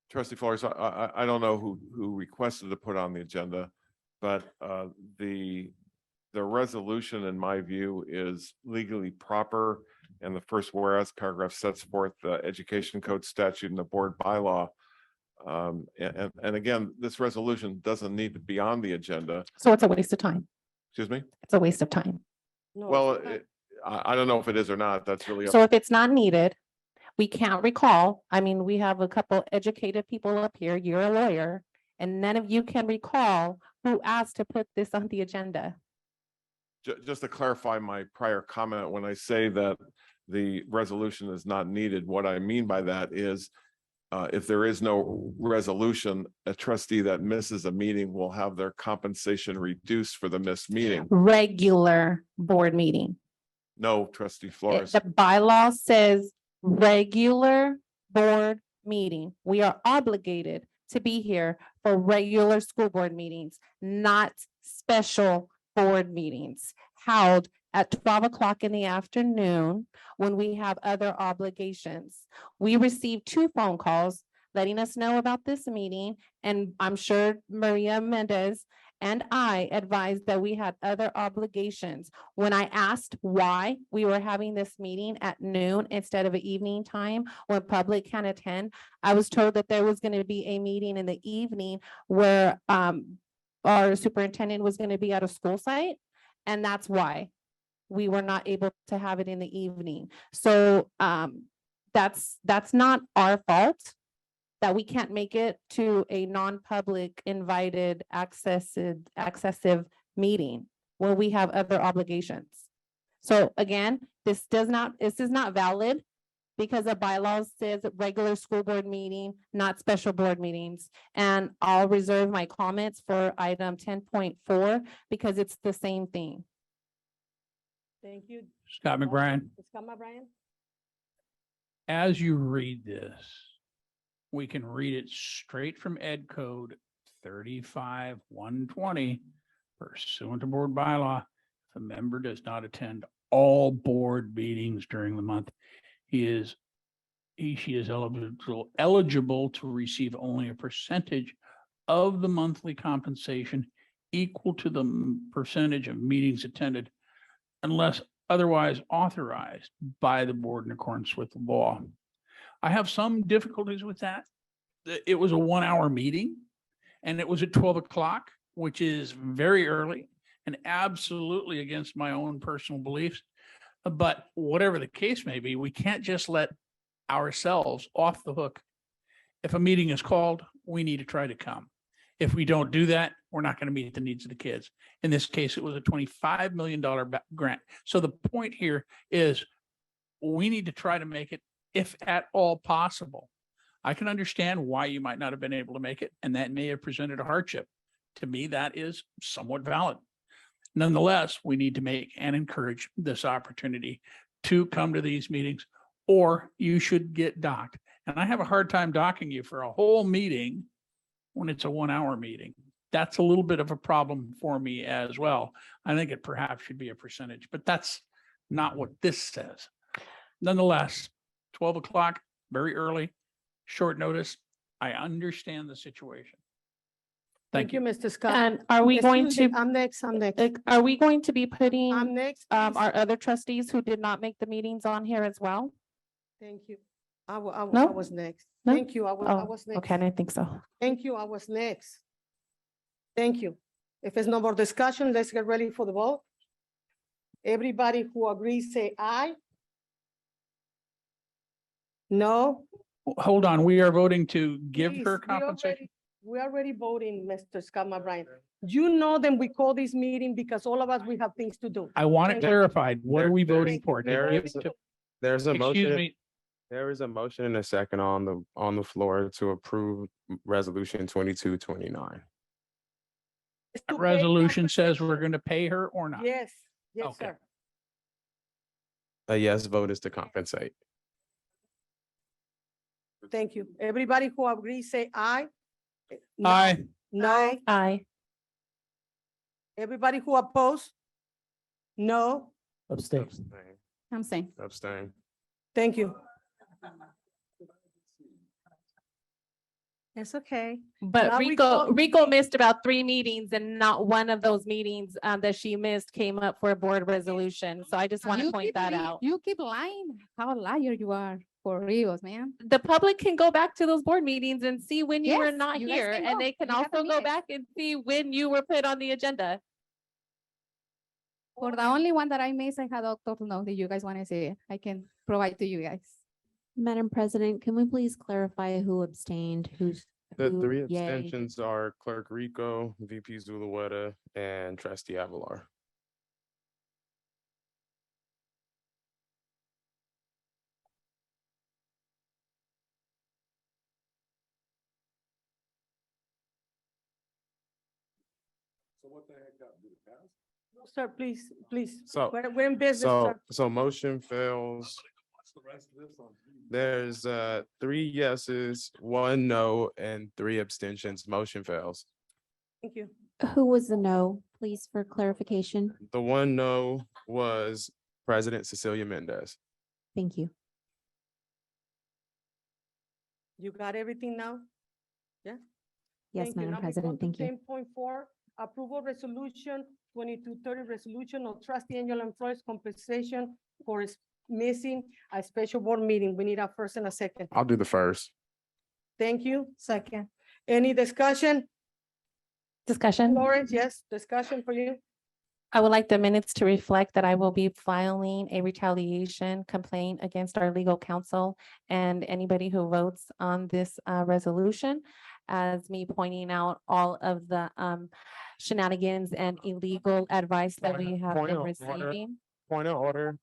Trustee Flores, I don't know who requested to put on the agenda, but the resolution, in my view, is legally proper. And the first whereas paragraph sets forth the education code statute and the board bylaw. And again, this resolution doesn't need to be on the agenda. So it's a waste of time. Excuse me? It's a waste of time. No, Well, it's not. I don't know if it is or not. That's really. So if it's not needed, we can't recall. I mean, we have a couple educated people up here. You're a lawyer, and none of you can recall who asked to put this on the agenda. Just to clarify my prior comment, when I say that the resolution is not needed, what I mean by that is if there is no resolution, a trustee that misses a meeting will have their compensation reduced for the missed meeting. Regular board meeting. No, Trustee Flores. The bylaw says regular board meeting. We are obligated to be here for regular school board meetings, not special board meetings held at 12 o'clock in the afternoon when we have other obligations. We received 2 phone calls letting us know about this meeting, and I'm sure Maria Mendez and I advised that we had other obligations. When I asked why we were having this meeting at noon instead of an evening time when public can attend, I was told that there was going to be a meeting in the evening where our superintendent was going to be at a school site, and that's why we were not able to have it in the evening. So that's not our fault that we can't make it to a non-public invited accessive meeting when we have other obligations. So again, this is not valid because the bylaws says regular school board meeting, not special board meetings. And I'll reserve my comments for item 10.4 because it's the same thing. Thank you. Scott McBrien, Scott McBrien. as you read this, we can read it straight from Ed Code 35-120 pursuant to board bylaw. If a member does not attend all board meetings during the month, she is eligible to receive only a percentage of the monthly compensation equal to the percentage of meetings attended unless otherwise authorized by the board in accordance with the law. I have some difficulties with that. It was a 1-hour meeting and it was at 12 o'clock, which is very early. and absolutely against my own personal beliefs. But whatever the case may be, we can't just let ourselves off the hook. If a meeting is called, we need to try to come. If we don't do that, we're not going to meet the needs of the kids. In this case, it was a $25 million grant. So the point here is we need to try to make it, if at all possible. I can understand why you might not have been able to make it, and that may have presented a hardship. To me, that is somewhat valid. Nonetheless, we need to make and encourage this opportunity to come to these meetings, or you should get docked. And I have a hard time docking you for a whole meeting when it's a 1 hour meeting. That's a little bit of a problem for me as well. I think it perhaps should be a percentage, but that's not what this says. Nonetheless, 12 o'clock, very early, short notice. I understand the situation. Thank you, Mr. Scott. And are we going Excuse to, me, I'm next, I'm next. are we going to be putting I'm next. please. our other trustees who did not make the meetings on here as well? Thank you. I No? was next. No? Thank you. I Oh, was next. okay, I didn't think so. Thank you. I was next. Thank you. If there's no more discussion, let's get ready for the vote. Everybody who agrees, say aye. No? Hold on, we are voting to give Please, her compensation. We already voting, Mr. Scott Bryant. You know that we call this meeting because all of us, we have things to do. I want it Thank you. clarified. What are we voting for? To There give is it to- There's a Excuse motion. me, There is a motion and a second on the floor to approve resolution 2229. It's to that pay resolution says compensation. we're going to pay her or not? Yes, yes, Okay. sir. A yes vote is to compensate. Thank you. Everybody who agrees, say aye. No. Aye. No. Aye. Everybody who oppose? No. Abstain. I'm saying. Abstain. Thank you. It's okay. But Now we Rico, go- Rico missed about 3 meetings and not one of those meetings that she missed came up for a board resolution. So I just want to point that out. You keep lying. How a liar you are, for reals, man. The public can go back to those board meetings and see when you were Yes, not you guys here, can and go. they can You have the also go minutes. back and see when you were put on the agenda. For the only one that I missed, I had Dr. No, that you guys want to see it. I can provide to you guys. Madam President, can we please clarify who abstained, The who 3 yay? abstentions are Clerk Rico, VP Zulueta, and Trustee Avalar. So what the heck got to do the pass? No, sir, please, please. So- We're in business, sir. So motion fails. What's the rest of this on? There's 3 yeses, 1 no, and 3 abstentions. Motion fails. Thank you. Who was the no, please, for clarification? The 1 no was President Cecilia Mendez. Thank you. You got everything now? Yeah? Yes, Thank you. Madam Now we go President, to thank you. 10.4, approval resolution 2230, resolution of trustee annual employees compensation for missing a special board meeting. We need a first and a second. I'll do the first. Thank you. Second. Any discussion? Discussion. Lawrence, yes, discussion for you? I would like the minutes to reflect that I will be filing a retaliation complaint against our legal counsel and anybody who votes on this resolution, as me pointing out all of the shenanigans and illegal advice that we have Point been of order. receiving. Point of order,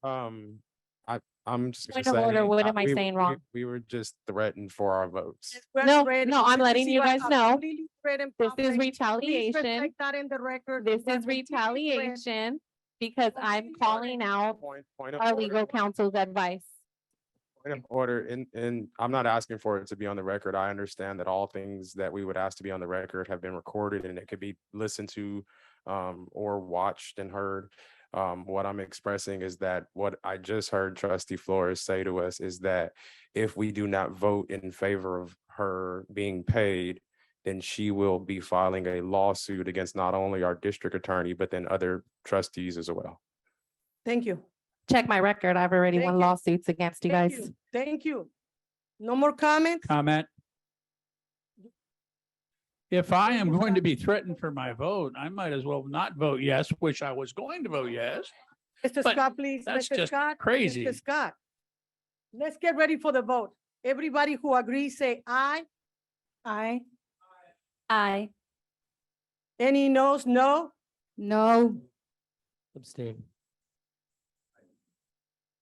I'm just Point gonna of order, say, what am I we- saying wrong? We were just threthreatened for our votes. We're No, ready. no, I'm This letting is you a guys know. completely threatened This is public. Please retaliation. respect that in the record. This We're is completely threatened. retaliation because I'm calling out Point of our order. legal counsel's advice. Point of order, and I'm not asking for it to be on the record. I understand that all things that we would ask to be on the record have been recorded and it could be listened to or watched and heard. What I'm expressing is that what I just heard Trustee Flores say to us is that if we do not vote in favor of her being paid, then she will be filing a lawsuit against not only our district attorney, but then other trustees as well. Thank you. Check my record. I've already Thank won you. lawsuits against you Thank guys. you. Thank you. No more comments? comment. If I am going to be threatened for my vote, I might as well not vote yes, which I was going to vote yes. Mr. But Scott, please, that's Mr. just Scott. crazy. Mr. Scott. Let's get ready for the vote. Everybody who agrees, say aye. Aye. Aye. Any noes, no? No. Abstain.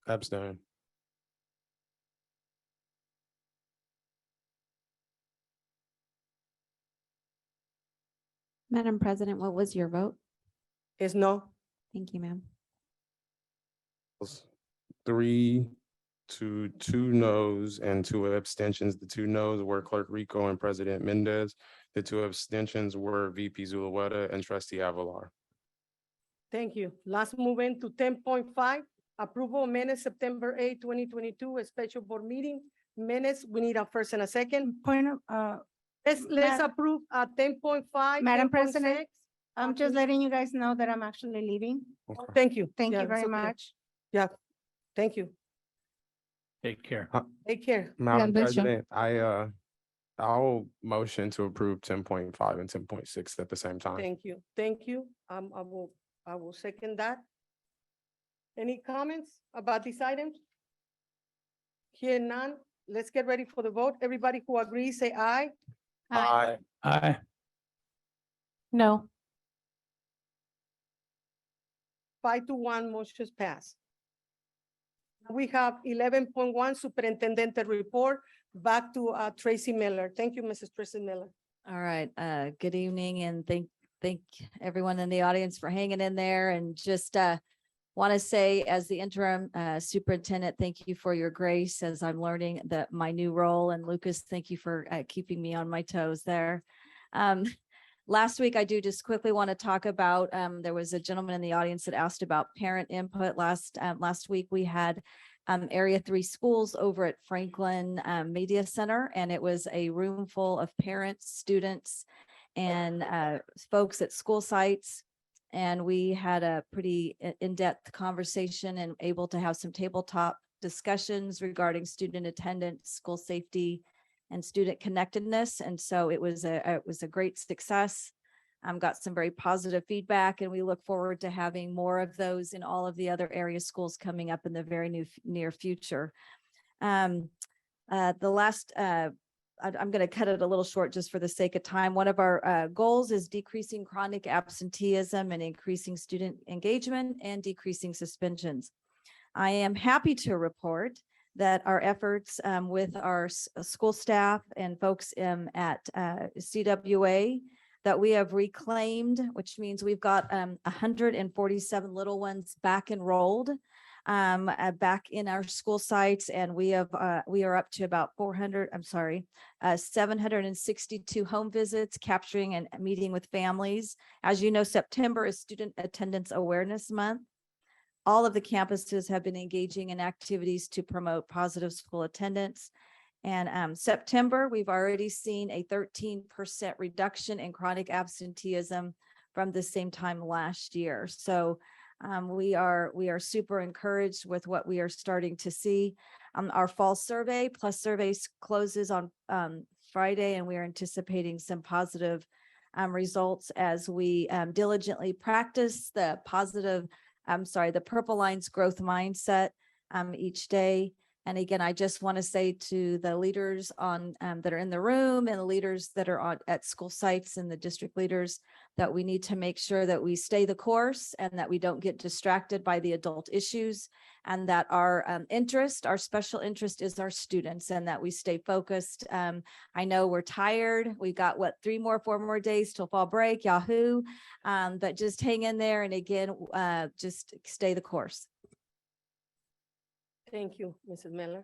Abstain. Madam President, what was your vote? Is no. Thank you, ma'am. 3 to 2 noes and 2 abstentions. The 2 noes were Clerk Rico and President Mendez. The 2 abstentions were VP Zulaweta and Trustee Avalar. Thank you. Let's move into 10.5, approval of minutes, September 8, 2022, a special board meeting minutes. We need a first and a second. Point of, Let's approve 10.5. Madam 10.6. President, I'm just letting you guys know that I'm actually leaving. Thank you. Thank Yeah, you very it's okay. much. Yeah, thank you. Take care. Take care. Madam bless you. President, I'll motion to approve 10.5 and 10.6 at the same time. Thank you. Thank you. I will second that. Any comments about these items? Here none. Let's get ready for the vote. Everybody who agrees, say aye. Aye. Aye. No. 5-1, motions pass. We have 11.1 Superintendent report. Back to Tracy Miller. Thank you, Mrs. Tracy Miller. All right, good evening and thank everyone in the audience for hanging in there and just want to say as the interim superintendent, thank you for your grace as I'm learning my new role. And Lucas, thank you for keeping me on my toes there. Last week, I do just quickly want to talk about, there was a gentleman in the audience that asked about parent input. Last week, we had Area 3 schools over at Franklin Media Center, and it was a room full of parents, students, and folks at school sites. And we had a pretty in-depth conversation and able to have some tabletop discussions regarding student attendance, school safety, and student connectedness. And so it was a great success. Got some very positive feedback, and we look forward to having more of those in all of the other area schools coming up in the very near future. I'm going to cut it a little short just for the sake of time. One of our goals is decreasing chronic absenteeism and increasing student engagement and decreasing suspensions. I am happy to report that our efforts with our school staff and folks at CWA that we have reclaimed, which means we've got 147 little ones back enrolled back in our school sites, and we are up to about 762 home visits, capturing and meeting with families. As you know, September is Student Attendance Awareness Month. All of the campuses have been engaging in activities to promote positive school attendance. And September, we've already seen a 13% reduction in chronic absenteeism from the same time last year. So we are super encouraged with what we are starting to see. Our fall survey plus surveys closes on Friday, and we are anticipating some positive results as we diligently practice the Purple Lines growth mindset each day. And again, I just want to say to the leaders that are in the room and the leaders that are at school sites and the district leaders that we need to make sure that we stay the course and that we don't get distracted by the adult issues, and that our special interest is our students, and that we stay focused. I know we're tired. We got 4 more days till fall break, Yahoo! But just hang in there. And again, just stay the course. Thank you, Mrs. Miller.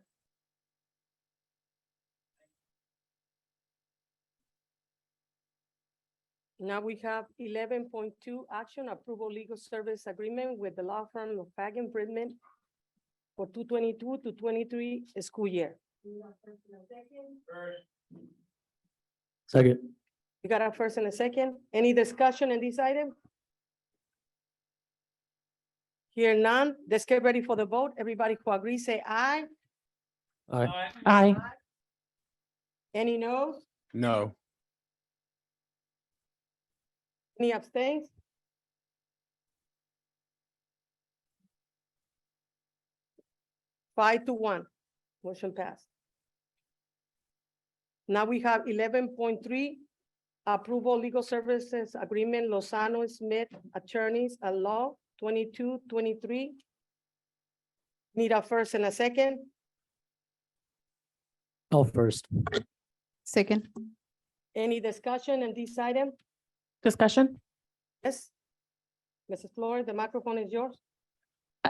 Now we have 11.2 action approval legal service agreement with the law firm of Fagan Friedman for 2022 to 23 school year. Second. You got a first and a second. Any discussion on this item? Here none. Let's get ready for the vote. Everybody who agrees, say aye. Aye. Aye. Any noes? No. Any abstains? Five to one, motion passed. Now we have 11.3, approval legal services agreement, Lozano Smith Attorneys at Law, 22-23. Need a first and a second. I'll first. Second. Any discussion on this item? Discussion? Yes. Mrs. Flores, the microphone is yours.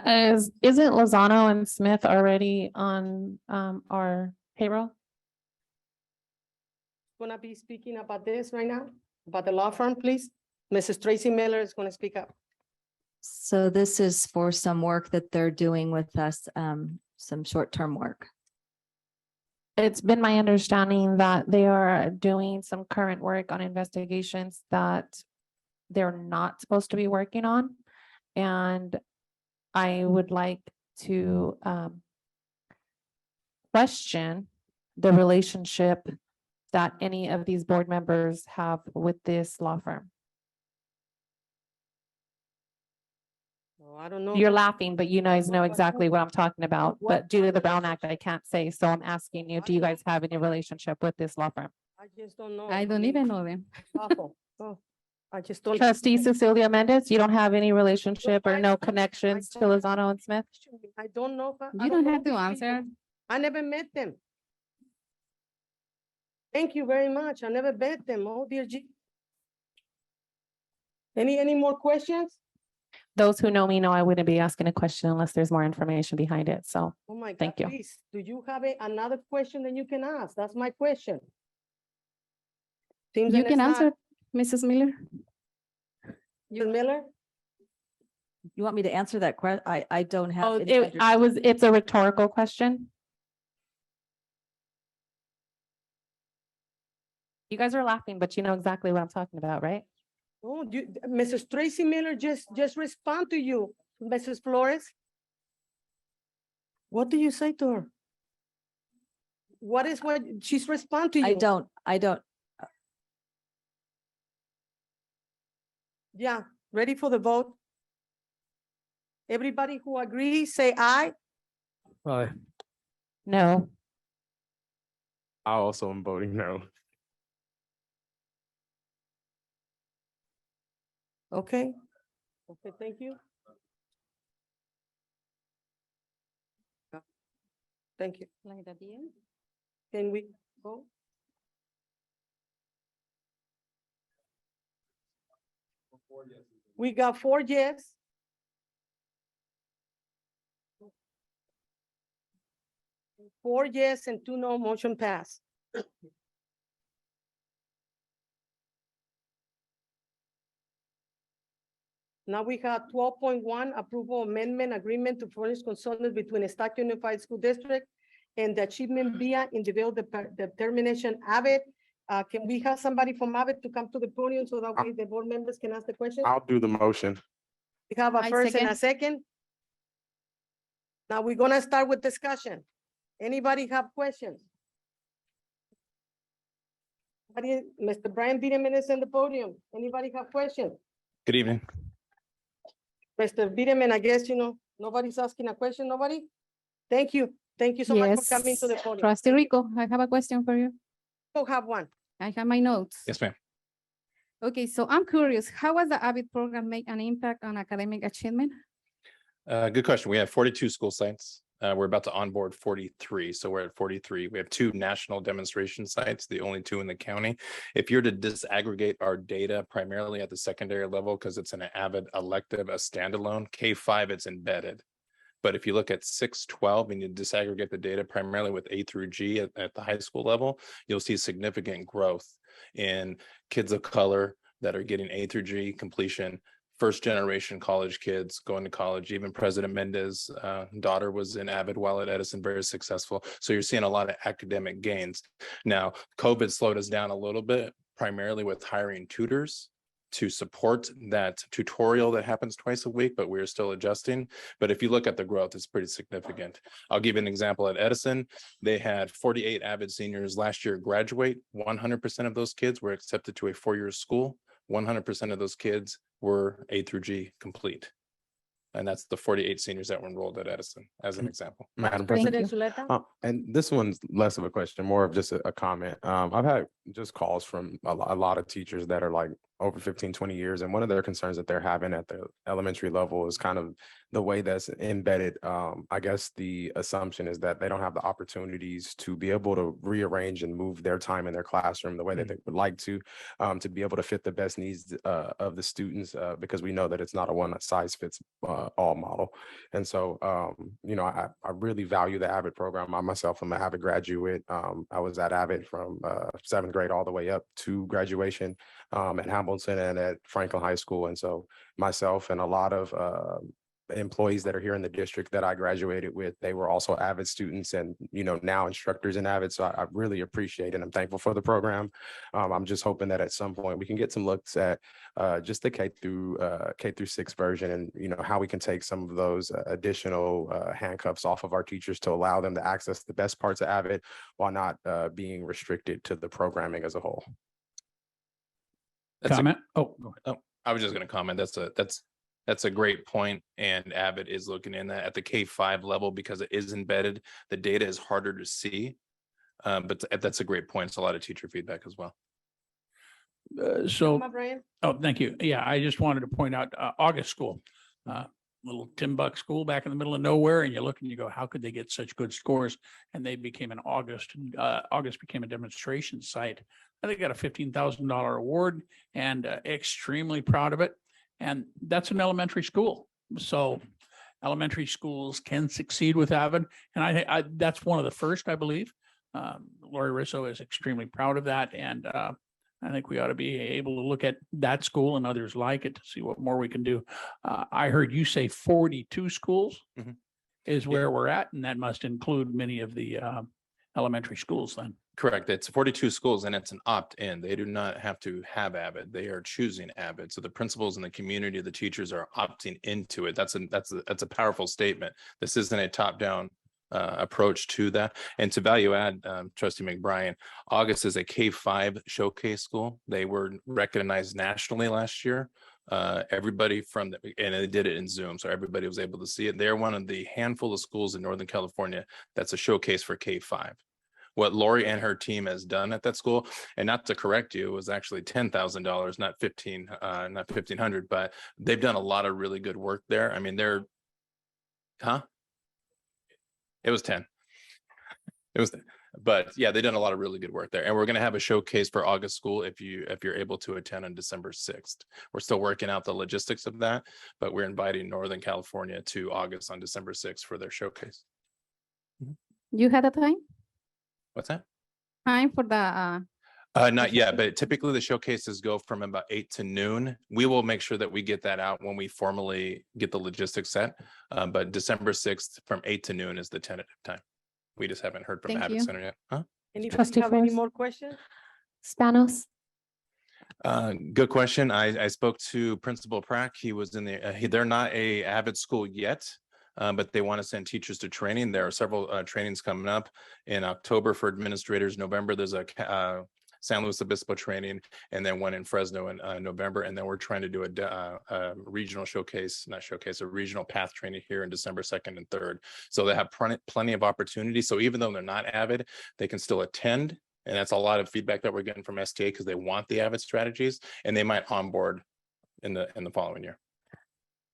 Isn't Lozano and Smith already on our payroll? Gonna be speaking about this right now, about the law firm, please. Mrs. Tracy Miller is gonna speak up. So this is for some work that they're doing with us, some short-term work. It's been my understanding that they are doing some current work on investigations that they're not supposed to be working on. And I would like to question the relationship that any of these board members have with this law firm. Oh, I don't know. You're laughing, but you guys know exactly what I'm talking about. What- But due to the Brown Act, I can't say. So I'm asking you, do you guys have any relationship with this law firm? I just don't know. I don't even know them. Awful. Oh, I just don't. Trustee Cecilia Mendez, you don't have any relationship or no connections to Lozano and Smith? I don't know. I You don't know have to these answer. people. I never met them. Thank you very much. I never met them. Oh, dear G. Any more questions? Those who know me know I wouldn't be asking a question unless there's more information behind it. So Oh, my God, Thank you. please, do you have another question that you can ask? That's my question. Seems You that can it's not. answer, Mrs. Miller. Ms. Miller? You want me to answer that question? I don't have. oh, any it's a rhetorical question. You guys are laughing, but you know exactly what I'm talking about, right? Oh, Mrs. Tracy Miller just respond to you, Mrs. Flores. What do you say to her? What is what she's respond to you? I don't. Yeah, ready for the vote? Everybody who agrees, say aye. Aye. No. I also am voting no. Okay. Okay, thank you. Thank you. Can we go? We got 4 yes. Four yes and 2 no, motion pass. Now we have 12.1, approval amendment agreement to furnish consultants between Stockton Unified School District and the Achievement Via Individual Determination Avid. Can we have somebody from Avid to come to the podium so that way the board members can ask the question? I'll do the motion. We have a I first and a second. second. Now we're gonna start with discussion. Anybody have questions? Mr. Brian Biederman is in the podium. Anybody have questions? Good evening. Mr. Biederman, I guess, nobody's asking a question, nobody? Thank you. Thank you so much for coming to the podium. Trustee Rico, I have a question for you. Go have one. I have my notes. Yes, ma'am. Okay, so I'm curious, how was the AVID program make an impact on academic achievement? Good question. We have 42 school sites. We're about to onboard 43. So we're at 43. We have 2 national demonstration sites, the only 2 in the county. If you're to disaggregate our data primarily at the secondary level, because it's an AVID elective, a standalone, K-5, it's embedded. But if you look at 6-12 and you disaggregate the data primarily with A through G at the high school level, you'll see significant growth in kids of color that are getting A through G completion, first generation college kids going to college. Even President Mendez' daughter was in AVID while at Edison, very successful. So you're seeing a lot of academic gains. Now, COVID slowed us down a little bit, primarily with hiring tutors to support that tutorial that happens twice a week, but we're still adjusting. But if you look at the growth, it's pretty significant. I'll give you an example. At Edison, they had 48 AVID seniors last year graduate. 100% of those kids were accepted to a 4-year school. 100% of those kids were A through G complete. And that's the 48 seniors that were enrolled at Edison, as an example. Madam President President. Zuleta? And this one's less of a question, more of just a comment. I've had just calls from a lot of teachers that are like over 15, 20 years. And one of their concerns that they're having at the elementary level is kind of the way that's embedded. I guess the assumption is that they don't have the opportunities to be able to rearrange and move their time in their classroom the way that they would like to be able to fit the best needs of the students, because we know that it's not a one size fits all model. And so, you know, I really value the AVID program. I myself am an AVID graduate. I was at AVID from 7th grade all the way up to graduation at Hamilton and at Franklin High School. And so myself and a lot of employees that are here in the district that I graduated with, they were also AVID students and, you know, now instructors in AVID. So I really appreciate it. And I'm thankful for the program. I'm just hoping that at some point we can get some looks at just the K through 6 version and, you know, how we can take some of those additional handcuffs off of our teachers to allow them to access the best parts of AVID while not being restricted to the programming as a whole. Comment? Go ahead. I was just going to comment. That's a great point, and AVID is looking in that at the K-5 level because it is embedded. The data is harder to see, but that's a great point. It's a lot of teacher feedback as well. Thank you. Yeah, I just wanted to point out August School, little Timbuk school back in the middle of nowhere, and you look and you go, how could they get such good scores? And they became an August became a demonstration site. And they got a $15,000 award and extremely proud of it. And that's an elementary school. So elementary schools can succeed with AVID. And I that's one of the first, I believe. Lori Risso is extremely proud of that. And I think we ought to be able to look at that school and others like it to see what more we can do. I heard you say 42 schools is where we're at, and that must include many of the elementary schools then. Correct. It's 42 schools and it's an opt-in. They do not have to have AVID. They are choosing AVID. So the principals and the community, the teachers are opting into it. That's a powerful statement. This isn't a top-down approach to that. And to value add, Trustee McBrien, August is a K-5 showcase school. They were recognized nationally last year. Everybody and they did it in Zoom, so everybody was able to see it. They're one of the handful of schools in Northern California that's a showcase for K-5. What Lori and her team has done at that school, and not to correct you, it was actually $10,000, not $1,500, but they've done a lot of really good work there. I mean, it was 10. But yeah, they've done a lot of really good work there. And we're going to have a showcase for August School if you're able to attend on December 6th. We're still working out the logistics of that, but we're inviting Northern California to August on December 6th for their showcase. You had a time? What's that? Time for the Not yet, but typically the showcases go from about 8 to noon. We will make sure that we get that out when we formally get the logistics set. But December 6th from 8 to noon is the tentative time. We just haven't heard from Thank AVID you. Center yet. Anybody have any more questions? Spanos? Good question. I spoke to Principal Prack. He was in they're not a AVID school yet. But they want to send teachers to training. There are several trainings coming up in October for administrators. November, there's a San Luis Obispo training, and then one in Fresno in November. And then we're trying to do a regional a regional path training here in December 2nd and 3rd. So they have plenty of opportunities. So even though they're not AVID, they can still attend. And that's a lot of feedback that we're getting from STA because they want the AVID strategies, and they might onboard in the following year.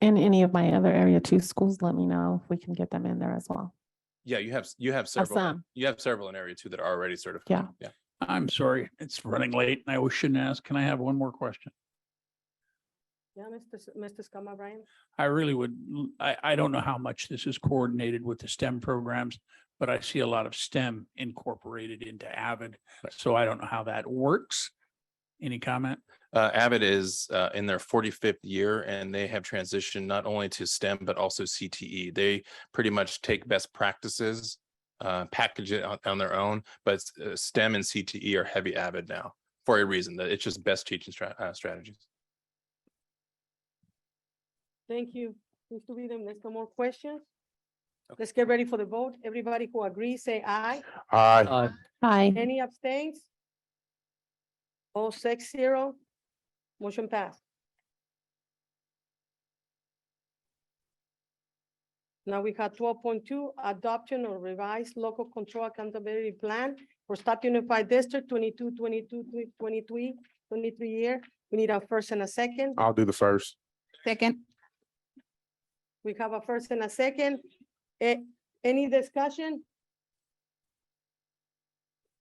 In any of my other area 2 schools, let me know if we can get them in there as well. Yeah, you have several. some. You have several in area 2 that are already certified. Yeah. I'm sorry, it's running late and I shouldn't ask. Can I have one more question? Yeah, Mr. Scama, Brian? I really would, I don't know how much this is coordinated with the STEM programs, but I see a lot of STEM incorporated into AVID. So I don't know how that works. Any comment? AVID is in their 45th year, and they have transitioned not only to STEM, but also CTE. They pretty much take best practices, package it on their own, but STEM and CTE are heavy AVID now for a reason. That it's just best teaching strategies. Thank you. Seems to be them. There's no more questions. Let's get ready for the vote. Everybody who agrees, say aye. Aye. Aye. Any abstains? All 6-0. Motion passed. Now we have 12.2, adoption of revised local control accountability plan for Stockton Unified District 23 year. We need a first and a second. I'll do the first. Second. We have a first and a second. Any discussion?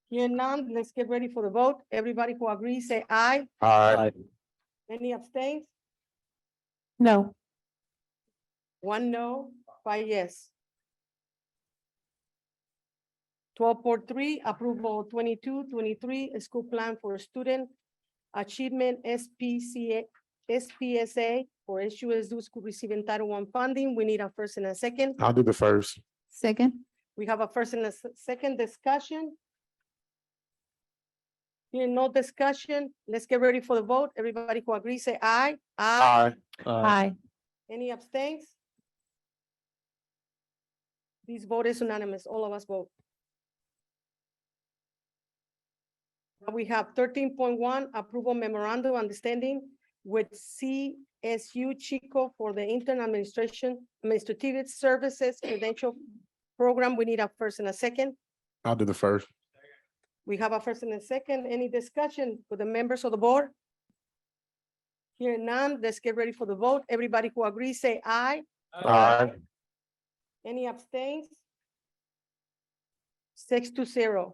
Here none, let's get ready for the vote. Everybody who agrees, say aye. Aye. Any abstains? No. 1 no, 5 yes. 12.3, approval 22-23 school plan for student achievement SPSA for SUSD school receiving Title I funding. We need a first and a second. I'll do the first. Second. We have a first and a second discussion. Here, no discussion. Let's get ready for the vote. Everybody who agrees, say aye. Aye. Aye. Any abstains? This vote is unanimous. All of us vote. We have 13.1, approval memorandum understanding with CSU Chico for the intern administrative services credential program. We need a first and a second. I'll do the first. We have a first and a second. Any discussion with the members of the board? Here none, let's get ready for the vote. Everybody who agrees, say aye. Aye. Any abstains? 6-0.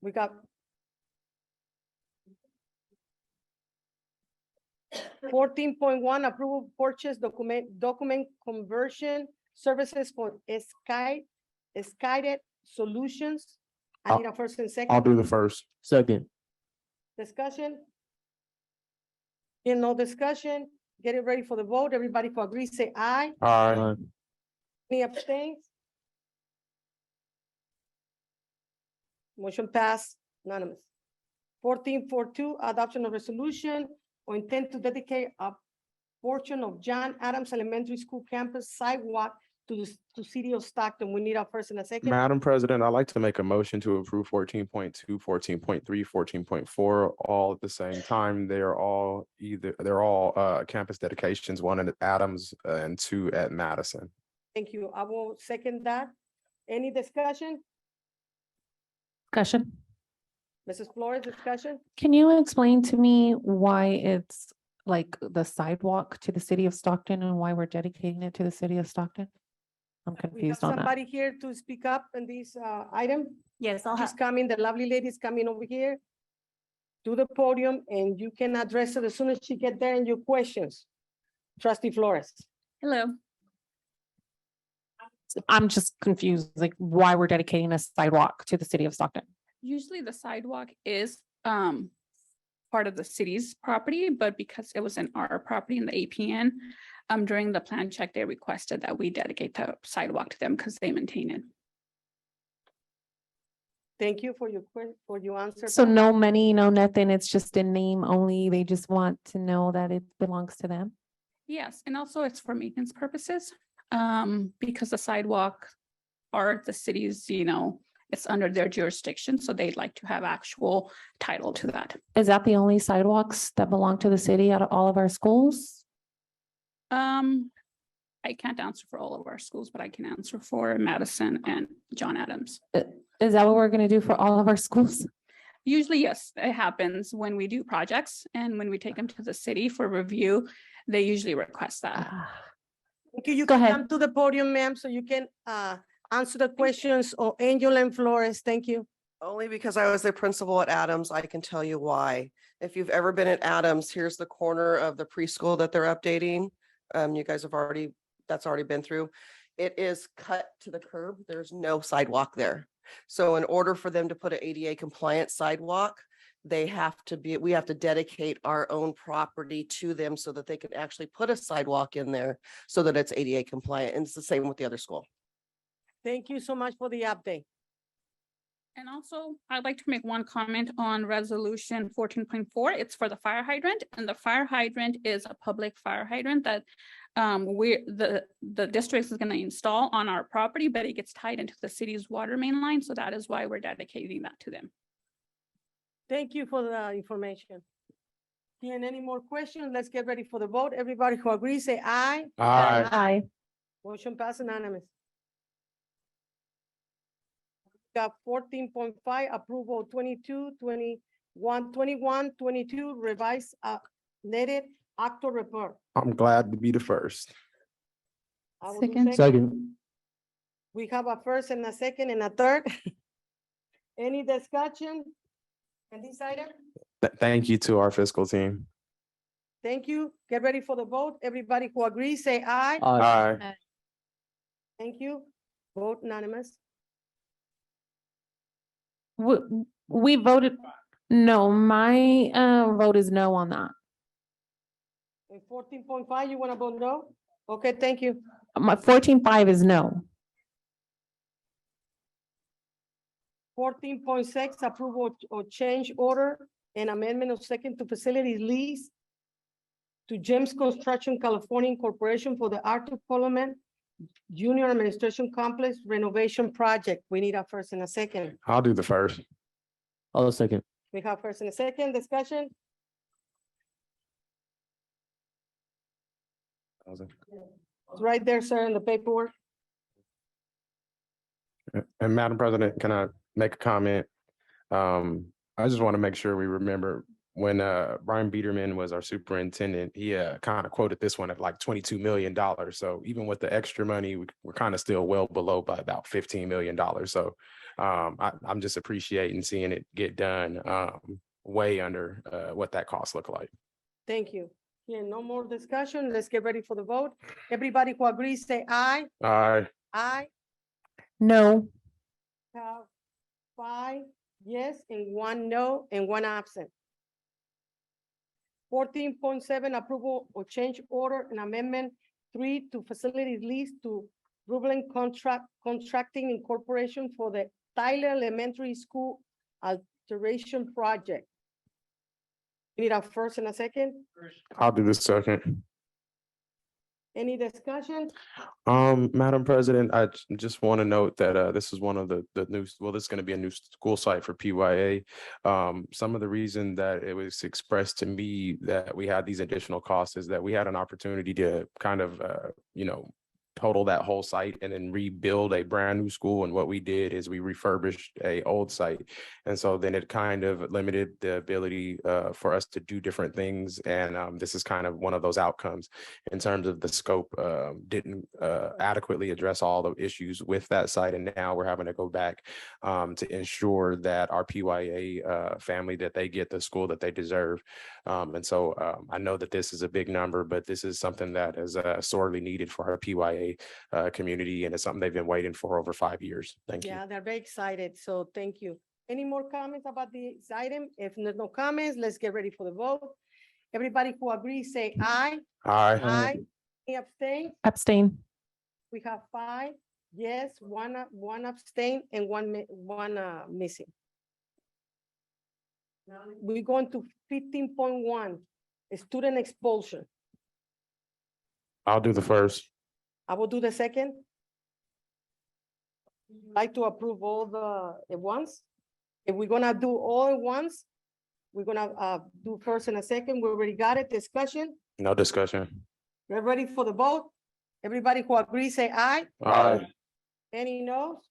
We got 14.1, approval purchase document conversion services for Skynet Solutions. I need a first and second. I'll do the first. Second. Discussion? In no discussion, get it ready for the vote. Everybody who agrees, say aye. Aye. Any abstains? Motion passed, unanimous. 14.42, adoption of resolution or intent to dedicate a portion of John Adams Elementary School campus sidewalk to city of Stockton. We need a first and a second. Madam President, I'd like to make a motion to approve 14.2, 14.3, 14.4 all at the same time. They're all campus dedications, one at Adams and 2 at Madison. Thank you. I will second that. Any discussion? Discussion. Mrs. Flores, discussion? Can you explain to me why it's like the sidewalk to the city of Stockton and why we're dedicating it to the city of Stockton? I'm We have confused on that. somebody here to speak up on this item. Yes, I'll She's have, coming, the lovely lady's coming over here to the podium, and you can address it as soon as she get there and your questions. Trustee Flores. Hello. I'm just confused, like why we're dedicating a sidewalk to the city of Stockton. Usually the sidewalk is part of the city's property, but because it was in our property in the APN, during the plan check, they requested that we dedicate the sidewalk to them because they maintain it. Thank you for your answer. So no money, no nothing, it's just in name only. They just want to know that it belongs to them. Yes, and also it's for maintenance purposes, because the sidewalk are the city's, it's under their jurisdiction, so they'd like to have actual title to that. Is that the only sidewalks that belong to the city out of all of our schools? I can't answer for all of our schools, but I can answer for Madison and John Adams. Is that what we're gonna do for all of our schools? Usually, yes, it happens when we do projects and when we take them to the city for review, they usually request that. Thank you. You Go can ahead. come to the podium, ma'am, so you can answer the questions of Angel and Flores. Thank you. Only because I was the principal at Adams, I can tell you why. If you've ever been at Adams, here's the corner of the preschool that they're updating. You guys have that's already been through. It is cut to the curb. There's no sidewalk there. So in order for them to put an ADA compliant sidewalk, we have to dedicate our own property to them so that they can actually put a sidewalk in there so that it's ADA compliant. And it's the same with the other school. Thank you so much for the update. And also, I'd like to make one comment on resolution 14.4. It's for the fire hydrant, and the fire hydrant is a public fire hydrant that the district is going to install on our property, but it gets tied into the city's water main line. So that is why we're dedicating that to them. Thank you for the information. Seeing any more questions, let's get ready for the vote. Everybody who agrees, say aye. Aye. Aye. Motion pass unanimous. Got 14.5, approval 22, 21, 21, 22, revised, netted actual report. I'm glad to be the first. I will do Second. Second. We have a first and a second and a third. Any discussion on this item? Thank you to our fiscal team. Thank you. Get ready for the vote. Everybody who agrees, say aye. Aye. Thank you. Vote unanimous. We voted, no, my vote is no on that. In 14.5, you want to vote no? Okay, thank you. My 14.5 is no. 14.6, approval or change order and amendment of second to facilities lease to James Construction California Incorporation for the Arthur Coleman Junior Administration Complex renovation project. We need a first and a second. I'll do the first. I'll second. We have first and a second discussion. It's right there, sir, in the paperwork. And Madam President, can I make a comment? I just want to make sure we remember when Brian Biederman was our superintendent, he kind of quoted this one at like $22 million. So even with the extra money, we're kind of still well below by about $15 million. So I'm just appreciating seeing it get done way under what that cost looked like. Thank you. Yeah, no more discussion. Let's get ready for the vote. Everybody who agrees, say aye. Aye. Aye. No. Have 5 yes and 1 no and 1 absent. 14.7, approval or change order and amendment 3 to facilities lease to Rublin Contracting Incorporation for the Tyler Elementary School alteration project. We need a first and a second. I'll do the second. Any discussion? Madam President, I just want to note that this is one of the new, well, this is going to be a new school site for PYA. Some of the reason that it was expressed to me that we had these additional costs is that we had an opportunity to kind of, total that whole site and then rebuild a brand new school. And what we did is we refurbished a old site. And so then it kind of limited the ability for us to do different things. And this is kind of one of those outcomes in terms of the scope didn't adequately address all the issues with that site. And now we're having to go back to ensure that our PYA family, that they get the school that they deserve. And so I know that this is a big number, but this is something that is sorely needed for our PYA community, and it's something they've been waiting for over 5 years. Thank you. Yeah, they're very excited, so thank you. Any more comments about this item? If there's no comments, let's get ready for the vote. Everybody who agrees, say aye. Aye. Aye. Any abstain? Abstain. We have 5 yes, 1 abstain, and one missing. Now we're going to 15.1, student expulsion. I'll do the first. I will do the second. Like to approve all the at once. If we're gonna do all at once, we're gonna do first and a second. We already got it. Discussion. No discussion. We're ready for the vote. Everybody who agrees, say aye. Aye. Any no's?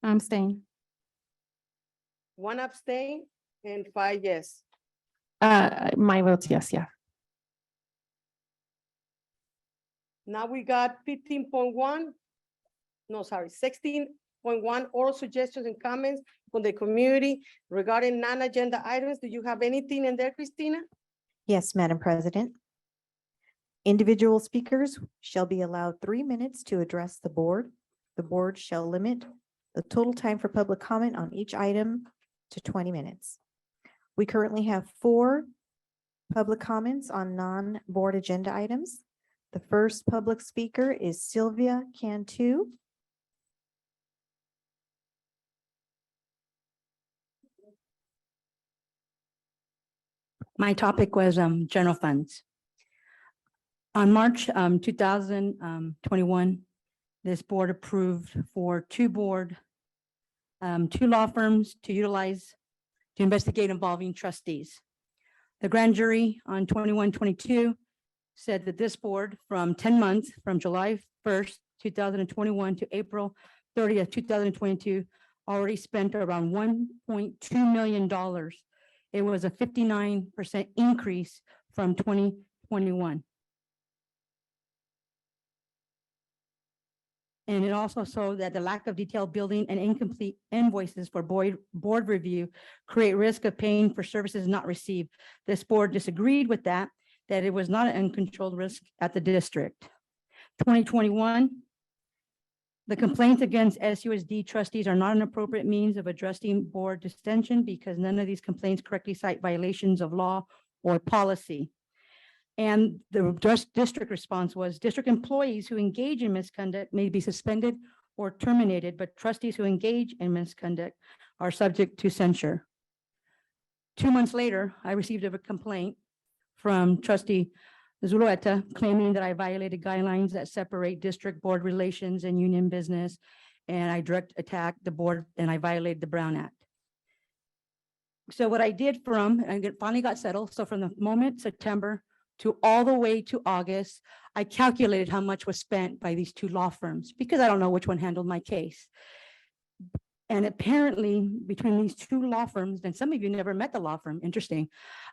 I'm staying. 1 abstain and 5 yes. My vote's yes, yeah. Now we got 15.1. No, sorry, 16.1 oral suggestions and comments from the community regarding non-agenda items. Do you have anything in there, Christina? Yes, Madam President. Individual speakers shall be allowed 3 minutes to address the board. The board shall limit the total time for public comment on each item to 20 minutes. We currently have 4 public comments on non-board agenda items. The first public speaker is Sylvia Cantu. My topic was general funds. On March 2021, this board approved for 2 law firms to utilize to investigate involving trustees. The grand jury on 21-22 said that this board from 10 months, from July 1st, 2021 to April 30th, 2022, already spent around $1.2 million. It was a 59% increase from 2021. And it also showed that the lack of detailed billing and incomplete invoices for board review create risk of paying for services not received. This board disagreed with that it was not an uncontrolled risk at the district. 2021, the complaints against SUSD trustees are not an appropriate means of addressing board distension because none of these complaints correctly cite violations of law or policy. And the district response was district employees who engage in misconduct may be suspended or terminated, but trustees who engage in misconduct are subject to censure. 2 months later, I received a complaint from trustee Zulueta claiming that I violated guidelines that separate district board relations and union business. And I direct attacked the board and I violated the Brown Act. So what I did finally got settled. So from the moment September to all the way to August, I calculated how much was spent by these two law firms because I don't know which one handled my case. And apparently between these two law firms, and some of you never met the law firm, interesting,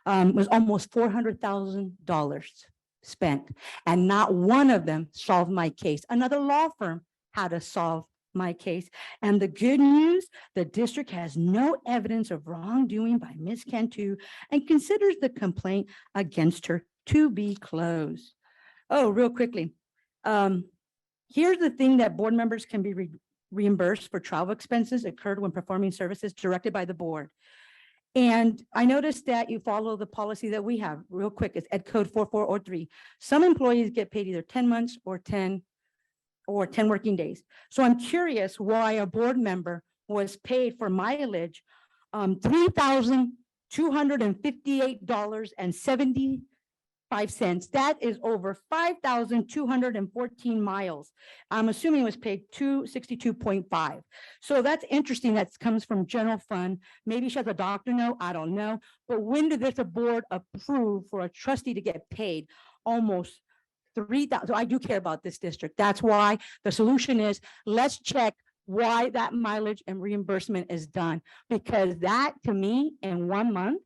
was almost $400,000 spent. And not one of them solved my case. Another law firm had to solve my case. And the good news, the district has no evidence of wrongdoing by Ms. Cantu and considers the complaint against her to be closed. Oh, real quickly. Here's the thing that board members can be reimbursed for travel expenses incurred when performing services directed by the board. And I noticed that you follow the policy that we have real quick. It's Ed Code 4403. Some employees get paid either 10 months or 10 working days. So I'm curious why a board member was paid for mileage $3,258.75. That is over 5,214 miles. I'm assuming it was paid 262.5. So that's interesting. That comes from general fund. Maybe she has a doctor note, I don't know. But when did this board approve for a trustee to get paid almost 3,000? So I do care about this district. That's why the solution is let's check why that mileage and reimbursement is done. Because that to me in 1 month,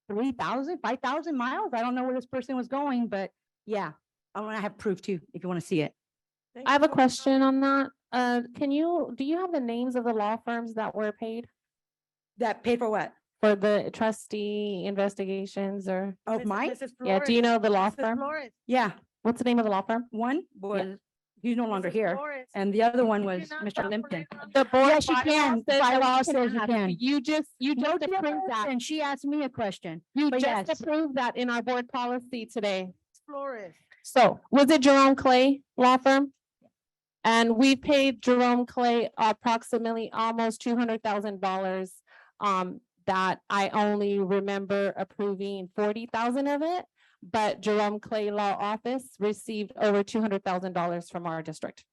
3,000, 5,000 miles. I don't know where this person was going, but yeah, I want to have proof too, if you want to see it. I have a question on that. Do you have the names of the law firms that were paid? That paid for what? For the trustee investigations or? Of mine? Yeah, do you know the law firm? Yeah. What's the name of the law firm? One was, he's no longer here. And the other one was Mr. Limpton. The board Yes, you can. The bylaw says you can. You just approved that. And she asked me a question. You But just yes. approved that in our board policy today. Flores. So was it Jerome Clay Law Firm? And we paid Jerome Clay approximately almost $200,000. That I only remember approving 40,000 of it, but Jerome Clay Law Office received over $200,000 from our district.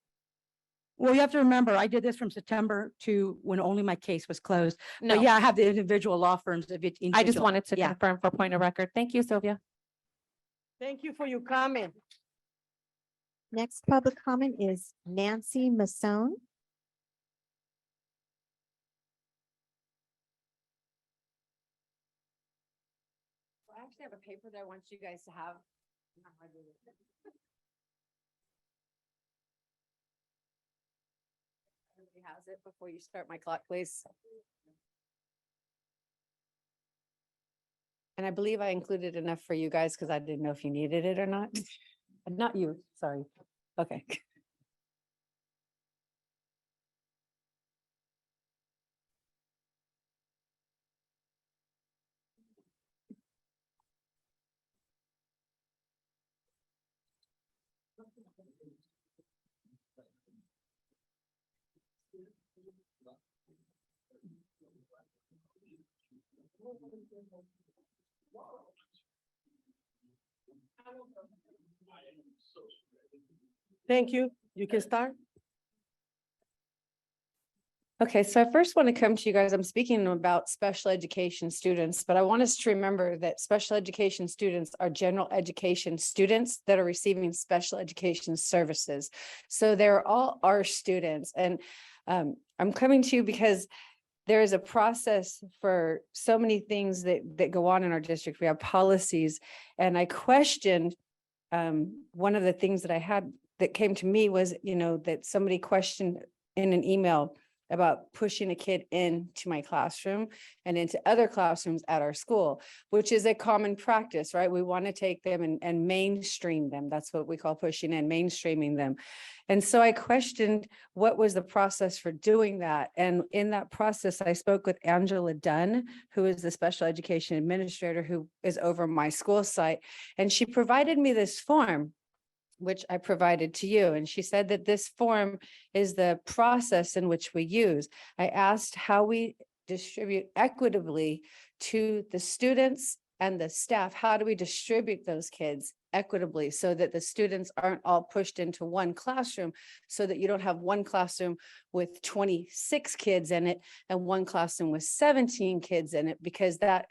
Well, you have to remember, I did this from September to when only my case was closed. No. But yeah, I have the individual law firms. I just wanted to Yeah. confirm for point of record. Thank you, Sylvia. Thank you for your comment. Next public comment is Nancy Masson. I actually have a paper that I want you guys to have. Everybody has it before you start my clock, please. And I believe I included enough for you guys because I didn't know if you needed it or not. Not you, sorry. Okay. Thank you. You can start. Okay, so I first want to come to you guys. I'm speaking about special education students, but I want us to remember that special education students are general education students that are receiving special education services. So they're all our students. And I'm coming to you because there is a process for so many things that go on in our district. We have policies, and I questioned one of the things that I had that came to me was, that somebody questioned in an email about pushing a kid into my classroom and into other classrooms at our school, which is a common practice, right? We want to take them and mainstream them. That's what we call pushing in, mainstreaming them. And so I questioned what was the process for doing that. And in that process, I spoke with Angela Dunn, who is the special education administrator who is over my school site. And she provided me this form, which I provided to you. And she said that this form is the process in which we use. I asked how we distribute equitably to the students and the staff. How do we distribute those kids equitably so that the students aren't all pushed into one classroom, so that you don't have one classroom with 26 kids in it and one classroom with 17 kids in it, because that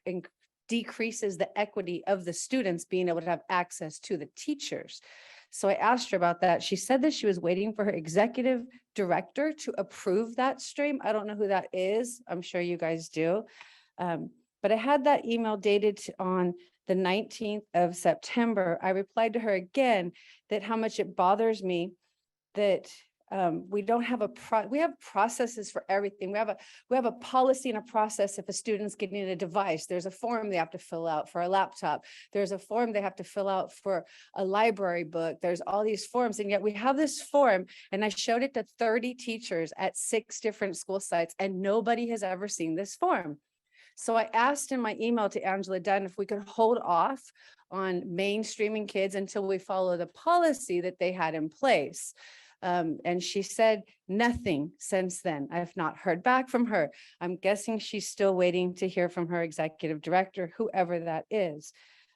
decreases the equity of the students being able to have access to the teachers. So I asked her about that. She said that she was waiting for her executive director to approve that stream. I don't know who that is. I'm sure you guys do. But I had that email dated on the 19th of September. I replied to her again that how much it bothers me that we don't have we have processes for everything. We have a policy and a process. If a student's getting a device, there's a form they have to fill out for a laptop. There's a form they have to fill out for a library book. There's all these forms, and yet we have this form, and I showed it to 30 teachers at 6 different school sites, and nobody has ever seen this form. So I asked in my email to Angela Dunn if we could hold off on mainstreaming kids until we follow the policy that they had in place. And she said nothing since then. I've not heard back from her. I'm guessing she's still waiting to hear from her executive director, whoever that is.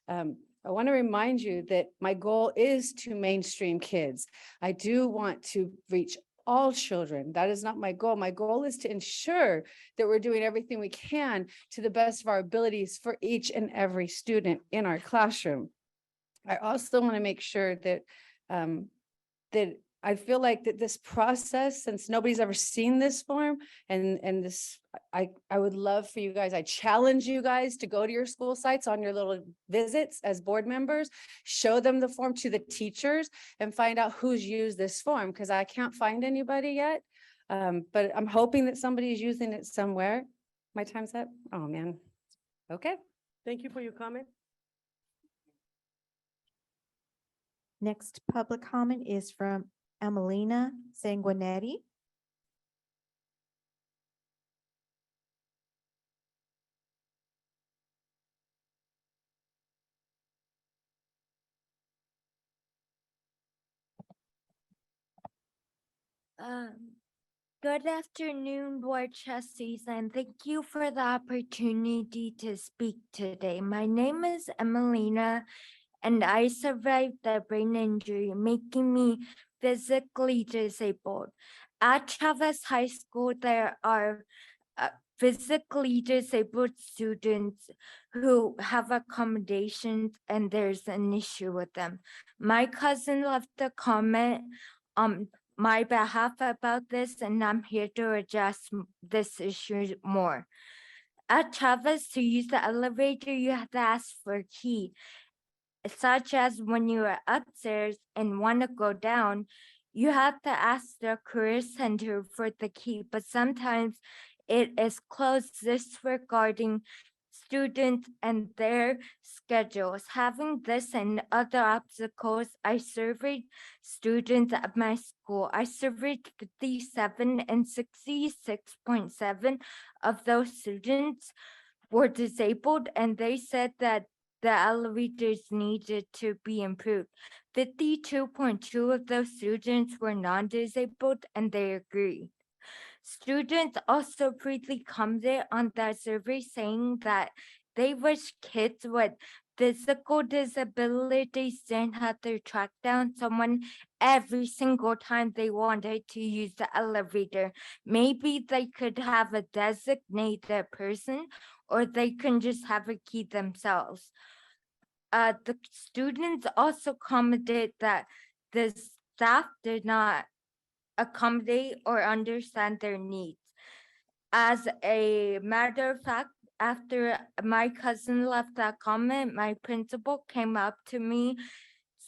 I want to remind you that my goal is to mainstream kids. I do want to reach all children. That is not my goal. My goal is to ensure that we're doing everything we can to the best of our abilities for each and every student in our classroom. I also want to make sure that that I feel like that this process, since nobody's ever seen this form, and this, I would love for you guys, I challenge you guys to go to your school sites on your little visits as board members, show them the form to the teachers and find out who's used this form, because I can't find anybody yet. But I'm hoping that somebody's using it somewhere. My time's up. Oh, man. Okay. Thank you for your comment. Next public comment is from Emelina Sanguinetti. Good afternoon, Board Trustees, and thank you for the opportunity to speak today. My name is Emelina, and I survived a brain injury, making me physically disabled. At Chavez High School, there are physically disabled students who have accommodations, and there's an issue with them. My cousin left a comment on my behalf about this, and I'm here to address this issue more. At Chavez, to use the elevator, you have to ask for a key, such as when you are upstairs and want to go down, you have to ask the career center for the key, but sometimes it is closed, disregarding students and their schedules. Having this and other obstacles, I surveyed students at my school. I surveyed 57, and 66.7 of those students were disabled, and they said that the elevators needed to be improved. 52.2 of those students were non-disabled, and they agreed. Students also freely commented on that survey, saying that they wish kids would physical disabilities didn't have to track down someone every single time they wanted to use the elevator. Maybe they could have a designated person, or they can just have a key themselves. The students also commented that the staff did not accommodate or understand their needs. As a matter of fact, after my cousin left that comment, my principal came up to me,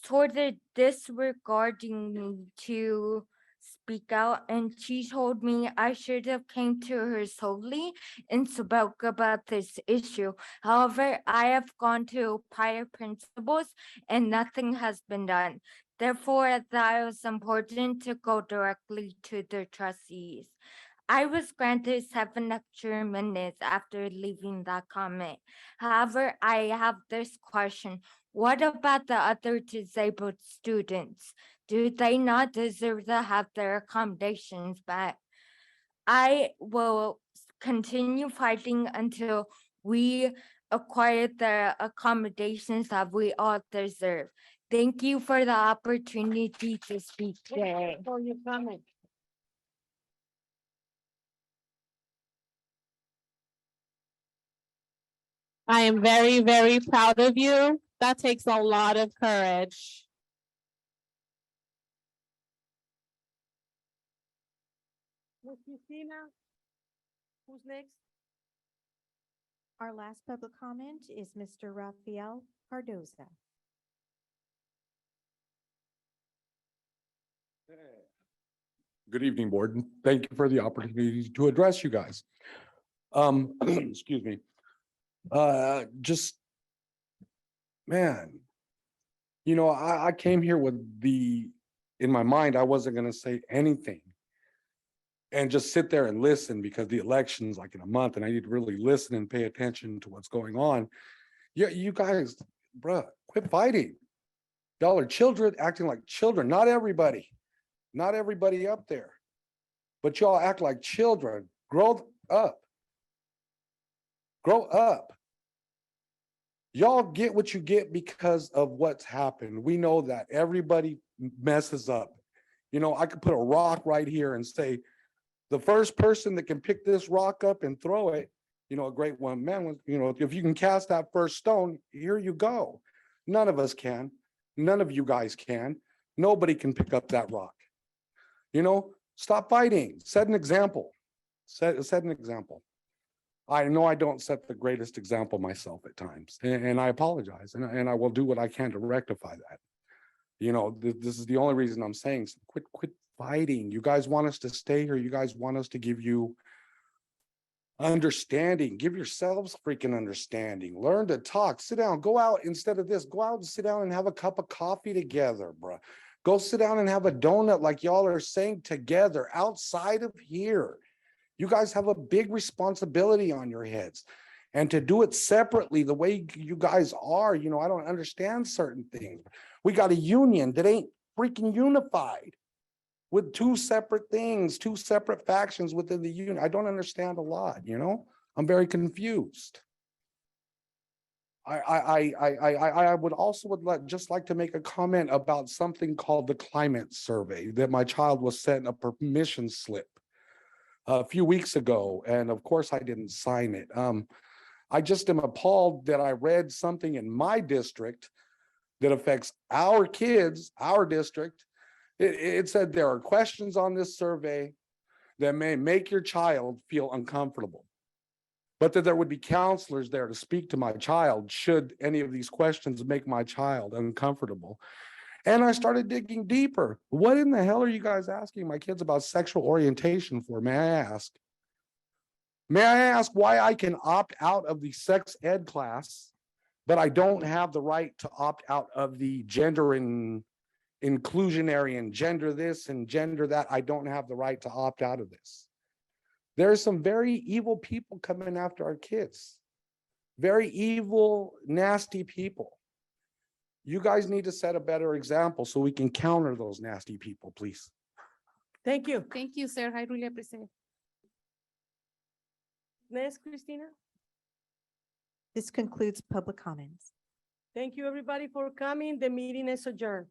sort of disregarding me to speak out, and she told me I should have came to her solely and spoke about this issue. However, I have gone to prior principals and nothing has been done. Therefore, I thought it was important to go directly to the trustees. I was granted 7 extra minutes after leaving that comment. However, I have this question. What about the other disabled students? Do they not deserve to have their accommodations back? I will continue fighting until we acquire the accommodations that we all deserve. Thank you for the opportunity to speak today. For your comment. I am very, very proud of you. That takes a lot of courage. Ms. Christina, who's next? Our last public comment is Mr. Rafael Cardoza. Good evening, board, and thank you for the opportunity to address you guys. Excuse me. Just, man, you know, I came here with in my mind, I wasn't gonna say anything and just sit there and listen because the election's like in a month and I need to really listen and pay attention to what's going on. Yeah, you guys, bruh, quit fighting. Y'all are children acting like children, not everybody up there, but y'all act like children. Grow up. Grow up. Y'all get what you get because of what's happened. We know that everybody messes up. You know, I could put a rock right here and say, the first person that can pick this rock up and throw it, you know, a great one, man, you know, if you can cast that first stone, here you go. None of us can. None of you guys can. Nobody can pick up that rock. You know, stop fighting. Set an example. Set an example. I know I don't set the greatest example myself at times, and I apologize, and I will do what I can to rectify that. You know, this is the only reason I'm saying, quit fighting. You guys want us to stay here. You guys want us to give you understanding. Give yourselves freaking understanding. Learn to talk. Sit down. Go out instead of this. Go out and sit down and have a cup of coffee together, bro. Go sit down and have a donut like y'all are saying together outside of here. You guys have a big responsibility on your heads. And to do it separately the way you guys are, you know, I don't understand certain things. We got a union that ain't freaking unified with 2 separate things, 2 separate factions within the union. I don't understand a lot, you know? I'm very confused. I would also just like to make a comment about something called the climate survey that my child was sent a permission slip a few weeks ago. And of course I didn't sign it. I just am appalled that I read something in my district that affects our kids, our district. It said there are questions on this survey that may make your child feel uncomfortable, but that there would be counselors there to speak to my child should any of these questions make my child uncomfortable. And I started digging deeper. What in the hell are you guys asking my kids about sexual orientation for? May I ask? May I ask why I can opt out of the sex ed class, but I don't have the right to opt out of the gender and inclusionary and gender this and gender that? I don't have the right to opt out of this. There's some very evil people coming after our kids. Very evil, nasty people. You guys need to set a better example so we can counter those nasty people, please. Thank you. Thank you, sir. I really appreciate it. Next, Christina. This concludes public comments. Thank you, everybody, for coming. The meeting is adjourned.